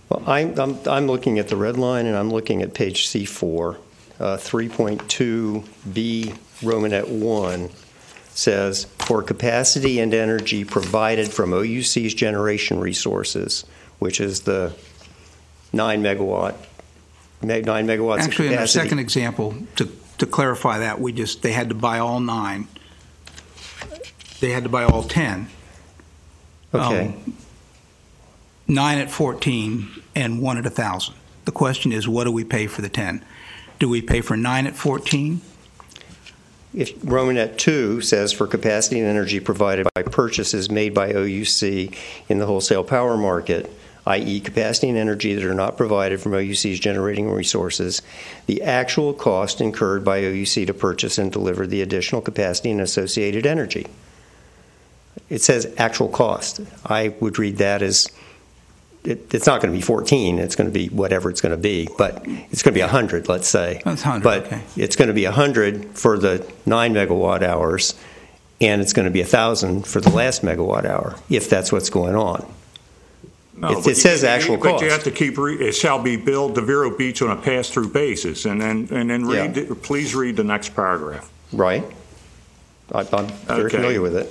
[SPEAKER 12] Well, I'm looking at the red line, and I'm looking at page C4, 3.2B, Romanet 1. Says, for capacity and energy provided from OUC's generation resources, which is the 9 megawatts
[SPEAKER 3] Actually,
[SPEAKER 12] of capacity.
[SPEAKER 3] in our second example, to clarify that, they had to buy all 9. They had to buy all 10.
[SPEAKER 12] Okay.
[SPEAKER 3] 9 at 14 and 1 at 1,000. The question is, what do we pay for the 10? Do we pay for 9 at 14?
[SPEAKER 12] If Romanet 2 says for capacity and energy provided by purchases made by OUC in the wholesale power market, i.e. capacity and energy that are not provided from OUC's generating resources, the actual cost incurred by OUC to purchase and deliver the additional capacity and associated energy. It says actual cost. I would read that as it's not going to be 14. It's going to be whatever it's going to be, but it's going to be 100, let's say.
[SPEAKER 3] That's 100,
[SPEAKER 12] but
[SPEAKER 3] okay.
[SPEAKER 12] It's going to be 100 for the 9 megawatt hours, and it's going to be 1,000 for the last megawatt hour, if that's what's going on.
[SPEAKER 10] No,
[SPEAKER 12] it says actual cost.
[SPEAKER 10] But you have to keep. It shall be billed to Vero Beach on a pass-through basis, and then read. Please read the next paragraph.
[SPEAKER 12] Right. I'm very familiar with it.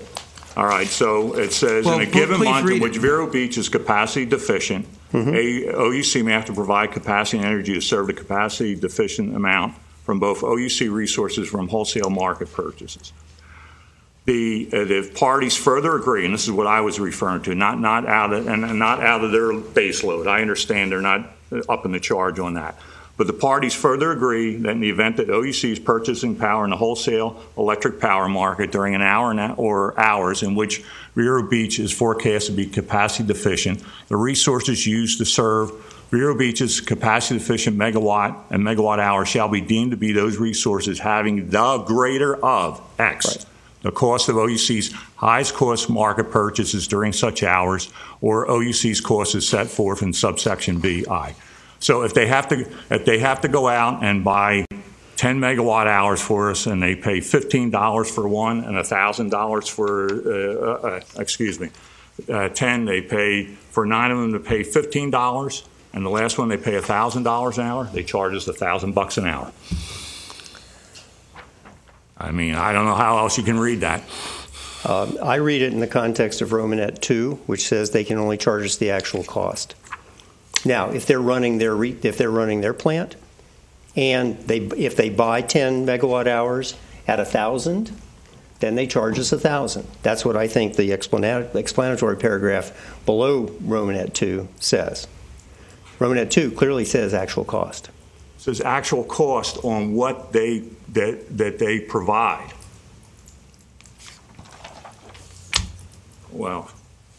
[SPEAKER 10] All right, so it says, in a given month in which Vero Beach is capacity deficient, OUC may have to provide capacity and energy to serve the capacity deficient amount from both OUC resources from wholesale market purchases. The parties further agree, and this is what I was referring to, not out of their base load. I understand they're not up in the charge on that. But the parties further agree that in the event that OUC is purchasing power in the wholesale electric power market during an hour or hours in which Vero Beach is forecast to be capacity deficient, the resources used to serve Vero Beach's capacity deficient megawatt and megawatt hour shall be deemed to be those resources having the greater of X. Right. The cost of OUC's highest cost market purchases during such hours, or OUC's cost is set forth in subsection BI. So if they have to go out and buy 10 megawatt hours for us, and they pay $15 for one and $1,000 for 10, they pay for 9 of them to pay $15, and the last one they pay $1,000 an hour. They charge us $1,000 an hour. I mean, I don't know how else you can read that.
[SPEAKER 12] I read it in the context of Romanet 2, which says they can only charge us the actual cost. Now, if they're running their plant, and if they buy 10 megawatt hours at 1,000, then they charge us 1,000. That's what I think the explanatory paragraph below Romanet 2 says. Romanet 2 clearly says actual cost.
[SPEAKER 10] It says actual cost on what they provide. Well,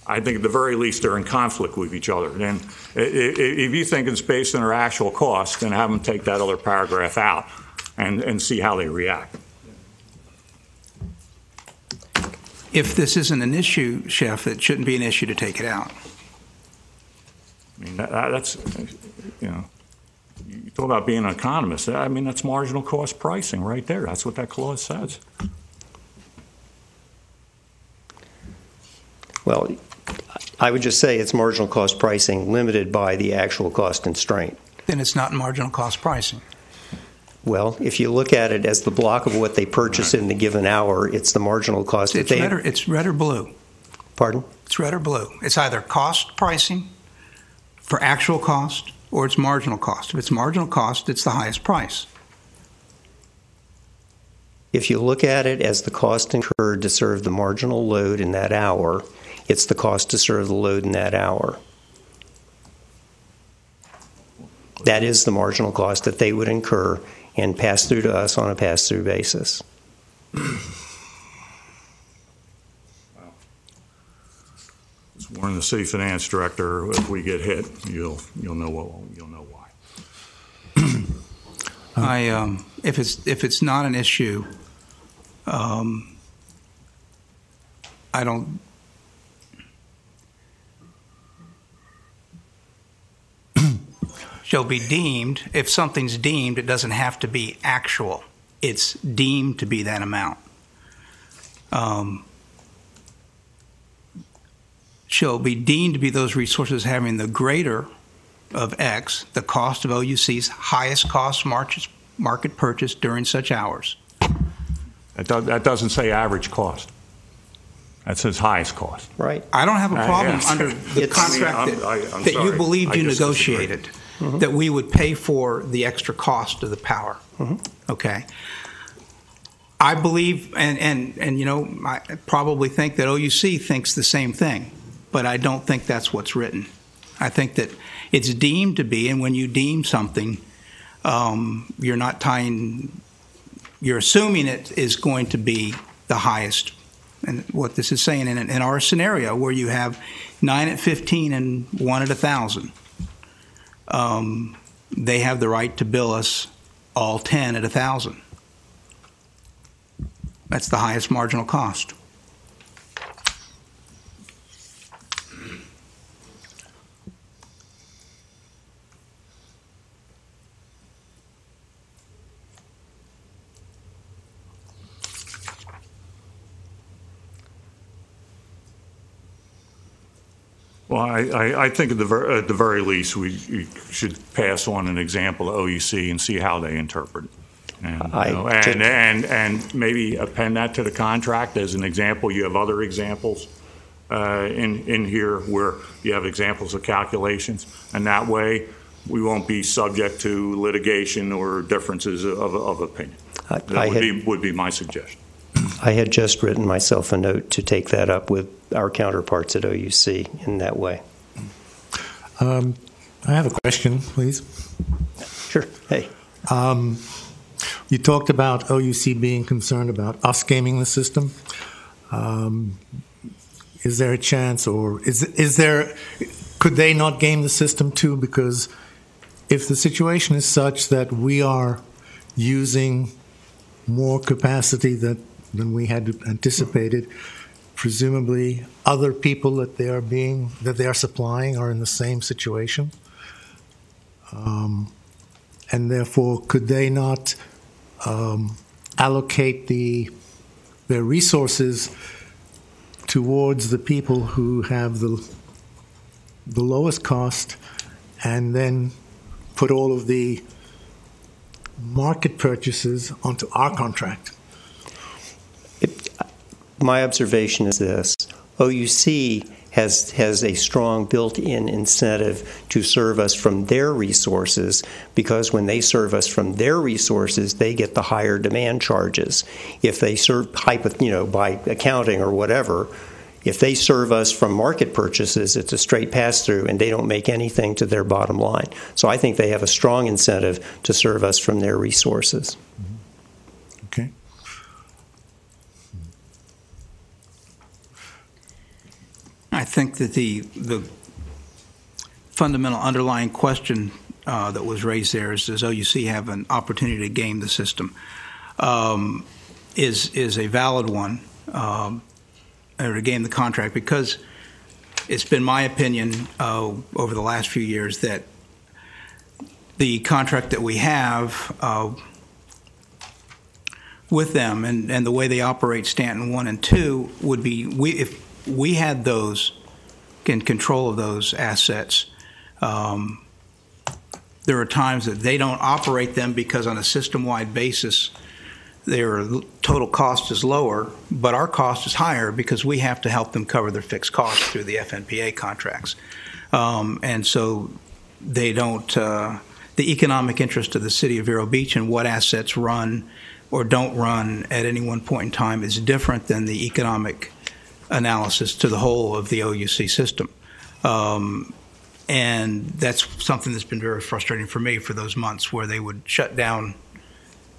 [SPEAKER 10] I think at the very least they're in conflict with each other. And if you think it's based on their actual cost, then have them take that other paragraph out and see how they react.
[SPEAKER 3] If this isn't an issue, Chef, it shouldn't be an issue to take it out.
[SPEAKER 10] I mean, that's, you know, you talk about being an economist. I mean, that's marginal cost pricing right there. That's what that clause says.
[SPEAKER 12] Well, I would just say it's marginal cost pricing limited by the actual cost constraint.
[SPEAKER 3] Then it's not marginal cost pricing.
[SPEAKER 12] Well, if you look at it as the block of what they purchase in the given hour, it's the marginal cost that they...
[SPEAKER 3] It's red or blue.
[SPEAKER 12] Pardon?
[SPEAKER 3] It's red or blue. It's either cost pricing for actual cost or it's marginal cost. If it's marginal cost, it's the highest price.
[SPEAKER 12] If you look at it as the cost incurred to serve the marginal load in that hour, it's the cost to serve the load in that hour. That is the marginal cost that they would incur and pass through to us on a pass-through basis.
[SPEAKER 10] As Warren, the city finance director, if we get hit, you'll know why.
[SPEAKER 3] If it's not an issue, I don't. Shall be deemed. If something's deemed, it doesn't have to be actual. It's deemed to be that amount. Shall be deemed to be those resources having the greater of X, the cost of OUC's highest cost market purchase during such hours.
[SPEAKER 10] That doesn't say average cost. That says highest cost.
[SPEAKER 12] Right.
[SPEAKER 3] I don't have a problem
[SPEAKER 10] yes.
[SPEAKER 3] under the contract
[SPEAKER 10] I'm
[SPEAKER 3] that you
[SPEAKER 10] sorry.
[SPEAKER 3] believed you
[SPEAKER 10] I just
[SPEAKER 3] negotiated, that we would pay for the extra cost of the power. Okay. I believe, and you know, I probably think that OUC thinks the same thing, but I don't think that's what's written. I think that it's deemed to be, and when you deem something, you're not tying, you're assuming it is going to be the highest. And what this is saying in our scenario, where you have 9 at 15 and 1 at 1,000, they have the right to bill us all 10 at 1,000. That's the highest marginal cost.
[SPEAKER 10] Well, I think at the very least we should pass on an example to OUC and see how they interpret it. And maybe append that to the contract as an example. You have other examples in here where you have examples of calculations, and that way we won't be subject to litigation or differences of opinion. That would be my suggestion.
[SPEAKER 12] I had just written myself a note to take that up with our counterparts at OUC in that way.
[SPEAKER 21] I have a question, please.
[SPEAKER 12] Sure. Hey.
[SPEAKER 21] You talked about OUC being concerned about us gaming the system. Is there a chance, or could they not game the system too? Because if the situation is such that we are using more capacity than we had anticipated, presumably other people that they are supplying are in the same situation, and therefore could they not allocate their resources towards the people who have the lowest cost, and then put all of the market purchases onto our contract?
[SPEAKER 12] My observation is this: OUC has a strong built-in incentive to serve us from their resources, because when they serve us from their resources, they get the higher demand charges. If they serve, by accounting or whatever, if they serve us from market purchases, it's a straight pass-through, and they don't make anything to their bottom line. So I think they have a strong incentive to serve us from their resources.
[SPEAKER 21] Okay.
[SPEAKER 3] I think that the fundamental underlying question that was raised there is, does OUC have an opportunity to game the system? Is a valid one, or to game the contract, because it's been my opinion over the last few years that the contract that we have with them and the way they operate Stanton 1 and 2 would be, if we had those in control of those assets. There are times that they don't operate them because on a system-wide basis, their total cost is lower, but our cost is higher because we have to help them cover their fixed costs through the FNPA contracts. And so they don't, the economic interest of the city of Vero Beach and what assets run or don't run at any one point in time is different than the economic analysis to the whole of the OUC system. And that's something that's been very frustrating for me for those months where they would shut down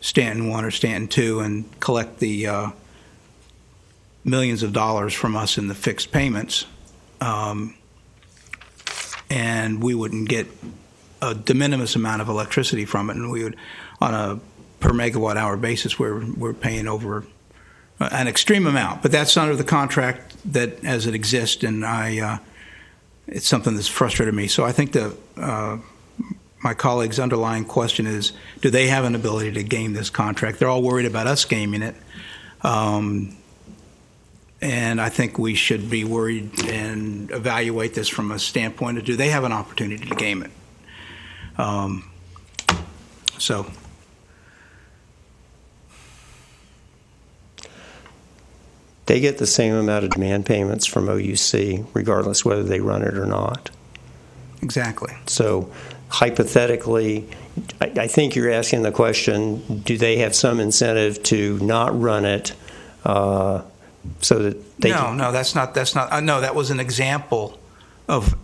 [SPEAKER 3] Stanton 1 or Stanton 2 and collect the millions of dollars from us in the fixed payments. And we wouldn't get a de minimis amount of electricity from it. And we would, on a per megawatt hour basis, we're paying over an extreme amount. But that's under the contract that as it exists, and it's something that's frustrated me. So I think my colleague's underlying question is, do they have an ability to game this contract? They're all worried about us gaming it. And I think we should be worried and evaluate this from a standpoint of, do they have an opportunity to game it? So.
[SPEAKER 12] They get the same amount of demand payments from OUC, regardless whether they run it or not.
[SPEAKER 3] Exactly.
[SPEAKER 12] So hypothetically, I think you're asking the question, do they have some incentive to not run it so that they
[SPEAKER 3] No, that's not, no, that was an example of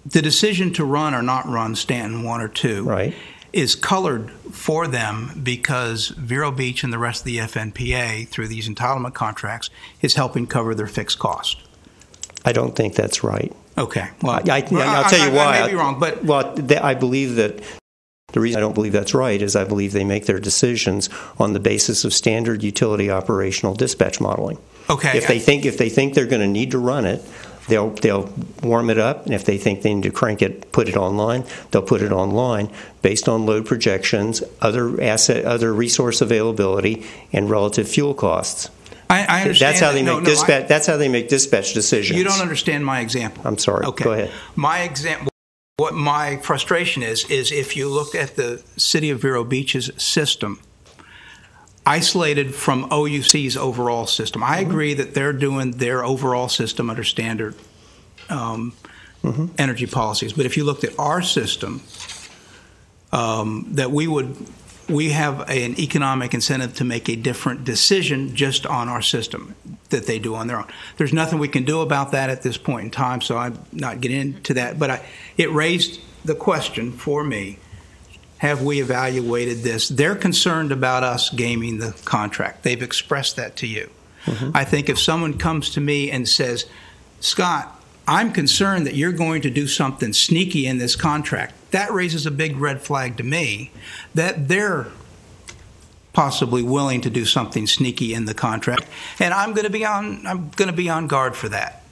[SPEAKER 3] the decision to run or not run Stanton 1 or 2
[SPEAKER 12] right.
[SPEAKER 3] is colored for them because Vero Beach and the rest of the FNPA, through these entitlement contracts, is helping cover their fixed cost.
[SPEAKER 12] I don't think that's right.
[SPEAKER 3] Okay. Well,
[SPEAKER 12] I'll tell you why.
[SPEAKER 3] I may be wrong, but
[SPEAKER 12] I believe that the reason I don't believe that's right is I believe they make their decisions on the basis of standard utility operational dispatch modeling.
[SPEAKER 3] Okay.
[SPEAKER 12] If they think they're going to need to run it, they'll warm it up, and if they think they need to crank it, put it online, they'll put it online based on load projections, other resource availability, and relative fuel costs.
[SPEAKER 3] I understand.
[SPEAKER 12] That's how they make dispatch. That's how they make dispatch decisions.
[SPEAKER 3] You don't understand my example.
[SPEAKER 12] I'm sorry.
[SPEAKER 3] Okay.
[SPEAKER 12] Go ahead.
[SPEAKER 3] My example. What my frustration is if you look at the city of Vero Beach's system, isolated from OUC's overall system. I agree that they're doing their overall system under standard energy policies. But if you looked at our system, that we have an economic incentive to make a different decision just on our system that they do on their own. There's nothing we can do about that at this point in time, so I'm not getting into that. But it raised the question for me, have we evaluated this? They're concerned about us gaming the contract. They've expressed that to you. I think if someone comes to me and says, Scott, I'm concerned that you're going to do something sneaky in this contract, that raises a big red flag to me that they're possibly willing to do something sneaky in the contract, and I'm going to be on guard for that.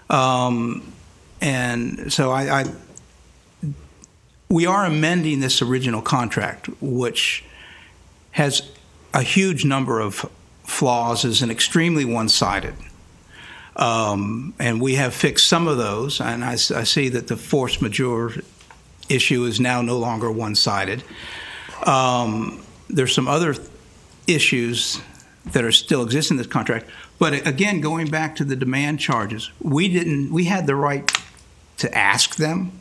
[SPEAKER 3] And so we are amending this original contract, which has a huge number of flaws, is an extremely one-sided. And we have fixed some of those, and I see that the force majeure issue is now no longer one-sided. There's some other issues that are still exist in this contract. But again, going back to the demand charges, we had the right to ask them.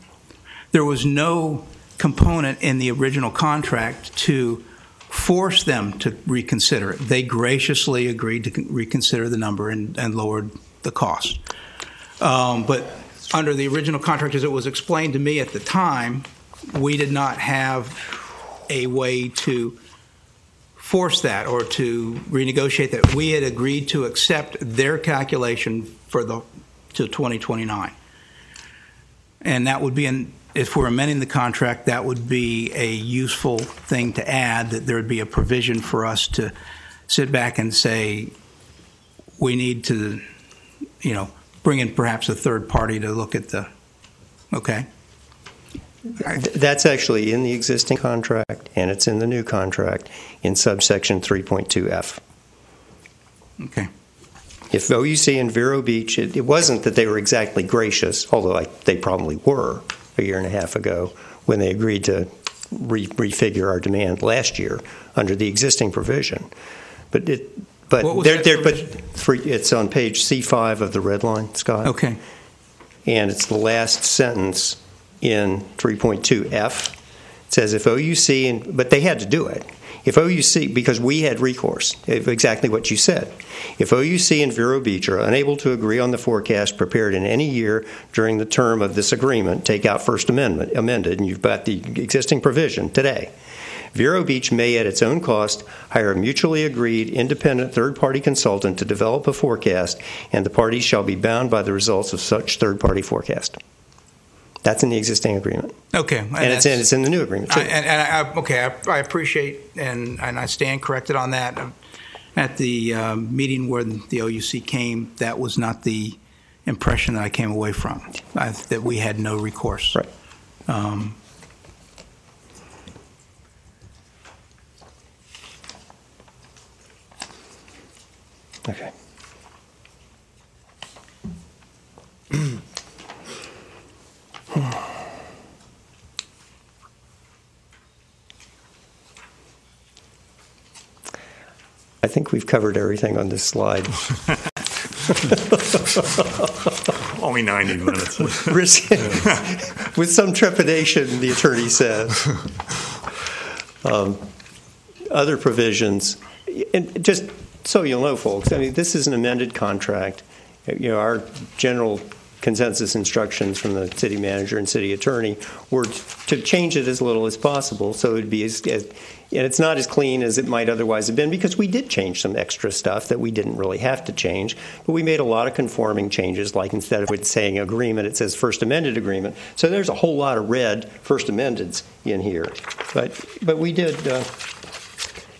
[SPEAKER 3] There was no component in the original contract to force them to reconsider it. They graciously agreed to reconsider the number and lowered the cost. But under the original contract, as it was explained to me at the time, we did not have a way to force that or to renegotiate that. We had agreed to accept their calculation for to 2029. And that would be, if we're amending the contract, that would be a useful thing to add, that there would be a provision for us to sit back and say, we need to, bring in perhaps a third party to look at the, okay?
[SPEAKER 12] That's actually in the existing contract, and it's in the new contract in subsection 3.2F.
[SPEAKER 3] Okay.
[SPEAKER 12] If OUC and Vero Beach, it wasn't that they were exactly gracious, although they probably were a year and a half ago when they agreed to refigure our demand last year under the existing provision. But it's on page C5 of the red line, Scott.
[SPEAKER 3] Okay.
[SPEAKER 12] And it's the last sentence in 3.2F. It says if OUC, but they had to do it. If OUC, because we had recourse, exactly what you said. If OUC and Vero Beach are unable to agree on the forecast prepared in any year during the term of this agreement, take out First Amendment, amended, and you've got the existing provision today. Vero Beach may, at its own cost, hire a mutually agreed independent third-party consultant to develop a forecast, and the parties shall be bound by the results of such third-party forecast. That's in the existing agreement.
[SPEAKER 3] Okay.
[SPEAKER 12] And it's in the new agreement, too.
[SPEAKER 3] I appreciate, and I stand corrected on that. At the meeting where the OUC came, that was not the impression that I came away from, that we had no recourse.
[SPEAKER 12] Right. Okay. I think we've covered everything on this slide.
[SPEAKER 10] Only 90 minutes.
[SPEAKER 12] With some trepidation, the attorney says. Other provisions, and just so you'll know, folks, I mean, this is an amended contract. You know, our general consensus instructions from the city manager and city attorney were to change it as little as possible, so it'd be and it's not as clean as it might otherwise have been, because we did change some extra stuff that we didn't really have to change, but we made a lot of conforming changes, like instead of it saying agreement, it says first amended agreement. So there's a whole lot of red first amendeds in here, but we did.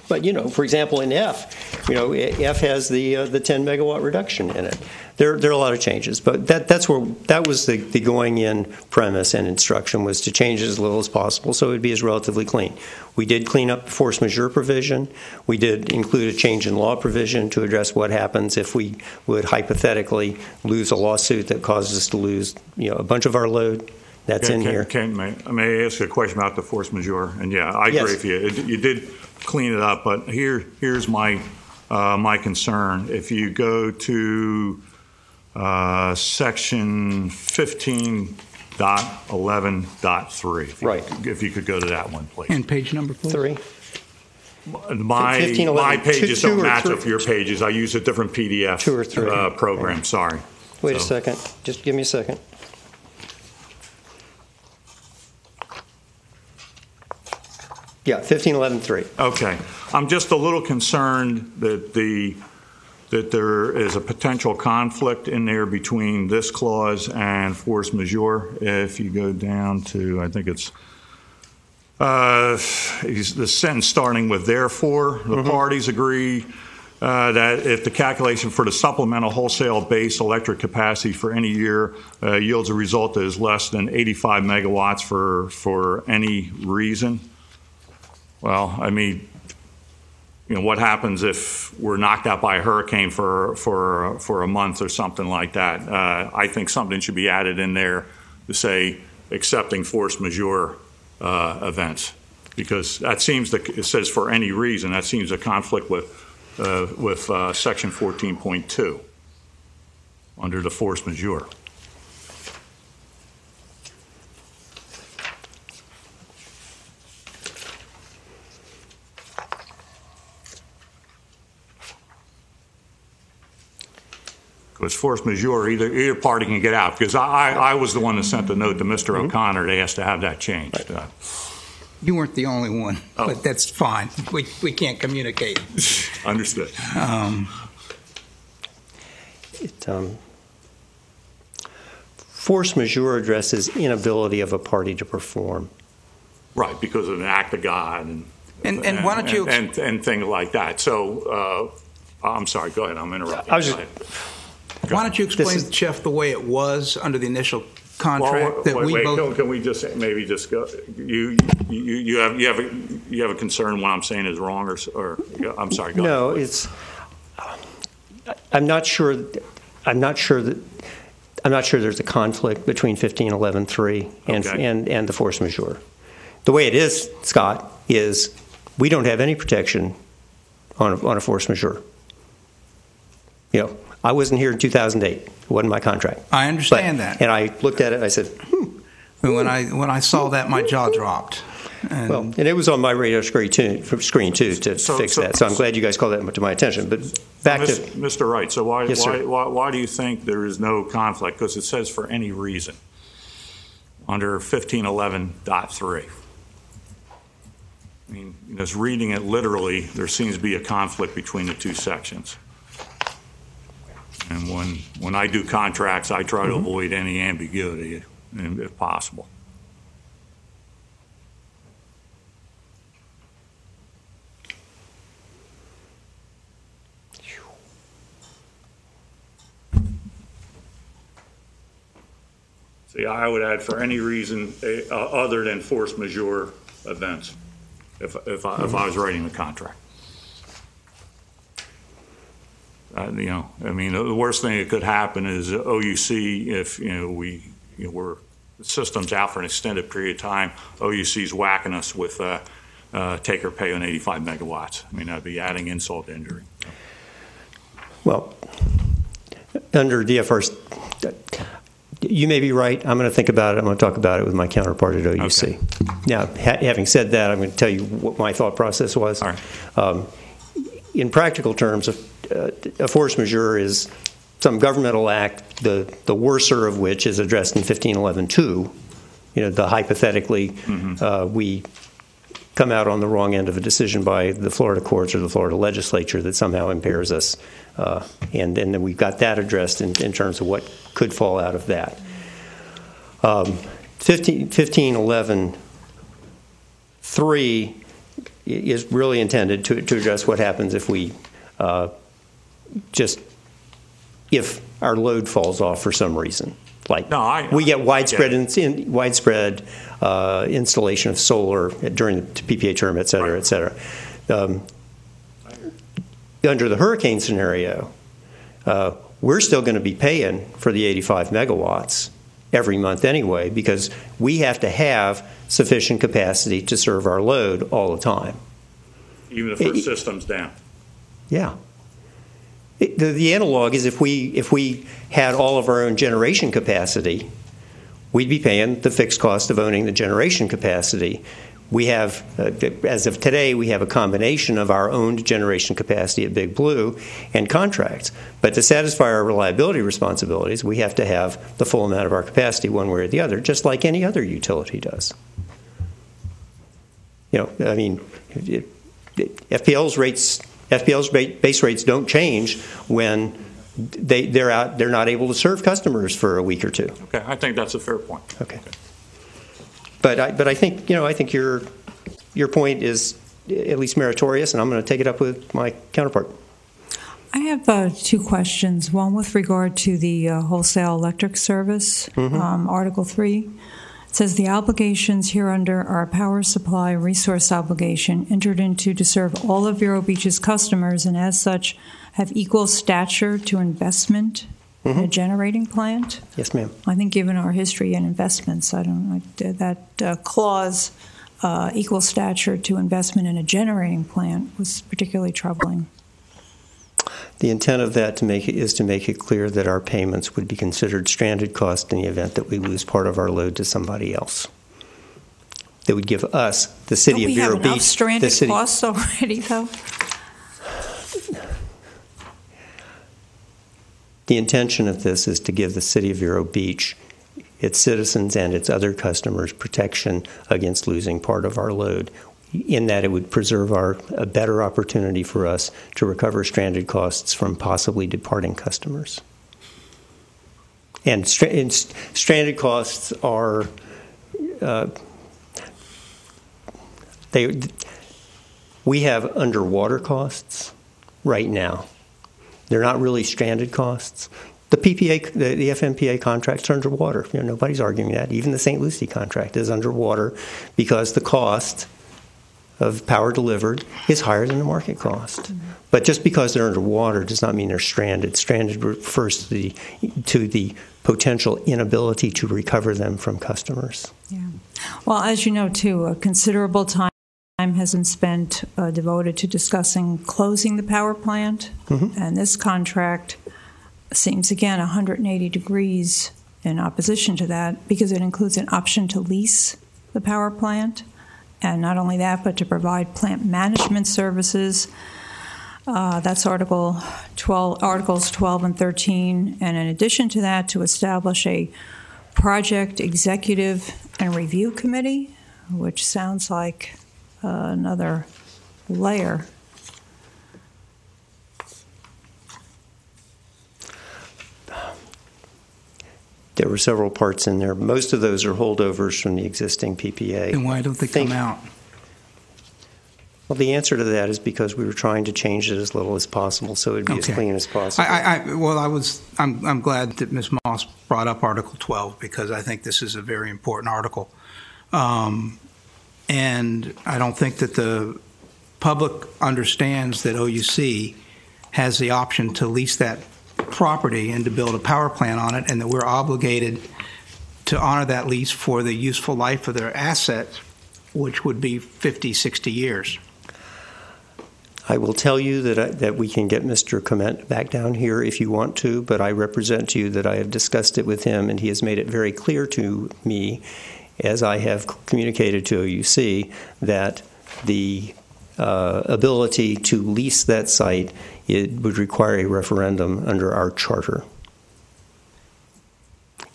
[SPEAKER 12] But, you know, for example, in F, you know, F has the 10 megawatt reduction in it. There are a lot of changes, but that was the going in premise and instruction, was to change it as little as possible so it would be as relatively clean. We did clean up the force majeure provision. We did include a change in law provision to address what happens if we would hypothetically lose a lawsuit that causes us to lose, you know, a bunch of our load. That's in here.
[SPEAKER 10] May I ask you a question about the force majeure? And yeah, I agree with you. You did clean it up, but here's my concern. If you go to section 15.11.3,
[SPEAKER 12] right?
[SPEAKER 10] If you could go to that one, please.
[SPEAKER 3] And page number, please.
[SPEAKER 12] 3.
[SPEAKER 10] My pages don't match up your pages. I use a different PDF
[SPEAKER 12] 2 or 3
[SPEAKER 10] program. Sorry.
[SPEAKER 12] Wait a second. Just give me a second. Yeah, 15.11.3.
[SPEAKER 10] Okay. I'm just a little concerned that there is a potential conflict in there between this clause and force majeure. If you go down to, I think it's the sentence starting with therefore, the parties agree that if the calculation for the supplemental wholesale base electric capacity for any year yields a result that is less than 85 megawatts for any reason. Well, I mean, you know, what happens if we're knocked out by a hurricane for a month or something like that? I think something should be added in there to say accepting force majeure events, because that seems it says for any reason. That seems a conflict with section 14.2 under the force majeure. Because force majeure, either party can get out. Because I was the one that sent the note to Mr. O'Connor to ask to have that changed.
[SPEAKER 3] You weren't the only one, but that's fine. We can't communicate.
[SPEAKER 10] Understood.
[SPEAKER 12] Force majeure addresses inability of a party to perform.
[SPEAKER 10] Right, because of an act of God
[SPEAKER 3] and why don't you
[SPEAKER 10] and things like that. So I'm sorry. Go ahead. I'm interrupting.
[SPEAKER 3] Why don't you explain, Jeff, the way it was under the initial contract that we both?
[SPEAKER 10] Can we just maybe just go? You have a concern what I'm saying is wrong, or I'm sorry. Go
[SPEAKER 12] no,
[SPEAKER 10] ahead.
[SPEAKER 12] it's. I'm not sure. I'm not sure there's a conflict between 1511.3 and the force majeure. The way it is, Scott, is we don't have any protection on a force majeure. You know, I wasn't here in 2008. It wasn't my contract.
[SPEAKER 3] I understand that.
[SPEAKER 12] And I looked at it and I said,
[SPEAKER 3] When I saw that, my jaw dropped.
[SPEAKER 12] And it was on my radar screen too to fix that. So I'm glad you guys called that to my attention. But back to
[SPEAKER 10] Mr. Wright. So why
[SPEAKER 12] Yes, sir.
[SPEAKER 10] why do you think there is no conflict? Because it says for any reason under 1511.3. I mean, just reading it literally, there seems to be a conflict between the two sections. And when I do contracts, I try to avoid any ambiguity, if possible. See, I would add for any reason other than force majeure events, if I was writing the contract. You know, I mean, the worst thing that could happen is OUC, if we're the system's out for an extended period of time, OUC's whacking us with take or pay on 85 megawatts. I mean, that'd be adding insult to injury.
[SPEAKER 12] Well, under DFR's, you may be right. I'm going to think about it. I'm going to talk about it with my counterpart at OUC. Okay. Now, having said that, I'm going to tell you what my thought process was.
[SPEAKER 10] All right.
[SPEAKER 12] In practical terms, a force majeure is some governmental act, the worser of which is addressed in 1511.2. You know, the hypothetically we come out on the wrong end of a decision by the Florida courts or the Florida legislature that somehow impairs us. And then we've got that addressed in terms of what could fall out of that. 1511.3 is really intended to address what happens if we if our load falls off for some reason. Like we get widespread installation of solar during the PPA term, et cetera, et cetera. Under the hurricane scenario, we're still going to be paying for the 85 megawatts every month anyway, because we have to have sufficient capacity to serve our load all the time.
[SPEAKER 10] Even if our system's down.
[SPEAKER 12] Yeah. The analog is if we had all of our own generation capacity, we'd be paying the fixed cost of owning the generation capacity. We have, as of today, we have a combination of our owned generation capacity at Big Blue and contracts. But to satisfy our reliability responsibilities, we have to have the full amount of our capacity one way or the other, just like any other utility does. You know, I mean, FPL's base rates don't change when they're not able to serve customers for a week or two.
[SPEAKER 10] Okay, I think that's a fair point.
[SPEAKER 12] Okay. But I think your point is at least meritorious, and I'm going to take it up with my counterpart.
[SPEAKER 9] I have two questions. One with regard to the wholesale electric service, Article 3. It says the obligations hereunder are a power supply resource obligation entered into to serve all of Vero Beach's customers, and as such have equal stature to investment in a generating plant.
[SPEAKER 12] Yes, ma'am.
[SPEAKER 9] I think given our history in investments, I don't know that clause, equal stature to investment in a generating plant, was particularly troubling.
[SPEAKER 12] The intent of that is to make it clear that our payments would be considered stranded cost in the event that we lose part of our load to somebody else. They would give us, the city of Vero Beach.
[SPEAKER 9] We have enough stranded costs already, though.
[SPEAKER 12] The intention of this is to give the city of Vero Beach, its citizens and its other customers, protection against losing part of our load, in that it would preserve a better opportunity for us to recover stranded costs from possibly departing customers. And stranded costs are we have underwater costs right now. They're not really stranded costs. The PPA, the FMPA contracts are underwater. You know, nobody's arguing that. Even the St. Lucie contract is underwater because the cost of power delivered is higher than the market cost. But just because they're underwater does not mean they're stranded. Stranded refers to the potential inability to recover them from customers.
[SPEAKER 9] Yeah. Well, as you know, too, a considerable time has been spent devoted to discussing closing the power plant. And this contract seems, again, 180 degrees in opposition to that because it includes an option to lease the power plant. And not only that, but to provide plant management services. That's Articles 12 and 13. And in addition to that, to establish a project executive and review committee, which sounds like another layer.
[SPEAKER 12] There were several parts in there. Most of those are holdovers from the existing PPA.
[SPEAKER 3] And why don't they come out?
[SPEAKER 12] Well, the answer to that is because we were trying to change it as little as possible, so it would be as clean as possible.
[SPEAKER 3] I'm glad that Ms. Moss brought up Article 12 because I think this is a very important article, and I don't think that the public understands that OUC has the option to lease that property and to build a power plant on it, and that we're obligated to honor that lease for the useful life of their assets, which would be 50, 60 years.
[SPEAKER 12] I will tell you that we can get Mr. Clement back down here if you want to, but I represent to you that I have discussed it with him, and he has made it very clear to me, as I have communicated to OUC, that the ability to lease that site, it would require a referendum under our charter.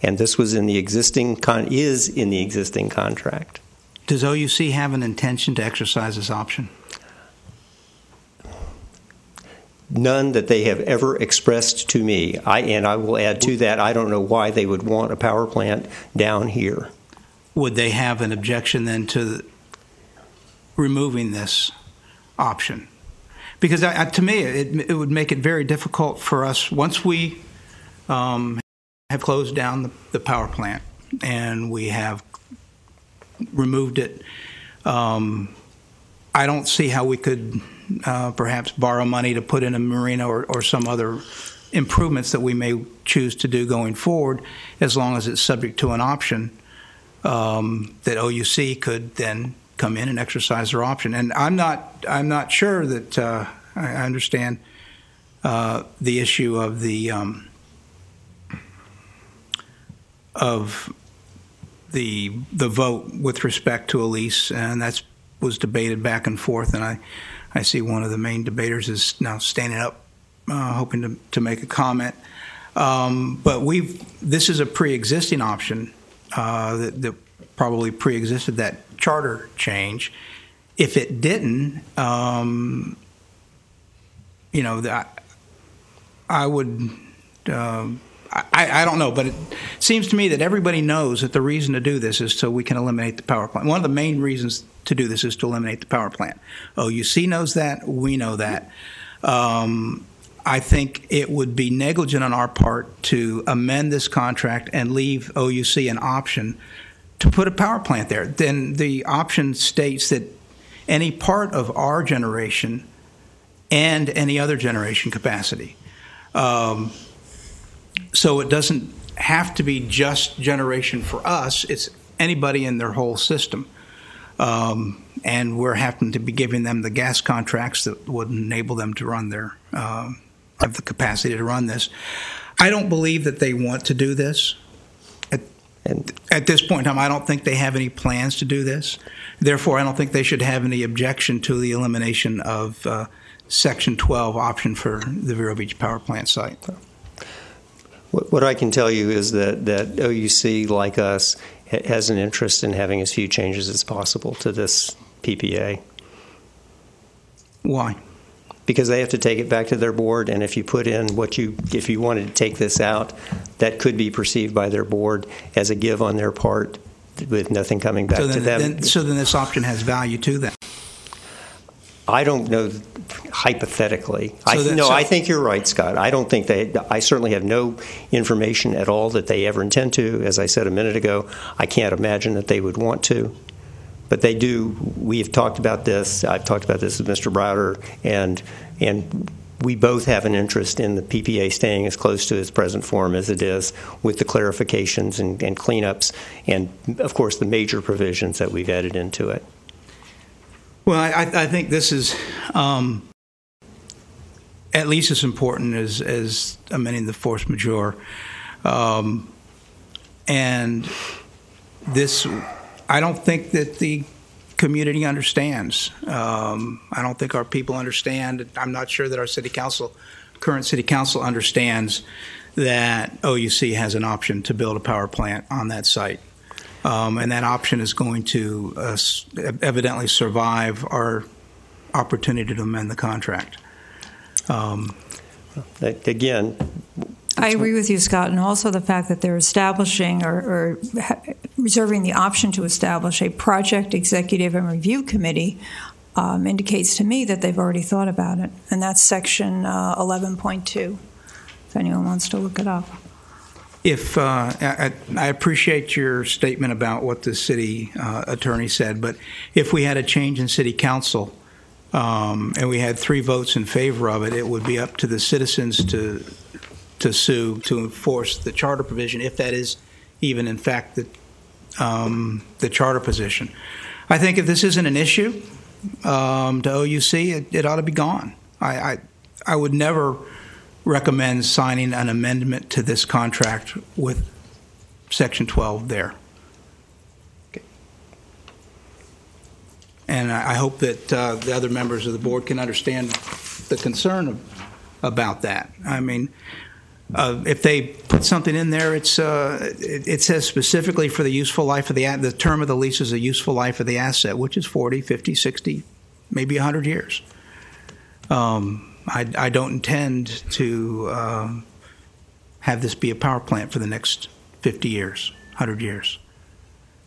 [SPEAKER 12] And this was in the existing is in the existing contract.
[SPEAKER 3] Does OUC have an intention to exercise this option?
[SPEAKER 12] None that they have ever expressed to me. And I will add to that, I don't know why they would want a power plant down here.
[SPEAKER 3] Would they have an objection then to removing this option? Because to me, it would make it very difficult for us once we have closed down the power plant and we have removed it. I don't see how we could perhaps borrow money to put in a marina or some other improvements that we may choose to do going forward, as long as it's subject to an option that OUC could then come in and exercise their option. And I'm not sure that I understand the issue of the vote with respect to a lease, and that was debated back and forth. And I see one of the main debaters is now standing up, hoping to make a comment. But this is a pre-existing option that probably pre-existed that charter change. If it didn't, I would. I don't know, but it seems to me that everybody knows that the reason to do this is so we can eliminate the power plant. One of the main reasons to do this is to eliminate the power plant. OUC knows that. We know that. I think it would be negligent on our part to amend this contract and leave OUC an option to put a power plant there. Then the option states that any part of our generation and any other generation capacity. So it doesn't have to be just generation for us. It's anybody in their whole system. And we're happen to be giving them the gas contracts that would enable them to run have the capacity to run this. I don't believe that they want to do this. At this point in time, I don't think they have any plans to do this. Therefore, I don't think they should have any objection to the elimination of Section 12 option for the Vero Beach power plant site.
[SPEAKER 12] What I can tell you is that OUC, like us, has an interest in having as few changes as possible to this PPA.
[SPEAKER 3] Why?
[SPEAKER 12] Because they have to take it back to their board, and if you put in if you wanted to take this out, that could be perceived by their board as a give on their part with nothing coming back to them.
[SPEAKER 3] So then this option has value to them.
[SPEAKER 12] I don't know hypothetically. I think you're right, Scott. I don't think I certainly have no information at all that they ever intend to. As I said a minute ago, I can't imagine that they would want to. But they do. We have talked about this. I've talked about this with Mr. Browder, and we both have an interest in the PPA staying as close to its present form as it is, with the clarifications and cleanups, and of course the major provisions that we've added into it.
[SPEAKER 3] Well, I think this is at least as important as amending the force majeure. And this, I don't think that the community understands. I don't think our people understand. I'm not sure that our current city council understands that OUC has an option to build a power plant on that site. And that option is going to evidently survive our opportunity to amend the contract.
[SPEAKER 12] Again,
[SPEAKER 9] I agree with you, Scott, and also the fact that they're establishing or reserving the option to establish a project executive and review committee indicates to me that they've already thought about it, and that's section 11.2, if anyone wants to look it up.
[SPEAKER 3] If I appreciate your statement about what the city attorney said, but if we had a change in city council and we had 3 votes in favor of it, it would be up to the citizens to sue to enforce the charter provision, if that is even in fact the charter position. I think if this isn't an issue to OUC, it ought to be gone. I would never recommend signing an amendment to this contract with Section 12 there.
[SPEAKER 12] Okay.
[SPEAKER 3] And I hope that the other members of the board can understand the concern about that. I mean, if they put something in there, it says specifically for the useful life of the term of the lease is a useful life of the asset, which is 40, 50, 60, maybe 100 years. I don't intend to have this be a power plant for the next 50 years, 100 years.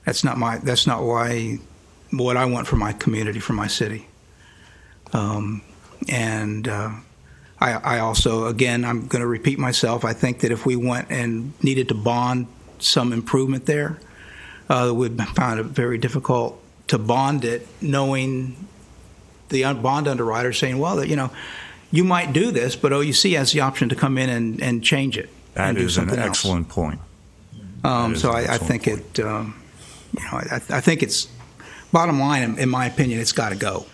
[SPEAKER 3] That's not what I want for my community, for my city. I also, again, I'm going to repeat myself. I think that if we went and needed to bond some improvement there, we'd find it very difficult to bond it, knowing the bond underwriter saying, well, you might do this, but OUC has the option to come in and change it.
[SPEAKER 10] That is an excellent point.
[SPEAKER 3] So I think it, I think it's, bottom line, in my opinion, it's got to go.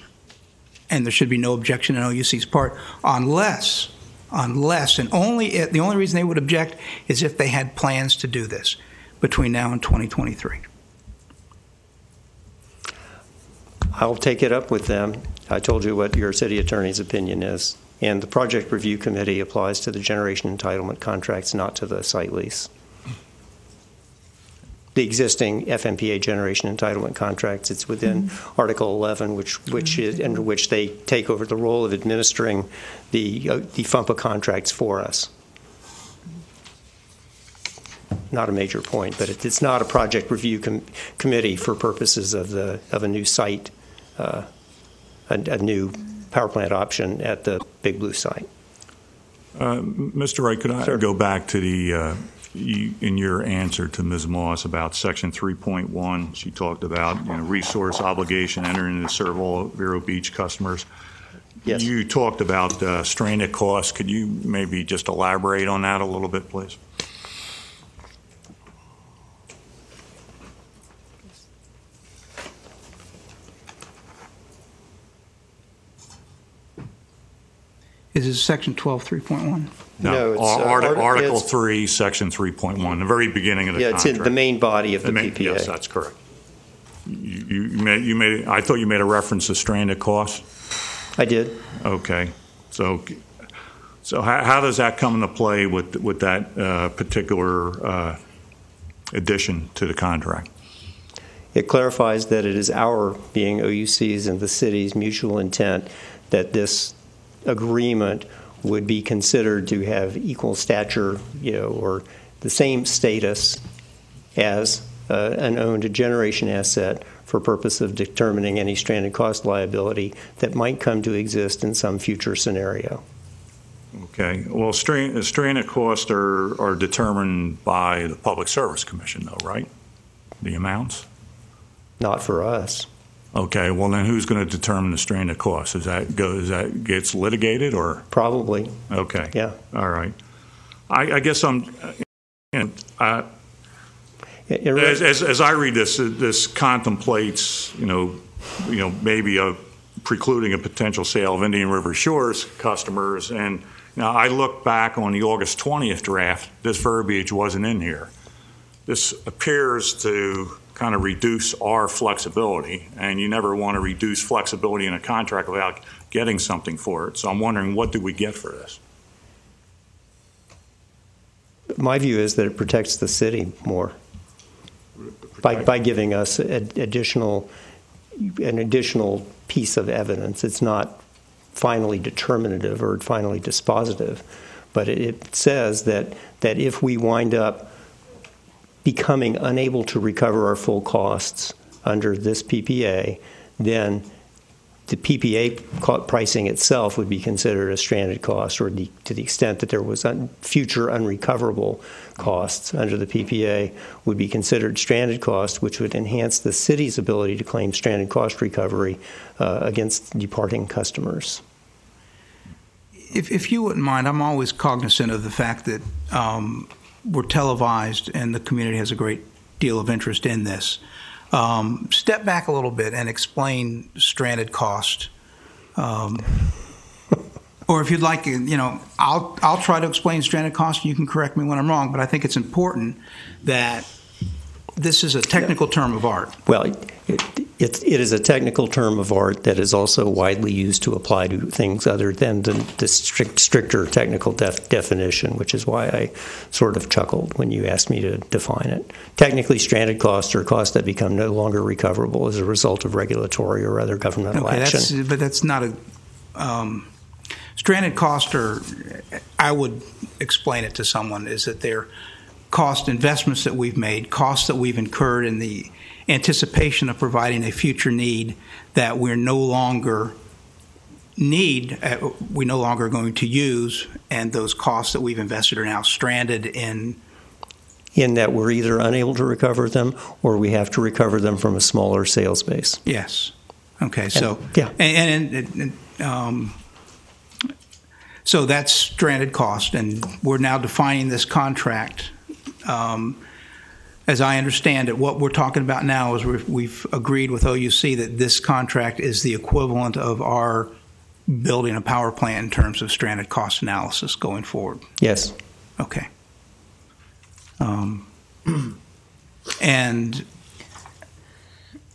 [SPEAKER 3] And there should be no objection on OUC's part unless, and only, the only reason they would object is if they had plans to do this between now and 2023.
[SPEAKER 12] I'll take it up with them. I told you what your city attorney's opinion is. And the project review committee applies to the generation entitlement contracts, not to the site lease. The existing FMPA generation entitlement contracts, it's within Article 11, which is under which they take over the role of administering the FUMPA contracts for us. Not a major point, but it's not a project review committee for purposes of a new site, a new power plant option at the Big Blue site.
[SPEAKER 10] Mr. Wright, could I go back to the in your answer to Ms. Moss about Section 3.1, she talked about resource obligation entering into serve all Vero Beach customers.
[SPEAKER 12] Yes.
[SPEAKER 10] You talked about stranded costs. Could you maybe just elaborate on that a little bit, please?
[SPEAKER 3] Is it Section 12, 3.1?
[SPEAKER 10] No,
[SPEAKER 12] it's
[SPEAKER 10] Article 3, Section 3.1, the very beginning of the contract.
[SPEAKER 12] Yeah, it's in the main body of the PPA.
[SPEAKER 10] Yes, that's correct. You made. I thought you made a reference to stranded costs.
[SPEAKER 12] I did.
[SPEAKER 10] Okay, so how does that come into play with that particular addition to the contract?
[SPEAKER 12] It clarifies that it is our, being OUC's and the city's, mutual intent that this agreement would be considered to have equal stature, or the same status as an owned generation asset for purpose of determining any stranded cost liability that might come to exist in some future scenario.
[SPEAKER 10] Okay. Well, stranded costs are determined by the Public Service Commission, though, right? The amounts?
[SPEAKER 12] Not for us.
[SPEAKER 10] Okay, well then who's going to determine the stranded cost? Is that gets litigated or?
[SPEAKER 12] Probably.
[SPEAKER 10] Okay.
[SPEAKER 12] Yeah.
[SPEAKER 10] All right. I guess as I read this, this contemplates, maybe precluding a potential sale of Indian River Shores customers. And now I look back on the August 20th draft, this verbiage wasn't in here. This appears to kind of reduce our flexibility, and you never want to reduce flexibility in a contract without getting something for it. So I'm wondering, what do we get for this?
[SPEAKER 12] My view is that it protects the city more by giving us an additional piece of evidence. It's not finally determinative or finally dispositive, but it says that if we wind up becoming unable to recover our full costs under this PPA, then the PPA pricing itself would be considered a stranded cost, or to the extent that there was future unrecoverable costs under the PPA would be considered stranded costs, which would enhance the city's ability to claim stranded cost recovery against departing customers.
[SPEAKER 3] If you wouldn't mind, I'm always cognizant of the fact that we're televised and the community has a great deal of interest in this. Step back a little bit and explain stranded cost. Or if you'd like, I'll try to explain stranded cost, and you can correct me when I'm wrong, but I think it's important that this is a technical term of art.
[SPEAKER 12] Well, it is a technical term of art that is also widely used to apply to things other than the stricter technical definition, which is why I sort of chuckled when you asked me to define it. Technically, stranded costs are costs that become no longer recoverable as a result of regulatory or other governmental action.
[SPEAKER 3] But that's not a stranded cost, or I would explain it to someone, is that they're cost investments that we've made, costs that we've incurred in the anticipation of providing a future need that we're no longer going to use, and those costs that we've invested are now stranded in
[SPEAKER 12] that we're either unable to recover them or we have to recover them from a smaller sales base.
[SPEAKER 3] Yes. Okay. So so that's stranded cost, and we're now defining this contract. As I understand it, what we're talking about now is we've agreed with OUC that this contract is the equivalent of our building a power plant in terms of stranded cost analysis going forward.
[SPEAKER 12] Yes.
[SPEAKER 3] Okay. And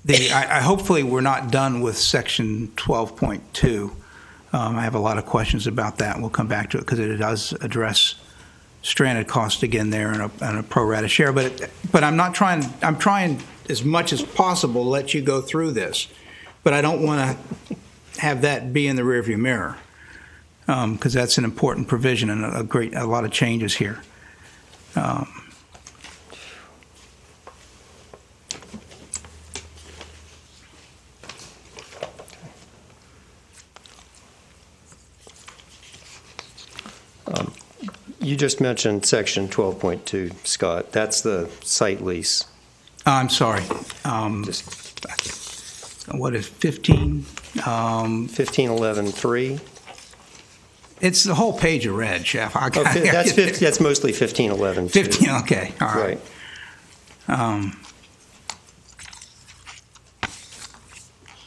[SPEAKER 3] I hopefully we're not done with Section 12.2. I have a lot of questions about that. We'll come back to it because it does address stranded cost again there and a pro rata share. But I'm not trying. I'm trying as much as possible to let you go through this, but I don't want to have that be in the rearview mirror because that's an important provision and a lot of changes here.
[SPEAKER 12] You just mentioned Section 12.2, Scott. That's the site lease.
[SPEAKER 3] I'm sorry. What is 15?
[SPEAKER 12] 1511.3.
[SPEAKER 3] It's the whole page of red, Chef.
[SPEAKER 12] That's mostly 1511.
[SPEAKER 3] 15. Okay. All right.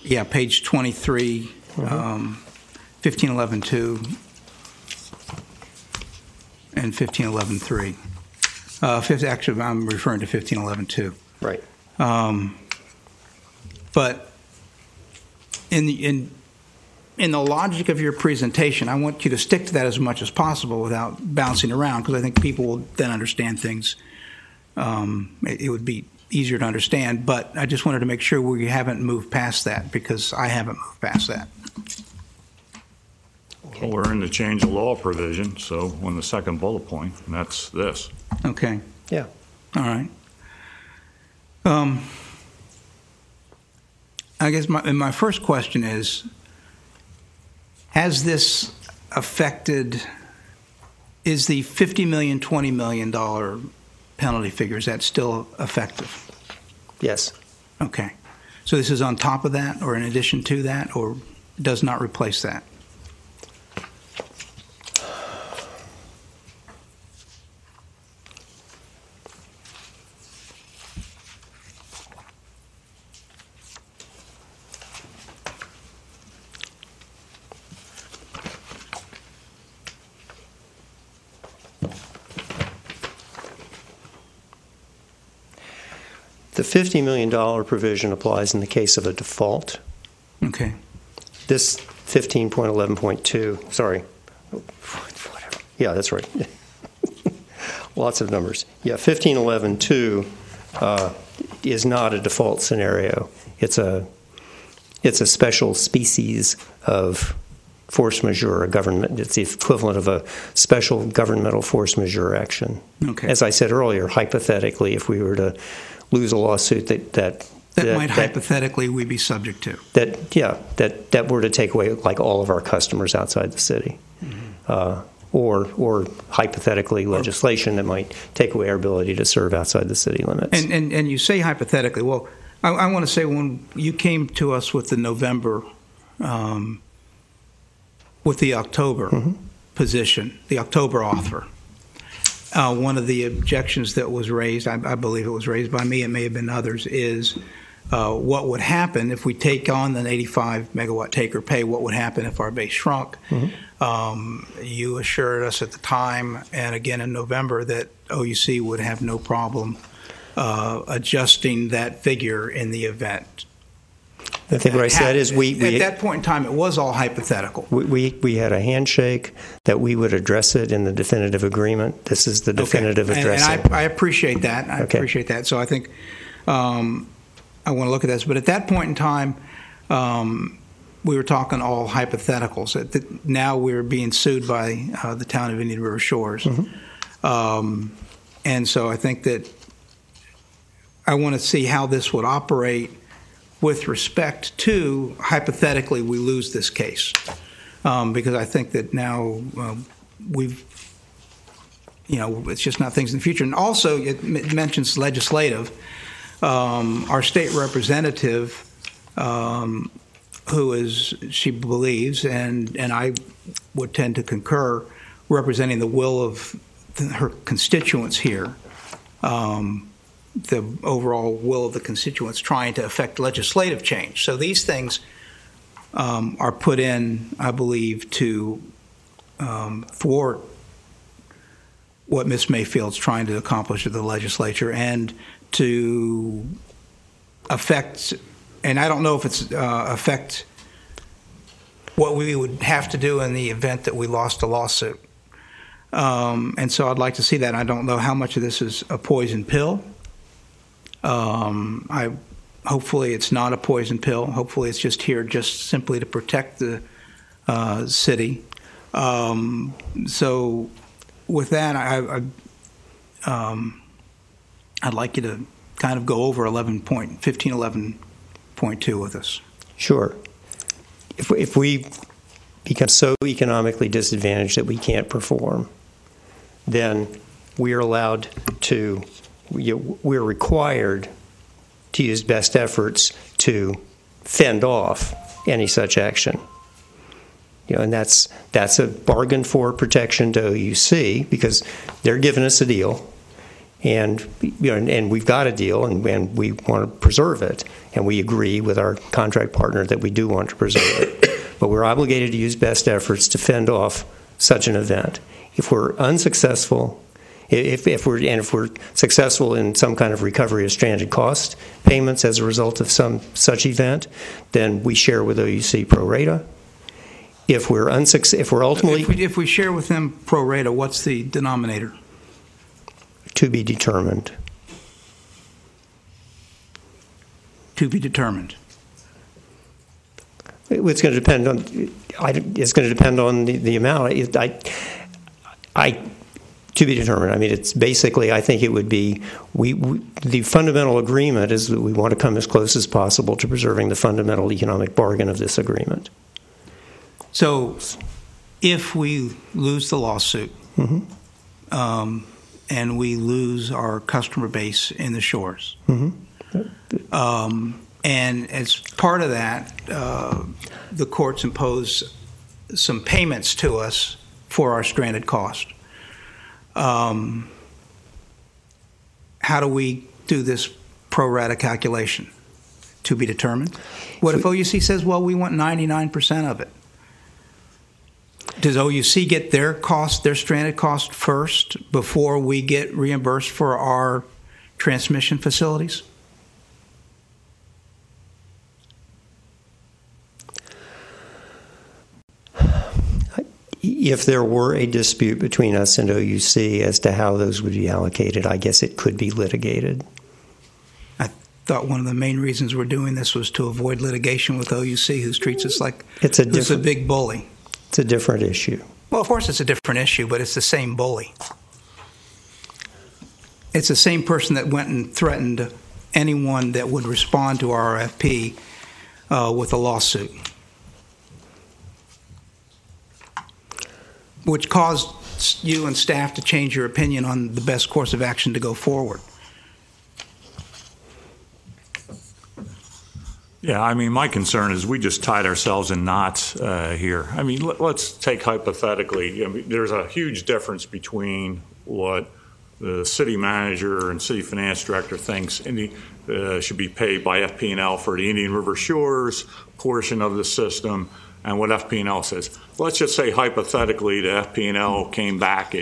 [SPEAKER 3] Yeah, page 23. 1511.2. And 1511.3. Actually, I'm referring to 1511.2.
[SPEAKER 12] Right.
[SPEAKER 3] But in the logic of your presentation, I want you to stick to that as much as possible without bouncing around, because I think people will then understand things. It would be easier to understand, but I just wanted to make sure we haven't moved past that, because I haven't moved past that.
[SPEAKER 10] Well, we're in the change of law provision, so on the second bullet point, and that's this.
[SPEAKER 3] Okay.
[SPEAKER 12] Yeah.
[SPEAKER 3] All right. I guess my first question is, has this affected, is the $50 million, $20 million penalty figure, is that still effective?
[SPEAKER 12] Yes.
[SPEAKER 3] Okay. So this is on top of that, or in addition to that, or does not replace that?
[SPEAKER 12] The $50 million provision applies in the case of a default.
[SPEAKER 3] Okay.
[SPEAKER 12] This 15.11.2, sorry. Whatever. Yeah, that's right. Lots of numbers. Yeah, 15.11.2 is not a default scenario. It's a special species of force majeure, a government. It's the equivalent of a special governmental force majeure action.
[SPEAKER 3] Okay.
[SPEAKER 12] As I said earlier, hypothetically, if we were to lose a lawsuit that
[SPEAKER 3] might hypothetically we be subject to.
[SPEAKER 12] That were to take away like all of our customers outside the city, or hypothetically legislation that might take away our ability to serve outside the city limits.
[SPEAKER 3] And you say hypothetically. Well, I want to say when you came to us with the November, with the October position, the October offer. One of the objections that was raised, I believe it was raised by me, it may have been others, is what would happen if we take on an 85 megawatt take or pay, what would happen if our base shrunk? You assured us at the time, and again in November, that OUC would have no problem adjusting that figure in the event.
[SPEAKER 12] I think what I said is
[SPEAKER 3] at that point in time, it was all hypothetical.
[SPEAKER 12] We had a handshake that we would address it in the definitive agreement. This is the definitive addressing.
[SPEAKER 3] And I appreciate that. I appreciate that. So I think I want to look at this. But at that point in time, we were talking all hypotheticals. Now we're being sued by the town of Indian River Shores. And so I think that I want to see how this would operate with respect to, hypothetically, we lose this case. Because I think that now it's just not things in the future. And also, it mentions legislative. Our state representative, who is, she believes, and I would tend to concur, representing the will of her constituents here, the overall will of the constituents trying to affect legislative change. So these things are put in, I believe, to thwart what Ms. Mayfield's trying to accomplish at the legislature and to affect, and I don't know if it's affect what we would have to do in the event that we lost a lawsuit. And so I'd like to see that. I don't know how much of this is a poison pill. Hopefully it's not a poison pill. Hopefully it's just here just simply to protect the city. So with that, I'd like you to kind of go over 1511.2 with us.
[SPEAKER 12] Sure. If we become so economically disadvantaged that we can't perform, then we're allowed to, we're required to use best efforts to fend off any such action. And that's a bargain for protection to OUC because they're giving us a deal, and and we've got a deal, and we want to preserve it, and we agree with our contract partner that we do want to preserve it, but we're obligated to use best efforts to fend off such an event. If we're unsuccessful, if we're successful in some kind of recovery of stranded cost payments as a result of some such event, then we share with OUC pro rata. If we're ultimately,
[SPEAKER 3] if we share with them pro rata, what's the denominator?
[SPEAKER 12] To be determined.
[SPEAKER 3] To be determined.
[SPEAKER 12] It's going to depend on. It's going to depend on the amount. To be determined. I mean, it's basically. I think it would be. The fundamental agreement is that we want to come as close as possible to preserving the fundamental economic bargain of this agreement.
[SPEAKER 3] So, if we lose the lawsuit, and we lose our customer base in the shores, and And as part of that, the courts impose some payments to us for our stranded cost. How do we do this pro rata calculation? To be determined? What if OUC says, well, we want 99% of it? Does OUC get their cost, their stranded cost first before we get reimbursed for our transmission facilities?
[SPEAKER 12] If there were a dispute between us and OUC as to how those would be allocated, I guess it could be litigated.
[SPEAKER 3] I thought one of the main reasons we're doing this was to avoid litigation with OUC, who treats us like who's a big bully.
[SPEAKER 12] It's a different issue.
[SPEAKER 3] Well, of course it's a different issue, but it's the same bully. It's the same person that went and threatened anyone that would respond to our RFP with a lawsuit, which caused you and staff to change your opinion on the best course of action to go forward.
[SPEAKER 10] Yeah, I mean, my concern is we just tied ourselves in knots here. I mean, let's take hypothetically, there's a huge difference between what the city manager and city finance director thinks should be paid by FP&L for the Indian River Shores portion of the system and what FP&L says. Let's just say hypothetically the FP&L came back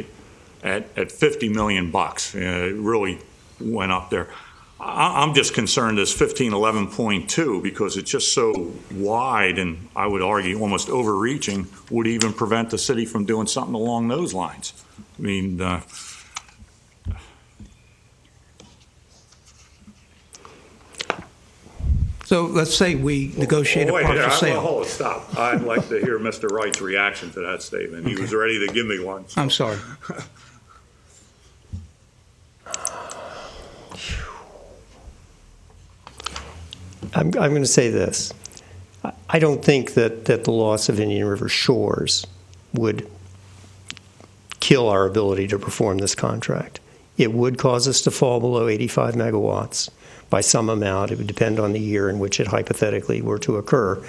[SPEAKER 10] at 50 million bucks. It really went up there. I'm just concerned as 1511.2 because it's just so wide and I would argue almost overreaching would even prevent the city from doing something along those lines. I mean,
[SPEAKER 3] so let's say we negotiate a partial sale.
[SPEAKER 10] Hold it, stop. I'd like to hear Mr. Wright's reaction to that statement. He was ready to give me one. So.
[SPEAKER 3] I'm sorry.
[SPEAKER 12] I'm going to say this. I don't think that the loss of Indian River Shores would kill our ability to perform this contract. It would cause us to fall below 85 megawatts by some amount. It would depend on the year in which it hypothetically were to occur.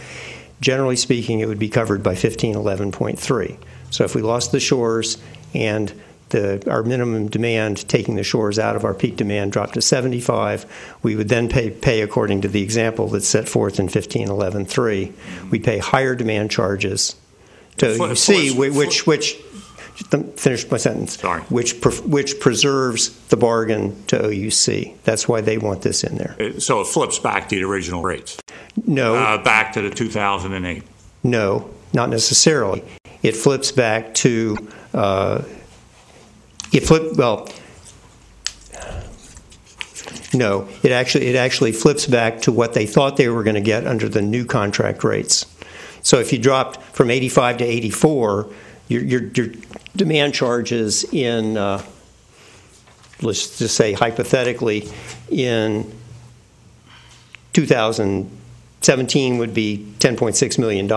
[SPEAKER 12] Generally speaking, it would be covered by 1511.3. So if we lost the shores and our minimum demand, taking the shores out of our peak demand, dropped to 75, we would then pay according to the example that's set forth in 1511.3. We pay higher demand charges to OUC, which finish my sentence.
[SPEAKER 10] Sorry.
[SPEAKER 12] Which preserves the bargain to OUC. That's why they want this in there.
[SPEAKER 10] So it flips back to the original rates?
[SPEAKER 12] No.
[SPEAKER 10] Back to the 2008?
[SPEAKER 12] No, not necessarily. It flips back to no. It actually flips back to what they thought they were going to get under the new contract rates. So if you dropped from 85 to 84, your demand charges in, let's just say hypothetically, in 2017 would be $10.6 million.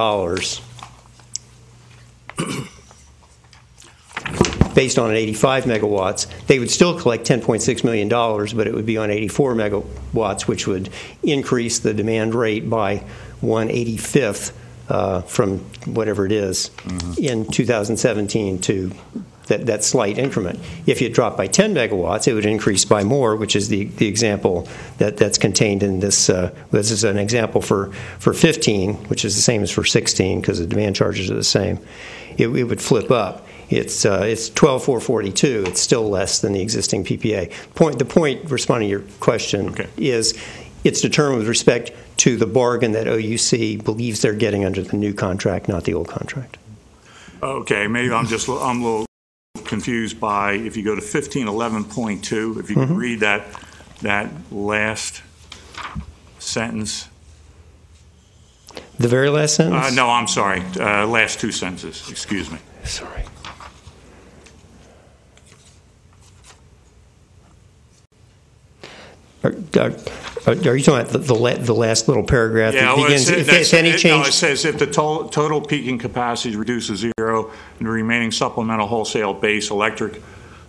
[SPEAKER 12] Based on an 85 megawatts, they would still collect $10.6 million, but it would be on 84 megawatts, which would increase the demand rate by 1/85th from whatever it is in 2017 to that slight increment. If you drop by 10 megawatts, it would increase by more, which is the example that's contained in this. This is an example for 15, which is the same as for 16 because the demand charges are the same. It would flip up. It's 12,442. It's still less than the existing PPA. The point, responding to your question, is it's determined with respect to the bargain that OUC believes they're getting under the new contract, not the old contract.
[SPEAKER 10] Okay, maybe I'm a little confused by if you go to 1511.2. If you could read that last sentence.
[SPEAKER 12] The very last sentence?
[SPEAKER 10] No, I'm sorry. Last two sentences. Excuse me.
[SPEAKER 12] Sorry. Are you talking about the last little paragraph that begins, if any change?
[SPEAKER 10] No, it says if the total peaking capacity is reduced to zero and the remaining supplemental wholesale base electric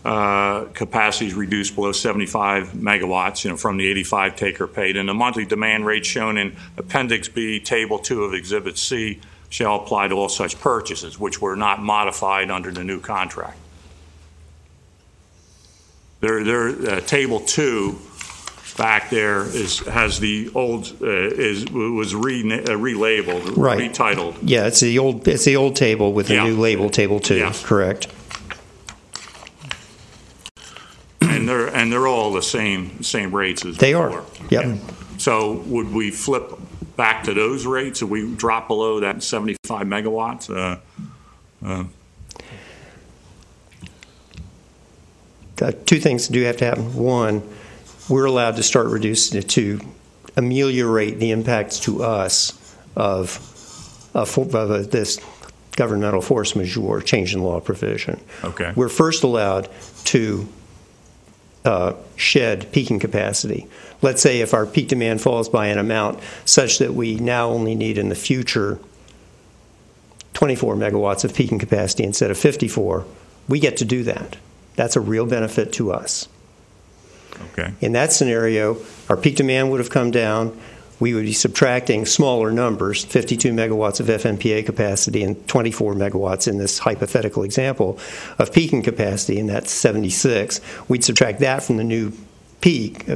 [SPEAKER 10] capacity is reduced below 75 megawatts, from the 85 take or paid, and the monthly demand rate shown in Appendix B, Table 2 of Exhibit C shall apply to all such purchases, which were not modified under the new contract. Table 2 back there has the old was relabeled,
[SPEAKER 12] right,
[SPEAKER 10] retitled.
[SPEAKER 12] Yeah, it's the old table with the new label, Table 2.
[SPEAKER 10] Yeah.
[SPEAKER 12] Correct.
[SPEAKER 10] And they're all the same rates as
[SPEAKER 12] they
[SPEAKER 10] before.
[SPEAKER 12] Are. Yep.
[SPEAKER 10] Yeah. So would we flip back to those rates if we drop below that 75 megawatts?
[SPEAKER 12] Two things do have to happen. One, we're allowed to start reducing it to ameliorate the impacts to us of this governmental force majeure change in law provision.
[SPEAKER 10] Okay.
[SPEAKER 12] We're first allowed to shed peaking capacity. Let's say if our peak demand falls by an amount such that we now only need in the future 24 megawatts of peaking capacity instead of 54, we get to do that. That's a real benefit to us.
[SPEAKER 10] Okay.
[SPEAKER 12] In that scenario, our peak demand would have come down. We would be subtracting smaller numbers, 52 megawatts of FMPA capacity and 24 megawatts in this hypothetical example of peaking capacity, and that's 76. We'd subtract that from the new peak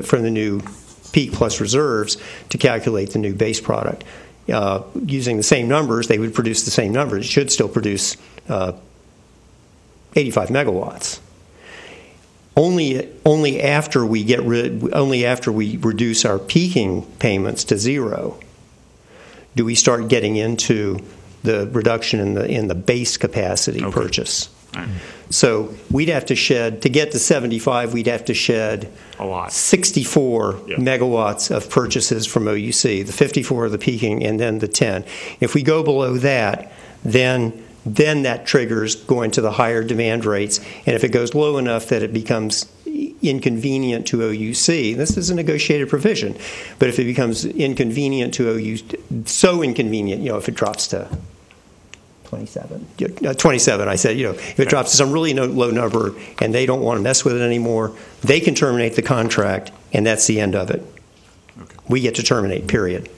[SPEAKER 12] plus reserves to calculate the new base product. Using the same numbers, they would produce the same numbers. It should still produce 85 megawatts. Only after we reduce our peaking payments to zero do we start getting into the reduction in the base capacity purchase.
[SPEAKER 10] Right.
[SPEAKER 12] So we'd have to shed, to get to 75, we'd have to shed
[SPEAKER 10] a lot.
[SPEAKER 12] 64 megawatts of purchases from OUC, the 54 of the peaking, and then the 10. If we go below that, then that triggers going to the higher demand rates. And if it goes low enough that it becomes inconvenient to OUC, this is a negotiated provision, but if it becomes inconvenient to OUC, so inconvenient, if it drops to 27, I said, if it drops to some really low number and they don't want to mess with it anymore, they can terminate the contract, and that's the end of it.
[SPEAKER 10] Okay.
[SPEAKER 12] We get to terminate, period.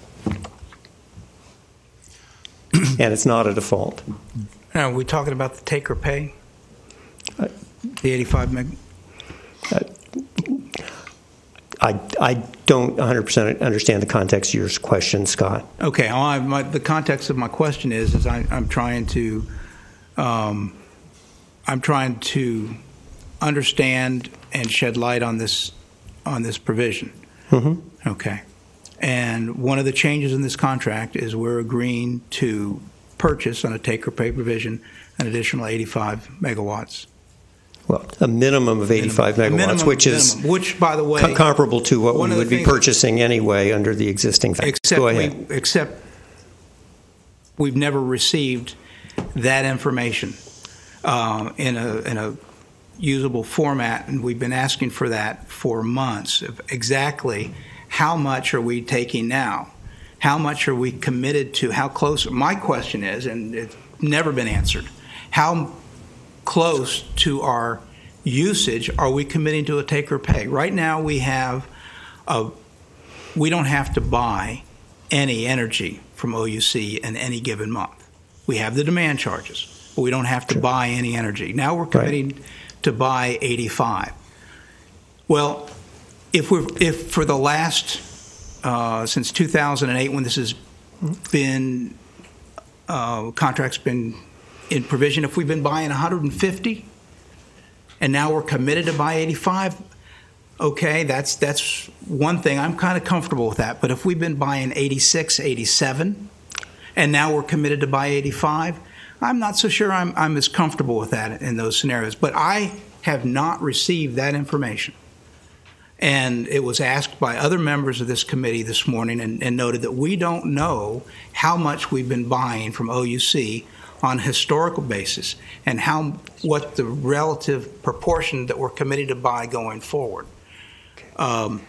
[SPEAKER 12] And it's not a default.
[SPEAKER 3] Now, are we talking about the take or pay? The 85 meg?
[SPEAKER 12] I don't 100% understand the context of your question, Scott.
[SPEAKER 3] Okay, the context of my question is I'm trying to understand and shed light on this provision.
[SPEAKER 12] Mm-hmm.
[SPEAKER 3] Okay, and one of the changes in this contract is we're agreeing to purchase on a take or pay provision an additional 85 megawatts.
[SPEAKER 12] Well, a minimum of 85 megawatts,
[SPEAKER 3] which, by the way,
[SPEAKER 12] comparable to what we would be purchasing anyway under the existing thing. Go ahead.
[SPEAKER 3] Except we've never received that information in a usable format, and we've been asking for that for months. Of exactly how much are we taking now? How much are we committed to? How close? My question is, and it's never been answered, how close to our usage are we committing to a take or pay? Right now we don't have to buy any energy from OUC in any given month. We have the demand charges, but we don't have to buy any energy. Now we're committing to buy 85. Well, if for the last since 2008, when this has been contract's been in provision, if we've been buying 150 and now we're committed to buy 85, okay, that's one thing. I'm kind of comfortable with that. But if we've been buying 86, 87 and now we're committed to buy 85, I'm not so sure I'm as comfortable with that in those scenarios. But I have not received that information. And it was asked by other members of this committee this morning and noted that we don't know how much we've been buying from OUC on a historical basis and what the relative proportion that we're committed to buy going forward.
[SPEAKER 12] I'm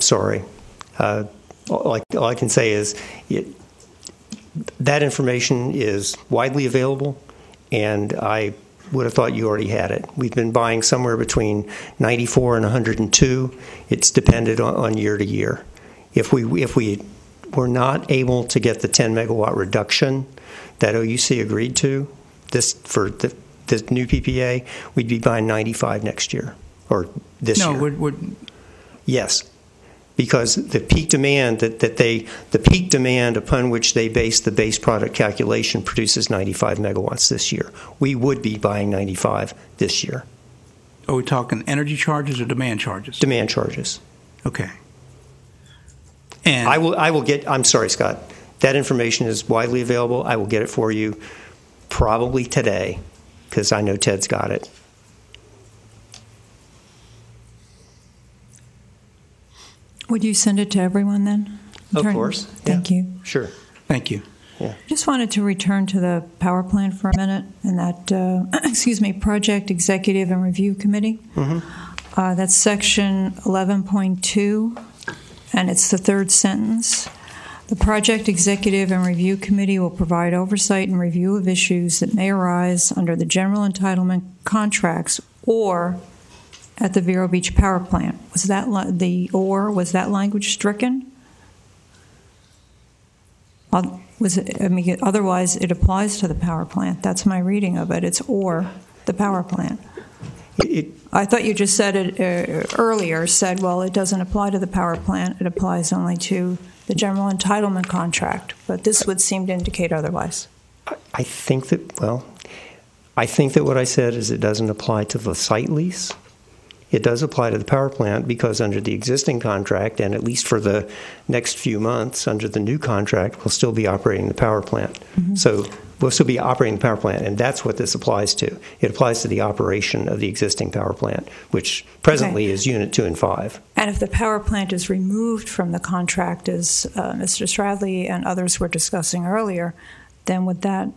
[SPEAKER 12] sorry. All I can say is that information is widely available, and I would have thought you already had it. We've been buying somewhere between 94 and 102. It's dependent on year to year. If we were not able to get the 10 megawatt reduction that OUC agreed to for the new PPA, we'd be buying 95 next year or this year.
[SPEAKER 3] No,
[SPEAKER 12] yes. Because the peak demand the peak demand upon which they base the base product calculation produces 95 megawatts this year. We would be buying 95 this year.
[SPEAKER 3] Are we talking energy charges or demand charges?
[SPEAKER 12] Demand charges.
[SPEAKER 3] Okay. And
[SPEAKER 12] I will get. I'm sorry, Scott. That information is widely available. I will get it for you probably today because I know Ted's got it.
[SPEAKER 9] Would you send it to everyone then?
[SPEAKER 12] Of course.
[SPEAKER 9] Thank you.
[SPEAKER 12] Sure.
[SPEAKER 3] Thank you.
[SPEAKER 12] Yeah.
[SPEAKER 9] I just wanted to return to the power plant for a minute and that, Project Executive and Review Committee.
[SPEAKER 12] Mm-hmm.
[SPEAKER 9] That's section 11.2, and it's the third sentence. The Project Executive and Review Committee will provide oversight and review of issues that may arise under the general entitlement contracts or at the Vero Beach Power Plant. Was that was that language stricken? Otherwise, it applies to the power plant. That's my reading of it. It's or the power plant. I thought you just said it earlier. Said, well, it doesn't apply to the power plant. It applies only to the general entitlement contract. But this would seem to indicate otherwise.
[SPEAKER 12] I think that what I said is it doesn't apply to the site lease. It does apply to the power plant because under the existing contract, and at least for the next few months under the new contract, we'll still be operating the power plant. Mm-hmm. So we'll still be operating the power plant, and that's what this applies to. It applies to the operation of the existing power plant, which presently is Unit 2 and 5.
[SPEAKER 9] And if the power plant is removed from the contract, as Mr. Stradley and others were discussing earlier, then would that